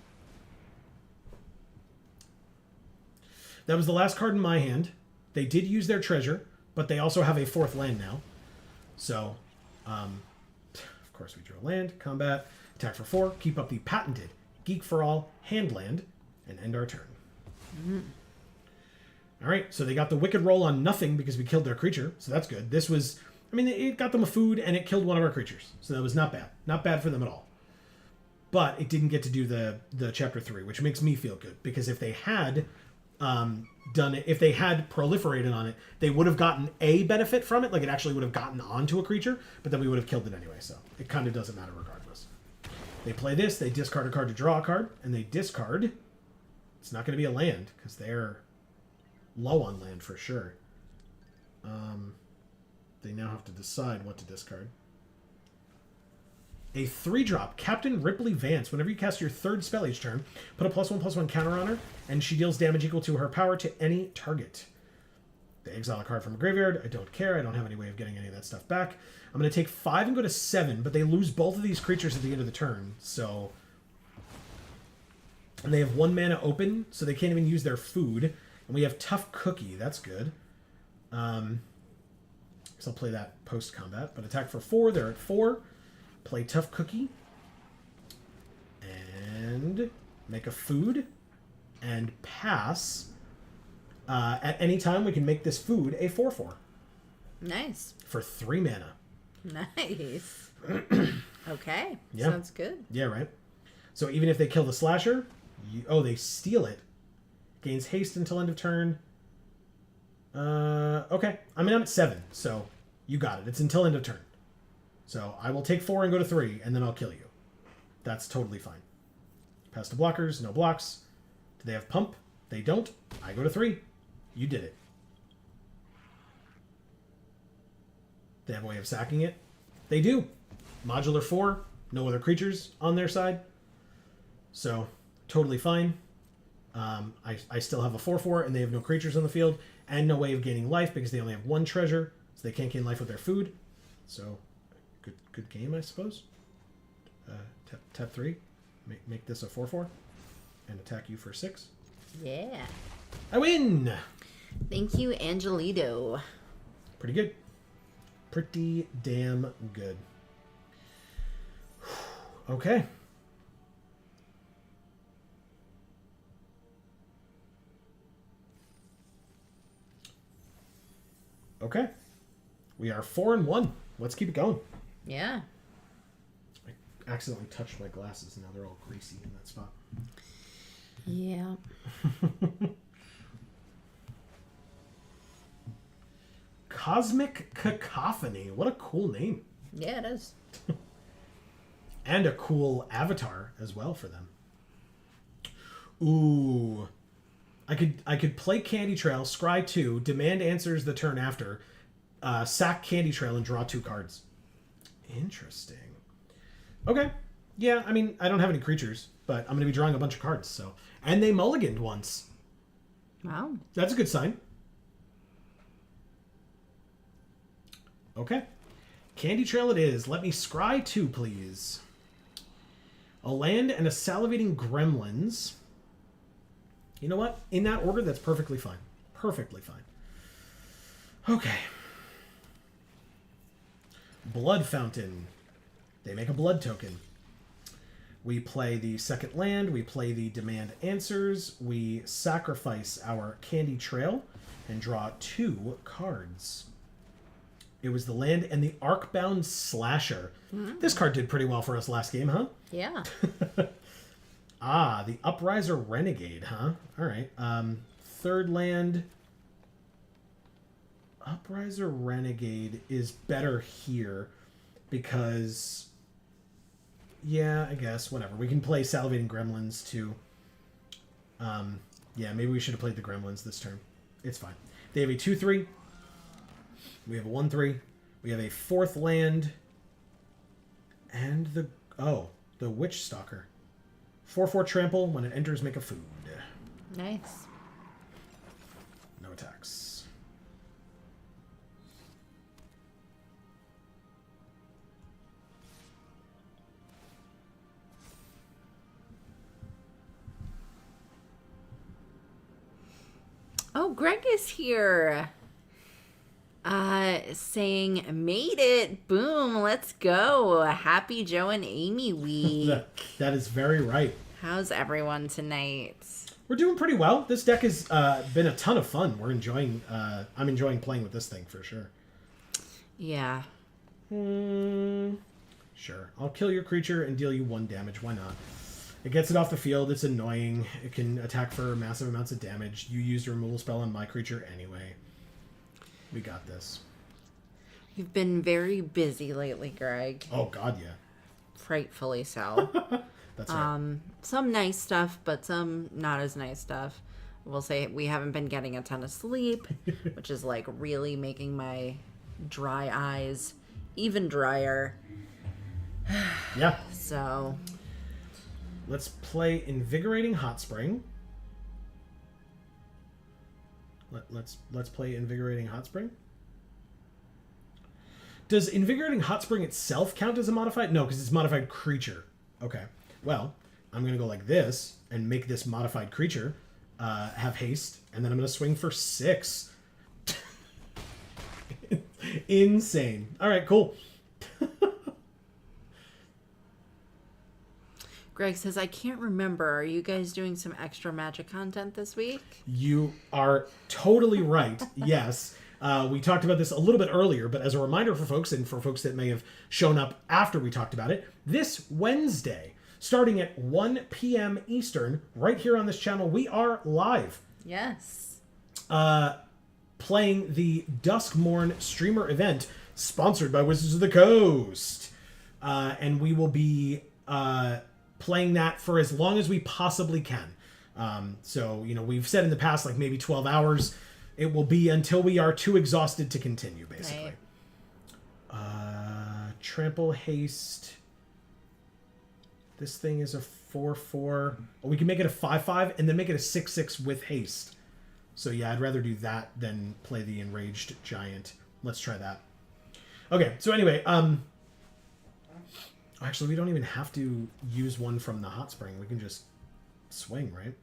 That was the last card in my hand. They did use their treasure, but they also have a 4th land now. So, of course we drew a land. Combat. Attack for 4. Keep up the patented Geek for All hand land and end our turn. All right, so they got the Wicked Roll on nothing because we killed their creature, so that's good. This was... I mean, it got them a food and it killed one of our creatures, so that was not bad. Not bad for them at all. But it didn't get to do the Chapter 3, which makes me feel good, because if they had done it, if they had proliferated on it, they would have gotten a benefit from it, like it actually would have gotten onto a creature, but then we would have killed it anyway, so it kind of doesn't matter regardless. They play this, they discard a card to draw a card, and they discard... It's not going to be a land, because they're low on land for sure. They now have to decide what to discard. A 3-drop, Captain Ripley Vance. Whenever you cast your 3rd spell each turn, put a +1/+1 counter on her, and she deals damage equal to her power to any target. They exile a card from a graveyard. I don't care. I don't have any way of getting any of that stuff back. I'm going to take 5 and go to 7, but they lose both of these creatures at the end of the turn, so... And they have 1 mana open, so they can't even use their food. And we have Tough Cookie. That's good. So I'll play that post-combat. But attack for 4. They're at 4. Play Tough Cookie. And make a food. And pass. At any time, we can make this food a 4/4. Nice. For 3 mana. Nice. Okay. Yeah. Sounds good. Yeah, right? So even if they kill the Slasher... they steal it. Gains haste until end of turn. Okay. I mean, I'm at 7, so you got it. It's until end of turn. So I will take 4 and go to 3, and then I'll kill you. That's totally fine. Pass to blockers. No blocks. Do they have pump? They don't. I go to 3. You did it. They have a way of sacking it? They do. Modular 4. No other creatures on their side. So, totally fine. I still have a 4/4, and they have no creatures on the field, and no way of gaining life because they only have 1 treasure, so they can't gain life with their food. So, good game, I suppose. Tap 3. Make this a 4/4, and attack you for 6. Yeah. I win! Thank you, Angelito. Pretty good. Pretty damn good. Okay. Okay. We are 4-1. Let's keep it going. Yeah. accidentally touched my glasses, and now they're all greasy in that spot. Yeah. Cosmic Cacophony. What a cool name. Yeah, it is. And a cool avatar as well for them. Ooh. I could play Candy Trail, scry 2, demand answers the turn after, sack Candy Trail, and draw 2 cards. Interesting. Okay. Yeah, I mean, I don't have any creatures, but I'm going to be drawing a bunch of cards, so. And they mulliganed once. Wow. That's a good sign. Okay. Candy Trail it is. Let me scry 2, please. A land and a salivating gremlins. You know what? In that order, that's perfectly fine. Perfectly fine. Okay. Blood Fountain. They make a blood token. We play the second land. We play the demand answers. We sacrifice our Candy Trail and draw 2 cards. It was the land and the Arcbound Slasher. Mm-hmm. This card did pretty well for us last game, huh? Yeah. The Upriser Renegade, huh? All right. Third land. Upriser Renegade is better here because... Yeah, I guess. Whatever. We can play Salivating Gremlins too. Yeah, maybe we should have played the Gremlins this turn. It's fine. They have a 2/3. We have a 1/3. We have a 4th land. And the Witch Stalker. 4/4 trample. When it enters, make a food. Nice. No attacks. Oh, Greg is here. Saying, made it. Boom, let's go. Happy Joe and Amy week. That is very right. How's everyone tonight? We're doing pretty well. This deck has been a ton of fun. We're enjoying... I'm enjoying playing with this thing for sure. Yeah. Sure. I'll kill your creature and deal you 1 damage. Why not? It gets it off the field. It's annoying. It can attack for massive amounts of damage. You used a removal spell on my creature anyway. We got this. You've been very busy lately, Greg. Oh, God, yeah. Frightfully so. That's right. Some nice stuff, but some not as nice stuff. We'll say we haven't been getting a ton of sleep, which is like really making my dry eyes even drier. Yeah. So... Let's play Invigorating Hot Spring. Let's play Invigorating Hot Spring. Does Invigorating Hot Spring itself count as a modified? No, because it's modified creature. Okay. Well, I'm going to go like this and make this modified creature have haste, and then I'm going to swing for 6. Insane. All right, cool. Greg says, I can't remember. Are you guys doing some extra Magic content this week? You are totally right. Yes. We talked about this a little bit earlier, but as a reminder for folks, and for folks that may have shown up after we talked about it, this Wednesday, starting at 1 p.m. Eastern, right here on this channel, we are live. Yes. Playing the Duskmorn streamer event, sponsored by Wizards of the Coast. And we will be... playing that for as long as we possibly can. So, we've said in the past, like maybe 12 hours. It will be until we are too exhausted to continue, basically. Right. Trample, haste. This thing is a 4/4. We can make it a 5/5 and then make it a 6/6 with haste. So yeah, I'd rather do that than play the Enraged Giant. Let's try that. Okay, so anyway, actually, we don't even have to use one from the hot spring. We can just swing, right?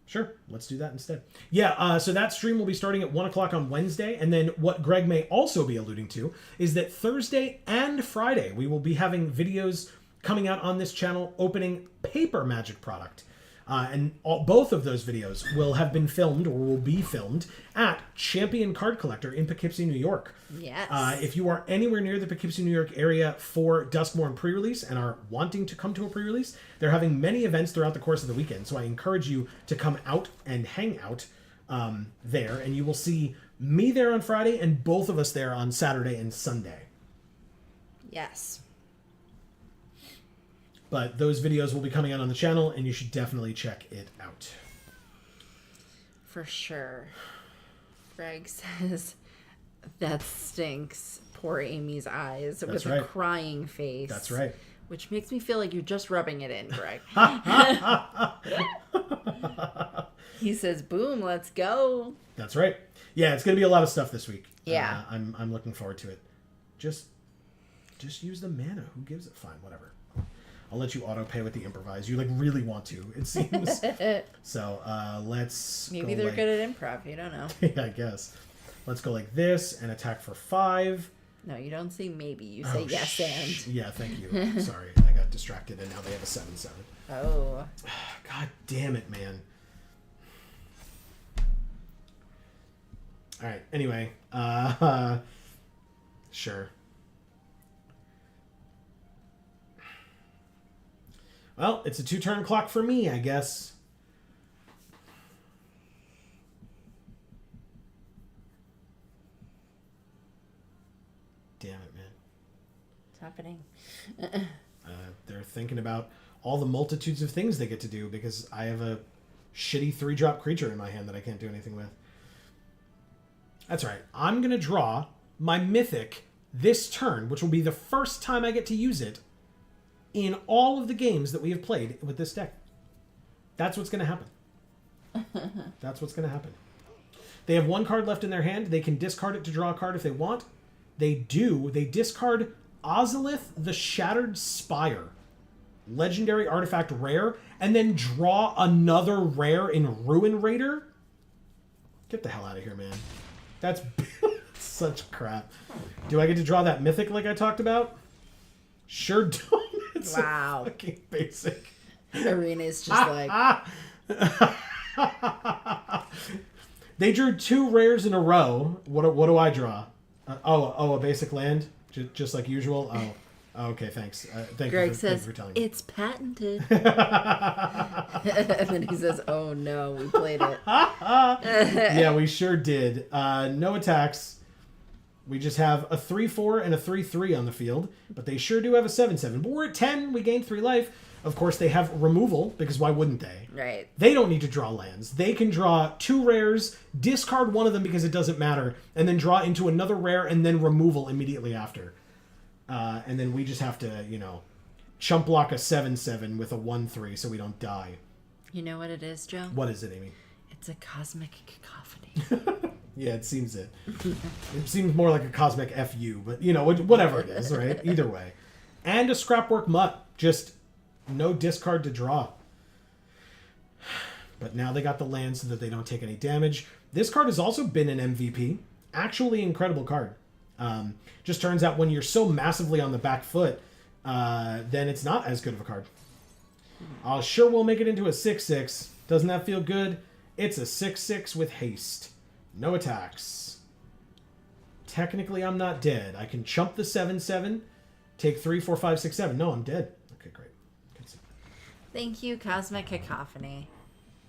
Sure, let's do that instead. Yeah, so that stream will be starting at 1 o'clock on Wednesday. And then what Greg may also be alluding to is that Thursday and Friday, we will be having videos coming out on this channel opening paper Magic product. Both of those videos will have been filmed or will be filmed at Champion Card Collector in Poughkeepsie, New York. Yes. If you are anywhere near the Poughkeepsie, New York area for Duskmorn pre-release and are wanting to come to a pre-release, they're having many events throughout the course of the weekend. So I encourage you to come out and hang out there. And you will see me there on Friday and both of us there on Saturday and Sunday. Yes. But those videos will be coming out on the channel, and you should definitely check it out. For sure. Greg says, that stinks. Poor Amy's eyes. That's with right. a crying face. That's right. Which makes me feel like you're just rubbing it in, Greg. He says, boom, let's go. That's right. Yeah, it's going to be a lot of stuff this week. Yeah. I'm looking forward to it. Just use the mana. Who gives it? Fine, whatever. I'll let you auto pay with the improvise. You really want to, it seems. So let's. Maybe they're good at improv. You don't know. Yeah, I guess. Let's go like this and attack for 5. No, you don't say maybe. You say yes and. Yeah, thank you. Sorry, I got distracted, and now they have a 7/7. Oh. God damn it, man. All right. Anyway, sure. Well, it's a 2-turn clock for me, I guess. Damn it, man. What's happening? They're thinking about all the multitudes of things they get to do because I have a shitty 3-drop creature in my hand that I can't do anything with. That's right. I'm going to draw my Mythic this turn, which will be the first time I get to use it in all of the games that we have played with this deck. That's what's going to happen. That's what's going to happen. They have 1 card left in their hand. They can discard it to draw a card if they want. They do. They discard Ozolith the Shattered Spire. Legendary artifact rare. And then draw another rare in Ruin Raider. Get the hell out of here, man. That's such crap. Do I get to draw that Mythic like I talked about? Sure don't. It's wow. So fucking basic. Arena's just like... They drew 2 rares in a row. What do I draw? A basic land? Just like usual? Oh, okay, thanks. Thank Greg you says, for telling me. it's patented. And then he says, oh no, we played it. Yeah, we sure did. No attacks. We just have a 3/4 and a 3/3 on the field, but they sure do have a 7/7. But we're at 10. We gained 3 life. Of course, they have removal, because why wouldn't they? Right. They don't need to draw lands. They can draw 2 rares, discard one of them because it doesn't matter, and then draw into another rare and then removal immediately after. And then we just have to, chump block a 7/7 with a 1/3 so we don't die. You know what it is, Joe? What is it, Amy? It's a cosmic cacophony. Yeah, it seems it. It seems more like a cosmic FU, but, whatever it is, right? Either way. And a Scrapwork Mutt. Just no discard to draw. But now they got the land so that they don't take any damage. This card has also been an MVP. Actually incredible card. Just turns out when you're so massively on the back foot, then it's not as good of a card. Sure we'll make it into a 6/6. Doesn't that feel good? It's a 6/6 with haste. No attacks. Technically, I'm not dead. I can chump the 7/7, take 3, 4, 5, 6, 7. No, I'm dead. Okay, great. Thank you, Cosmic Cacophony.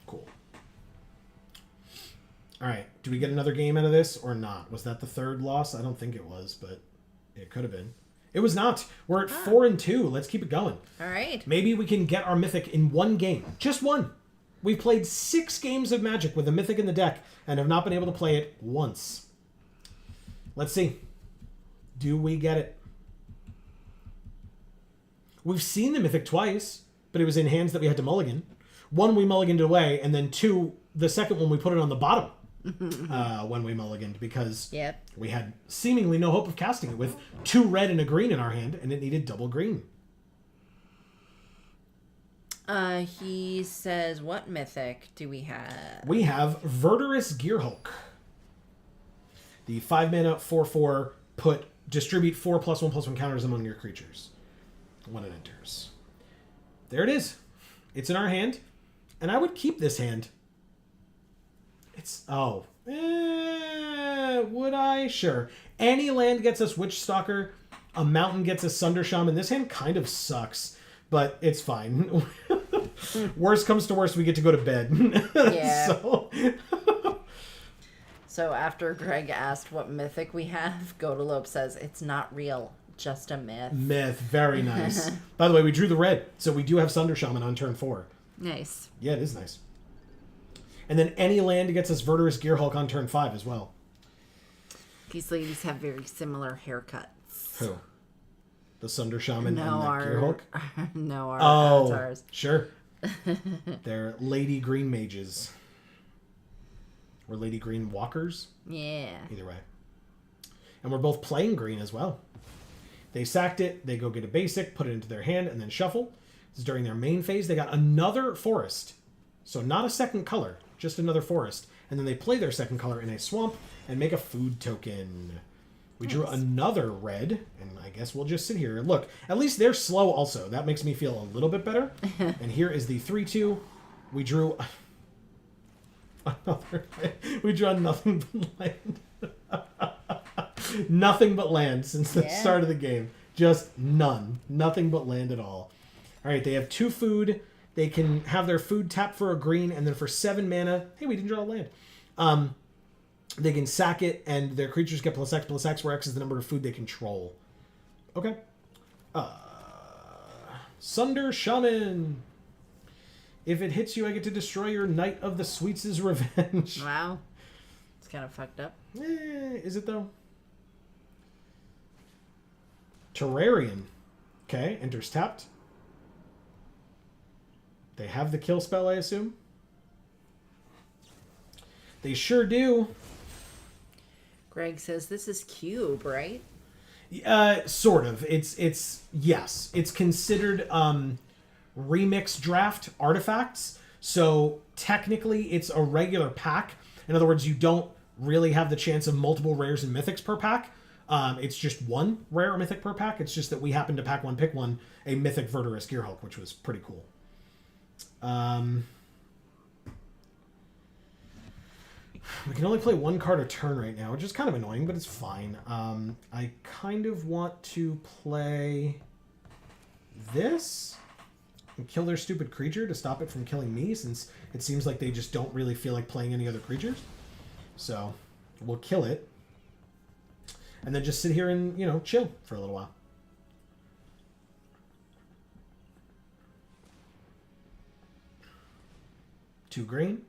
Cool. All right. Do we get another game out of this or not? Was that the 3rd loss? I don't think it was, but it could have been. It was not. We're at 4-2. Let's keep it going. All right. Maybe we can get our Mythic in 1 game. Just 1. We've played 6 games of Magic with a Mythic in the deck and have not been able to play it once. Let's see. Do we get it? We've seen the Mythic twice, but it was in hands that we had to mulligan. 1, we mulliganed away, and then 2, the second one we put it on the bottom when we mulliganed because we had seemingly no hope of casting it with 2 red and a green in our hand, and it needed double green. He says, what Mythic do we have? We have Verdurous Gearhulk. The 5-mana 4/4 distribute 4 +1/+1 counters among your creatures when it enters. There it is. It's in our hand. And I would keep this hand. It's... Oh. Would I? Sure. Any land gets us Witch Stalker. A mountain gets us Sunder Shaman. This hand kind of sucks, but it's fine. Worst comes to worst, we get to go to bed. Yeah. So... So after Greg asked what mythic we have, Godalope says, it's not real, just a myth. Myth. Very nice. By the way, we drew the red, so we do have Sunder Shaman on turn 4. Nice. Yeah, it is nice. And then any land gets us Verdurous Gearhulk on turn 5 as well. These ladies have very similar haircuts. Who? The Sunder Shaman and the our Gearhulk? No, our Oh, avatars. sure. They're Lady Green Mages. Or Lady Green Walkers. Yeah. Either way. And we're both playing green as well. They sacked it, they go get a basic, put it into their hand, and then shuffle. This is during their main phase. They got another forest. So not a second color, just another forest. And then they play their second color in a swamp and make a food token. We drew another red, and I guess we'll just sit here. Look, at least they're slow also. That makes me feel a little bit better. And here is the 3-2. We drew... We draw nothing but land. Nothing but land since the start of the game. Just none. Nothing but land at all. All right, they have 2 food. They can have their food tapped for a green, and then for 7 mana... Hey, we didn't draw a land. They can sack it, and their creatures get +X, where X is the number of food they control. Okay. Sunder Shaman. If it hits you, I get to destroy your Knight of the Sweets' Revenge. Wow. It's kind of fucked up. Is it, though? Terrarian. Okay, enters tapped. They have the kill spell, I assume? They sure do. Greg says this is cube, right? Sort of. It's yes. It's considered remix draft artifacts. So technically it's a regular pack. In other words, you don't really have the chance of multiple rares and mythics per pack. It's just one rare or mythic per pack. It's just that we happened to pack one, pick one, a mythic Verdurous Gearhulk, which was pretty cool. We can only play one card a turn right now, which is kind of annoying, but it's fine. I kind of want to play this and kill their stupid creature to stop it from killing me, since it seems like they just don't really feel like playing any other creatures. So we'll kill it. And then just sit here and, chill for a little while. Two green.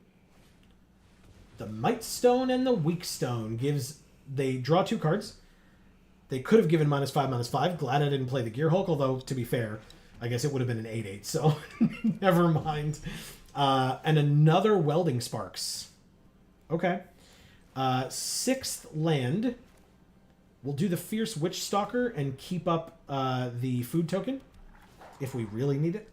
The Might Stone and the Weak Stone they draw 2 cards. They could have given -5/-5. Glad I didn't play the Gearhulk, although, to be fair, I guess it would have been an 8/8, so never mind. And another Welding Sparks. Okay. 6th land. We'll do the Fierce Witch Stalker and keep up the food token if we really need it.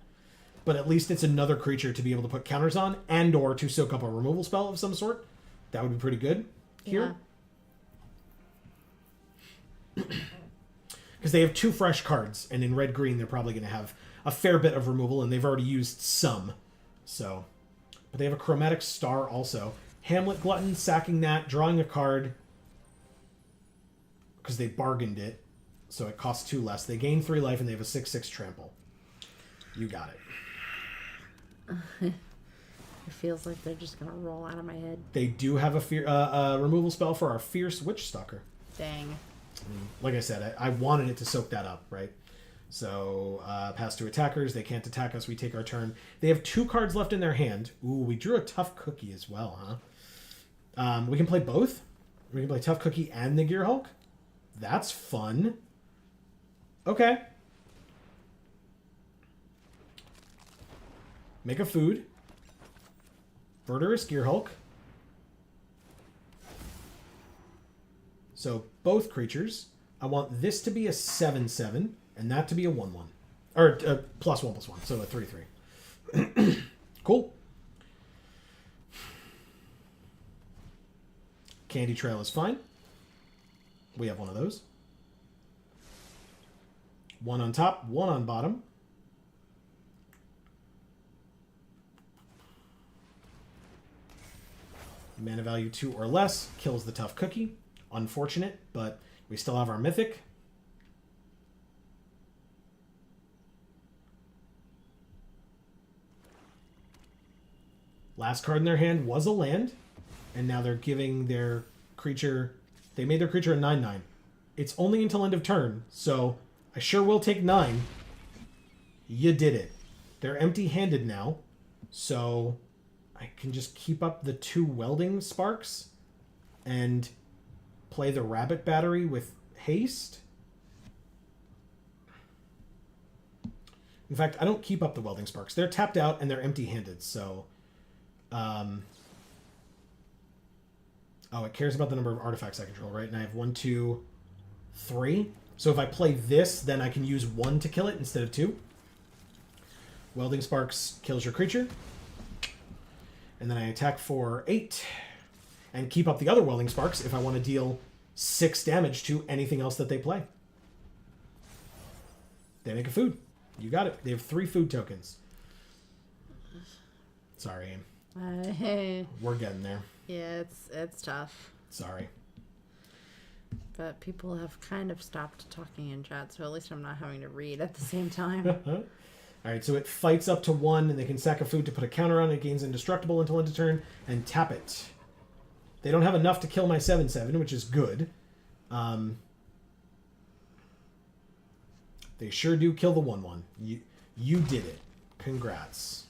But at least it's another creature to be able to put counters on, and or to soak up a removal spell of some sort. That would be pretty good here. Because they have 2 fresh cards, and in red-green they're probably going to have a fair bit of removal, and they've already used some. So, but they have a Chromatic Star also. Hamlet Glutton, sacking that, drawing a card, because they bargained it, so it costs 2 less. They gain 3 life, and they have a 6/6 trample. You got it. It feels like they're just gonna roll out of my head. They do have a removal spell for our Fierce Witch Stalker. Dang. Like I said, I wanted it to soak that up, right? So, pass to attackers. They can't attack us. We take our turn. They have 2 cards left in their hand. Ooh, we drew a Tough Cookie as well, huh? We can play both. We can play Tough Cookie and the Gearhulk. That's fun. Okay. Make a food. Verdurous Gearhulk. So both creatures. I want this to be a 7/7 and that to be a 1/1. Or +1/+1, so a 3/3. Cool. Candy Trail is fine. We have one of those. 1 on top, 1 on bottom. Mana value 2 or less kills the tough cookie. Unfortunate, but we still have our mythic. Last card in their hand was a land, and now they're giving their creature... They made their creature a 9/9. It's only until end of turn, so I sure will take 9. You did it. They're empty-handed now, so I can just keep up the 2 welding sparks and play the rabbit battery with haste. In fact, I don't keep up the welding sparks. They're tapped out and they're empty-handed, so... Oh, it cares about the number of artifacts I control, right? And I have 1, 2, 3. So if I play this, then I can use 1 to kill it instead of 2. Welding Sparks kills your creature. And then I attack for 8. And keep up the other Welding Sparks if I want to deal 6 damage to anything else that they play. They make a food. You got it. They have 3 food tokens. Sorry, Aim. We're getting there. Yeah, it's tough. Sorry. But people have kind of stopped talking in chat, so at least I'm not having to read at the same time. Alright, so it fights up to 1, and they can sack a food to put a counter on it. It gains indestructible until end of turn, and tap it. They don't have enough to kill my 7/7, which is good. They sure do kill the 1/1. You did it. Congrats.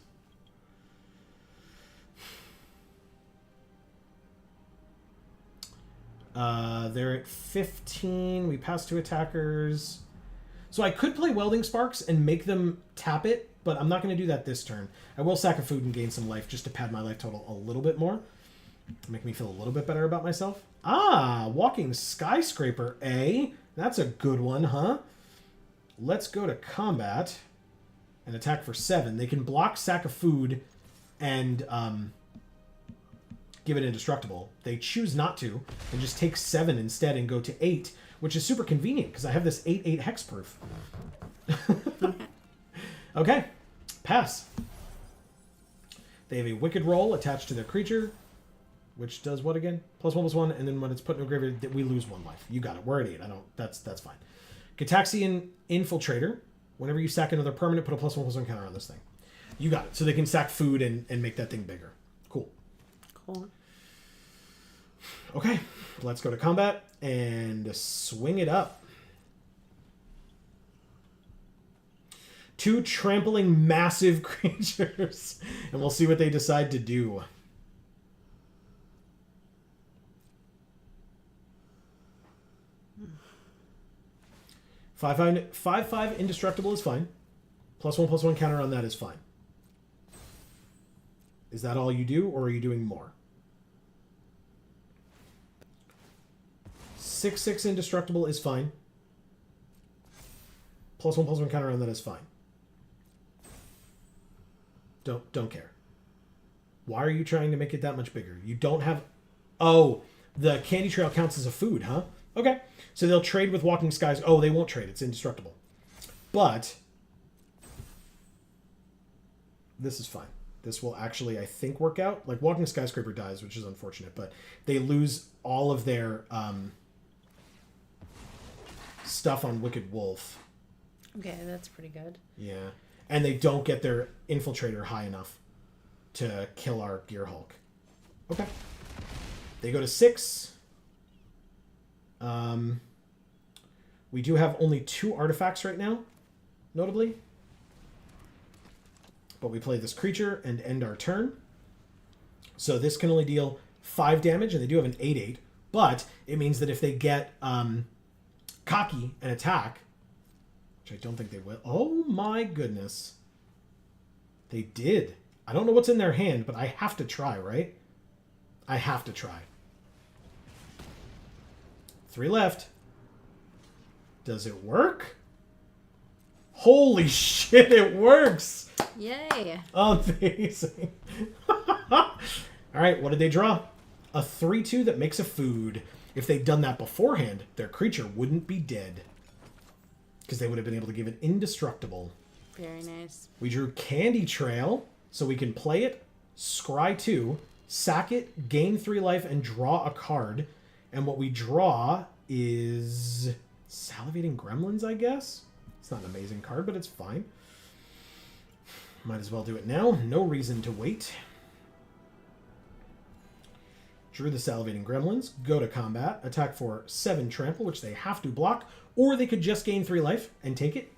They're at 15. We pass 2 attackers. So I could play Welding Sparks and make them tap it, but I'm not going to do that this turn. I will sack a food and gain some life just to pad my life total a little bit more. Make me feel a little bit better about myself. Ah, Walking Skyscraper, eh? That's a good one, huh? Let's go to combat and attack for 7. They can block, sack a food, and give it indestructible. They choose not to and just take 7 instead and go to 8, which is super convenient because I have this 8/8 hexproof. Okay, pass. They have a Wicked Roll attached to their creature, which does what again? +1/+1, and then when it's put in a graveyard, we lose 1 life. You got it. We're at 8. That's fine. Gitaxian Infiltrator. Whenever you sack another permanent, put a +1/+1 counter on this thing. You got it. So they can sack food and make that thing bigger. Cool. Cool. Okay, let's go to combat and swing it up. 2 trampling massive creatures, and we'll see what they decide to do. Five indestructible is fine. +1/+1 counter on that is fine. Is that all you do, or are you doing more? 6/6 indestructible is fine. +1/+1 counter on that is fine. Don't care. Why are you trying to make it that much bigger? You don't have... Oh, the candy trail counts as a food, huh? Okay. So they'll trade with Walking Skies. Oh, they won't trade. It's indestructible. But this is fine. This will actually, I think, work out. Like, Walking Skyscraper dies, which is unfortunate, but they lose all of their stuff on Wicked Wolf. Okay, that's pretty good. Yeah. And they don't get their Infiltrator high enough to kill our Gear Hulk. Okay. They go to 6. We do have only 2 artifacts right now, notably. But we play this creature and end our turn. So this can only deal 5 damage, and they do have an 8/8. But it means that if they get cocky and attack, which I don't think they will. Oh my goodness. They did. I don't know what's in their hand, but I have to try, right? I have to try. 3 left. Does it work? Holy shit, it works! Yay! Amazing. Alright, what did they draw? A 3/2 that makes a food. If they'd done that beforehand, their creature wouldn't be dead. Because they would have been able to give it indestructible. Very nice. We drew Candy Trail, so we can play it, scry 2, sack it, gain 3 life, and draw a card. And what we draw is Salivating Gremlins, I guess. It's not an amazing card, but it's fine. Might as well do it now. No reason to wait. Drew the Salivating Gremlins. Go to combat. Attack for 7 trample, which they have to block. Or they could just gain 3 life and take it.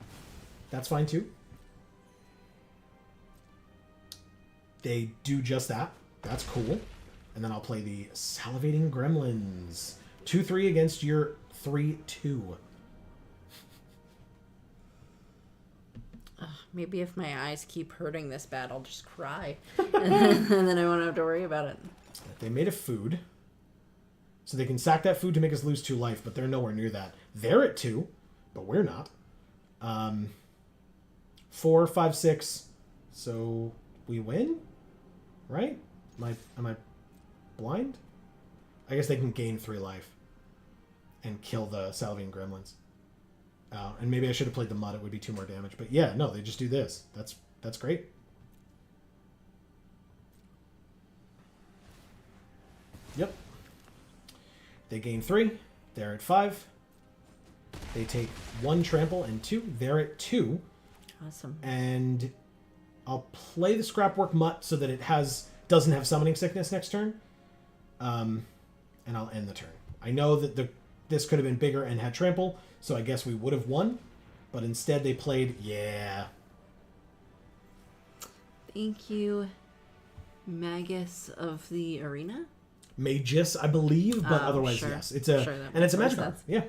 That's fine too. They do just that. That's cool. And then I'll play the Salivating Gremlins. 2-3 against your 3-2. Maybe if my eyes keep hurting this bad, I'll just cry. And then I won't have to worry about it. They made a food. So they can sack that food to make us lose 2 life, but they're nowhere near that. They're at 2, but we're not. 4, 5, 6. So we win? Right? Am I blind? I guess they can gain 3 life and kill the Salivating Gremlins. And maybe I should have played the mud. It would be 2 more damage. But yeah, no, they just do this. That's great. Yep. They gain 3. They're at 5. They take 1 trample and 2. They're at 2. Awesome. And I'll play the Scrapwork Mutt so that it doesn't have Summoning Sickness next turn. And I'll end the turn. I know that this could have been bigger and had trample, so I guess we would have won. But instead they played, yeah. Thank you, Magus of the Arena. Magus, I believe, but otherwise, sure. yes. It's and it's a magic card. Yeah.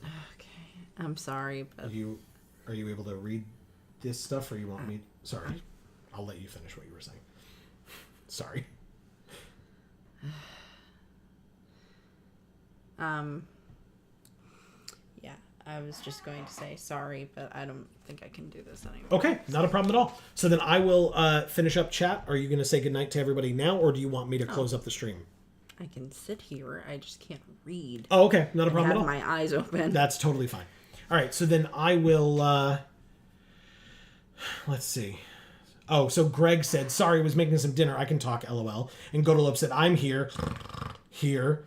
Okay, I'm sorry, but Are you able to read this stuff, or you want me? Sorry, I'll let you finish what you were saying. Sorry. Yeah, I was just going to say sorry, but I don't think I can do this anymore. Okay, not a problem at all. So then I will finish up chat. Are you going to say goodnight to everybody now, or do you want me to close up the stream? I can sit here. I just can't read. Oh, okay. Not a problem at all. My eyes open. That's totally fine. All right, so then I will... let's see. Oh, so Greg said, sorry, was making some dinner. I can talk, LOL. And Godolub said, I'm here. Here.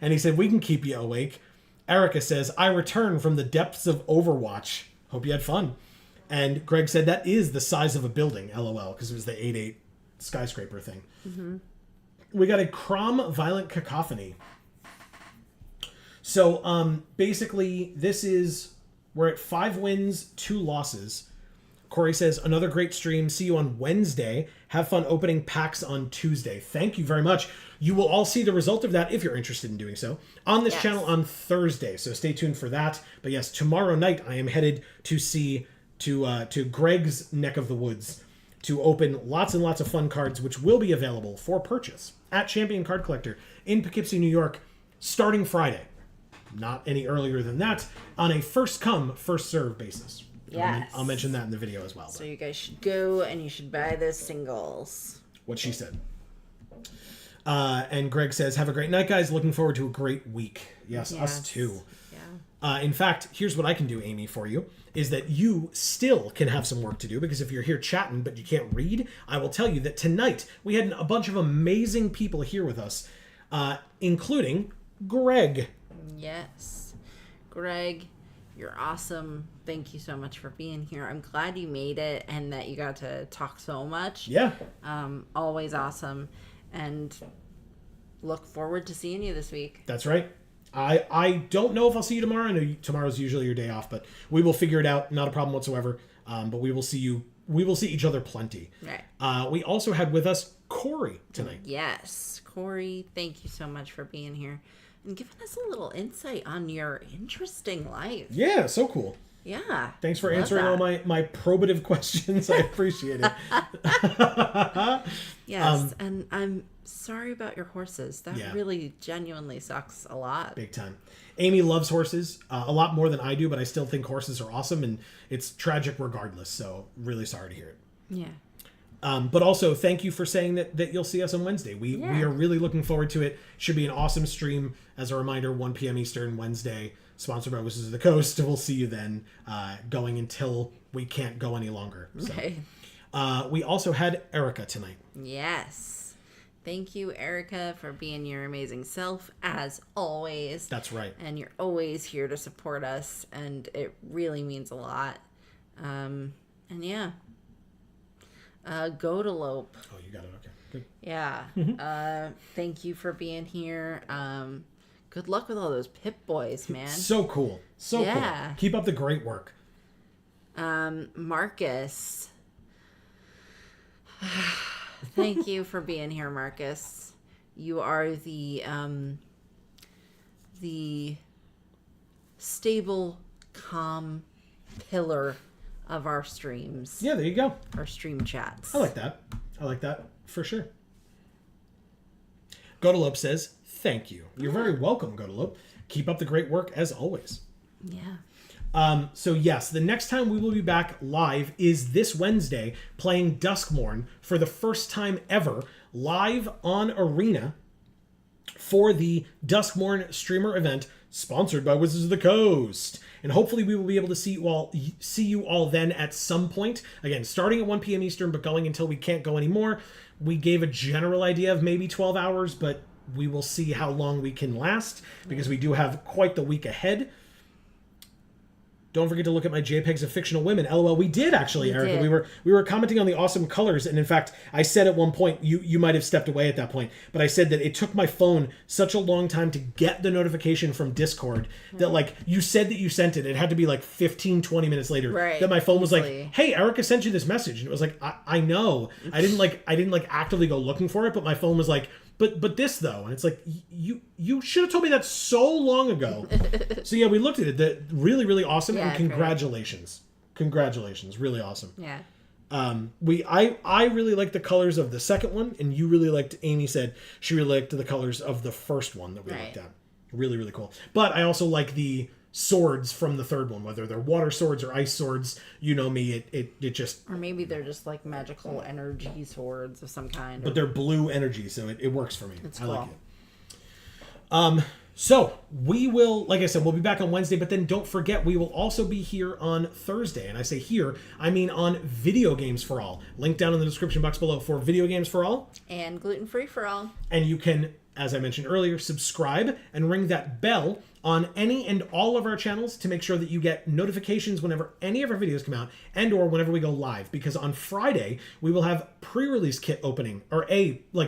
And he said, we can keep you awake. Erica says, I return from the depths of Overwatch. Hope you had fun. And Greg said, that is the size of a building, LOL, because it was the 8-8 skyscraper thing. Mm-hmm. We got a Crom Violent Cacophony. So, basically, we're at 5 wins, 2 losses. Corey says, another great stream. See you on Wednesday. Have fun opening packs on Tuesday. Thank you very much. You will all see the result of that, if you're interested in doing so, on this channel on Thursday. So stay tuned for that. But yes, tomorrow night I am headed to Greg's neck of the woods to open lots and lots of fun cards, which will be available for purchase at Champion Card Collector in Poughkeepsie, New York, starting Friday. Not any earlier than that, on a first come, first serve basis. Yes. I'll mention that in the video as well. So you guys should go and you should buy the singles. What she said. And Greg says, have a great night, guys. Looking forward to a great week. Yes. Us too. Yeah. In fact, here's what I can do, Amy, for you, is that you still can have some work to do, because if you're here chatting but you can't read, I will tell you that tonight we had a bunch of amazing people here with us, including Greg. Yes. Greg, you're awesome. Thank you so much for being here. I'm glad you made it and that you got to talk so much. Yeah. Always awesome. And look forward to seeing you this week. That's right. I don't know if I'll see you tomorrow. I know tomorrow's usually your day off, but we will figure it out. Not a problem whatsoever. But we will see you. We will see each other plenty. Right. We also had with us Corey tonight. Yes. Corey, thank you so much for being here and giving us a little insight on your interesting life. Yeah, so cool. Yeah. Thanks for answering all my probative questions. I appreciate it. Yes, and I'm sorry about your horses. That Yeah. really genuinely sucks a lot. Big time. Amy loves horses a lot more than I do, but I still think horses are awesome, and it's tragic regardless, so really sorry to hear it. Yeah. But also, thank you for saying that you'll see us on Wednesday. We are really looking forward to it. Should be an awesome stream. As a reminder, 1 p.m. Eastern, Wednesday, sponsored by Wizards of the Coast. We'll see you then, going until we can't go any longer. So. Right. We also had Erica tonight. Yes. Thank you, Erica, for being your amazing self, as always. That's right. And you're always here to support us, and it really means a lot. And yeah. Goatalope. Oh, you got it. Okay, good. Yeah. Thank you for being here. Good luck with all those Pip-Boys, man. So cool. So cool. Keep up the great work. Marcus. Thank you for being here, Marcus. You are the stable, calm pillar of our streams. Yeah, there you go. Our stream chats. I like that for sure. Godalope says, thank you. You're very welcome, Godalope. Keep up the great work as always. Yeah. So yes, the next time we will be back live is this Wednesday playing Duskmorn for the first time ever live on Arena for the Duskmorn streamer event sponsored by Wizards of the Coast. And hopefully we will be able to see you all then at some point. Again, starting at 1 p.m. Eastern, but going until we can't go anymore. We gave a general idea of maybe 12 hours, but we will see how long we can last because we do have quite the week ahead. Don't forget to look at my JPEGs of fictional women. LOL, we did actually, Erica. We were commenting on the awesome colors, and in fact, I said at one point, you might have stepped away at that point, but I said that it took my phone such a long time to get the notification from Discord that like you said that you sent it. It had to be like 15, 20 minutes later that my phone was like, hey, Erica sent you this message. And it was like, I know. I didn't actively go looking for it, but my phone was like, But this though, and it's like you should have told me that so long ago. So yeah, we looked at it. Really, really awesome, and congratulations, really awesome. Yeah. I really liked the colors of the second one, and you really liked. Amy said she really liked the colors of the first one that we looked at. Really, really cool. But I also like the swords from the third one, whether they're water swords or ice swords. You know me, it just... Or maybe they're just like magical energy swords of some kind. But they're blue energy, so it works for me. It's cool. I like it. So we will, like I said, we'll be back on Wednesday, but then don't forget, we will also be here on Thursday. And I say here, I mean on Video Games for All. Link down in the description box below for Video Games for All. And Gluten Free for All. And you can, as I mentioned earlier, subscribe and ring that bell on any and all of our channels to make sure that you get notifications whenever any of our videos come out and or whenever we go live, because on Friday we will have pre-release kit opening, or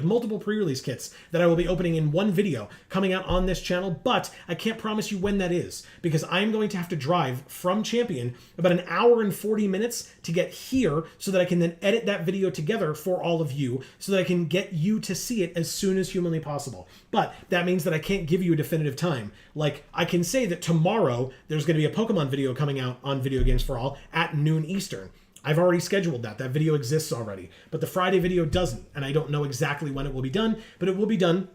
multiple pre-release kits that I will be opening in one video coming out on this channel, but I can't promise you when that is because I'm going to have to drive from Champion about an hour and 40 minutes to get here so that I can then edit that video together for all of you so that I can get you to see it as soon as humanly possible. But that means that I can't give you a definitive time. Like, I can say that tomorrow there's going to be a Pokemon video coming out on Video Games for All at noon Eastern. I've already scheduled that. That video exists already. But the Friday video doesn't, and I don't know exactly when it will be done, but it will be done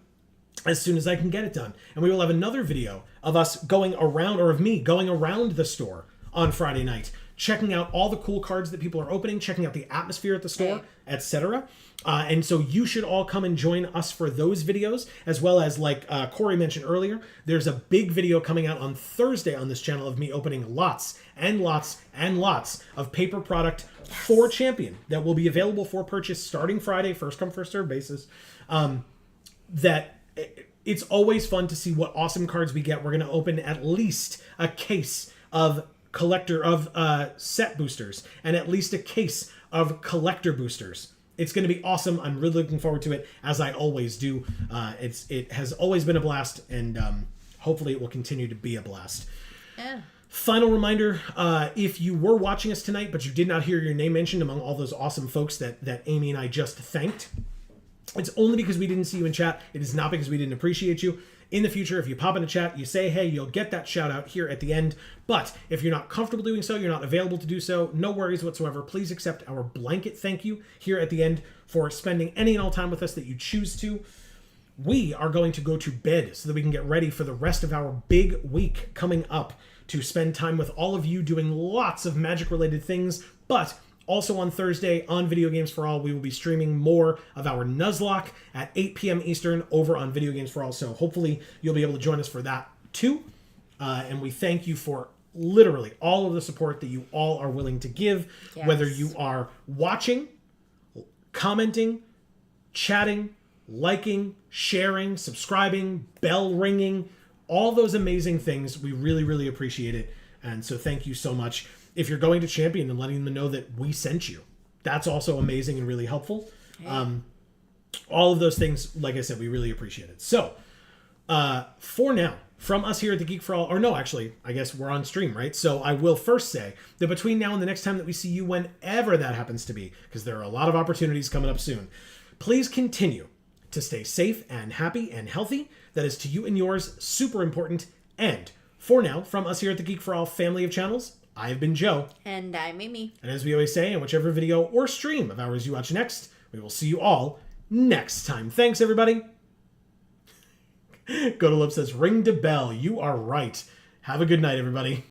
as soon as I can get it done. And we will have another video of us going around, or of me going around the store on Friday night, checking out all the cool cards that people are opening, checking out the atmosphere at the store, etc. And so you should all come and join us for those videos, as well as, like Corey mentioned earlier, there's a big video coming out on Thursday on this channel of me opening lots and lots and lots of paper product for Champion that will be available for purchase starting Friday, first come, first serve basis. It's always fun to see what awesome cards we get. We're going to open at least a case of set boosters and at least a case of collector boosters. It's going to be awesome. I'm really looking forward to it, as I always do. It has always been a blast, and hopefully it will continue to be a blast. Yeah. Final reminder, if you were watching us tonight but you did not hear your name mentioned among all those awesome folks that Amy and I just thanked, it's only because we didn't see you in chat. It is not because we didn't appreciate you. In the future, if you pop in a chat, you say, hey, you'll get that shout out here at the end. But if you're not comfortable doing so, you're not available to do so, no worries whatsoever. Please accept our blanket thank you here at the end for spending any and all time with us that you choose to. We are going to go to bed so that we can get ready for the rest of our big week coming up to spend time with all of you doing lots of Magic-related things. But also on Thursday on Video Games for All, we will be streaming more of our Nuzlocke at 8 p.m. Eastern over on Video Games for All. So hopefully you'll be able to join us for that too. And we thank you for literally all of the support that you all are willing to give, whether you are watching commenting, chatting, liking, sharing, subscribing, bell ringing, all those amazing things. We really, really appreciate it. And so thank you so much. If you're going to Champion and letting them know that we sent you, that's also amazing and really helpful. Hey. All of those things, like I said, we really appreciate it. So, for now, from us here at the Geek for All, or no, actually, I guess we're on stream, right? So I will first say that between now and the next time that we see you, whenever that happens to be, because there are a lot of opportunities coming up soon, please continue to stay safe and happy and healthy. That is to you and yours super important. And for now, from us here at the Geek for All family of channels, I've been Joe. And I'm Amy. And as we always say, in whichever video or stream of ours you watch next, we will see you all next time. Thanks, everybody. Godolub says, ring the bell. You are right. Have a good night, everybody.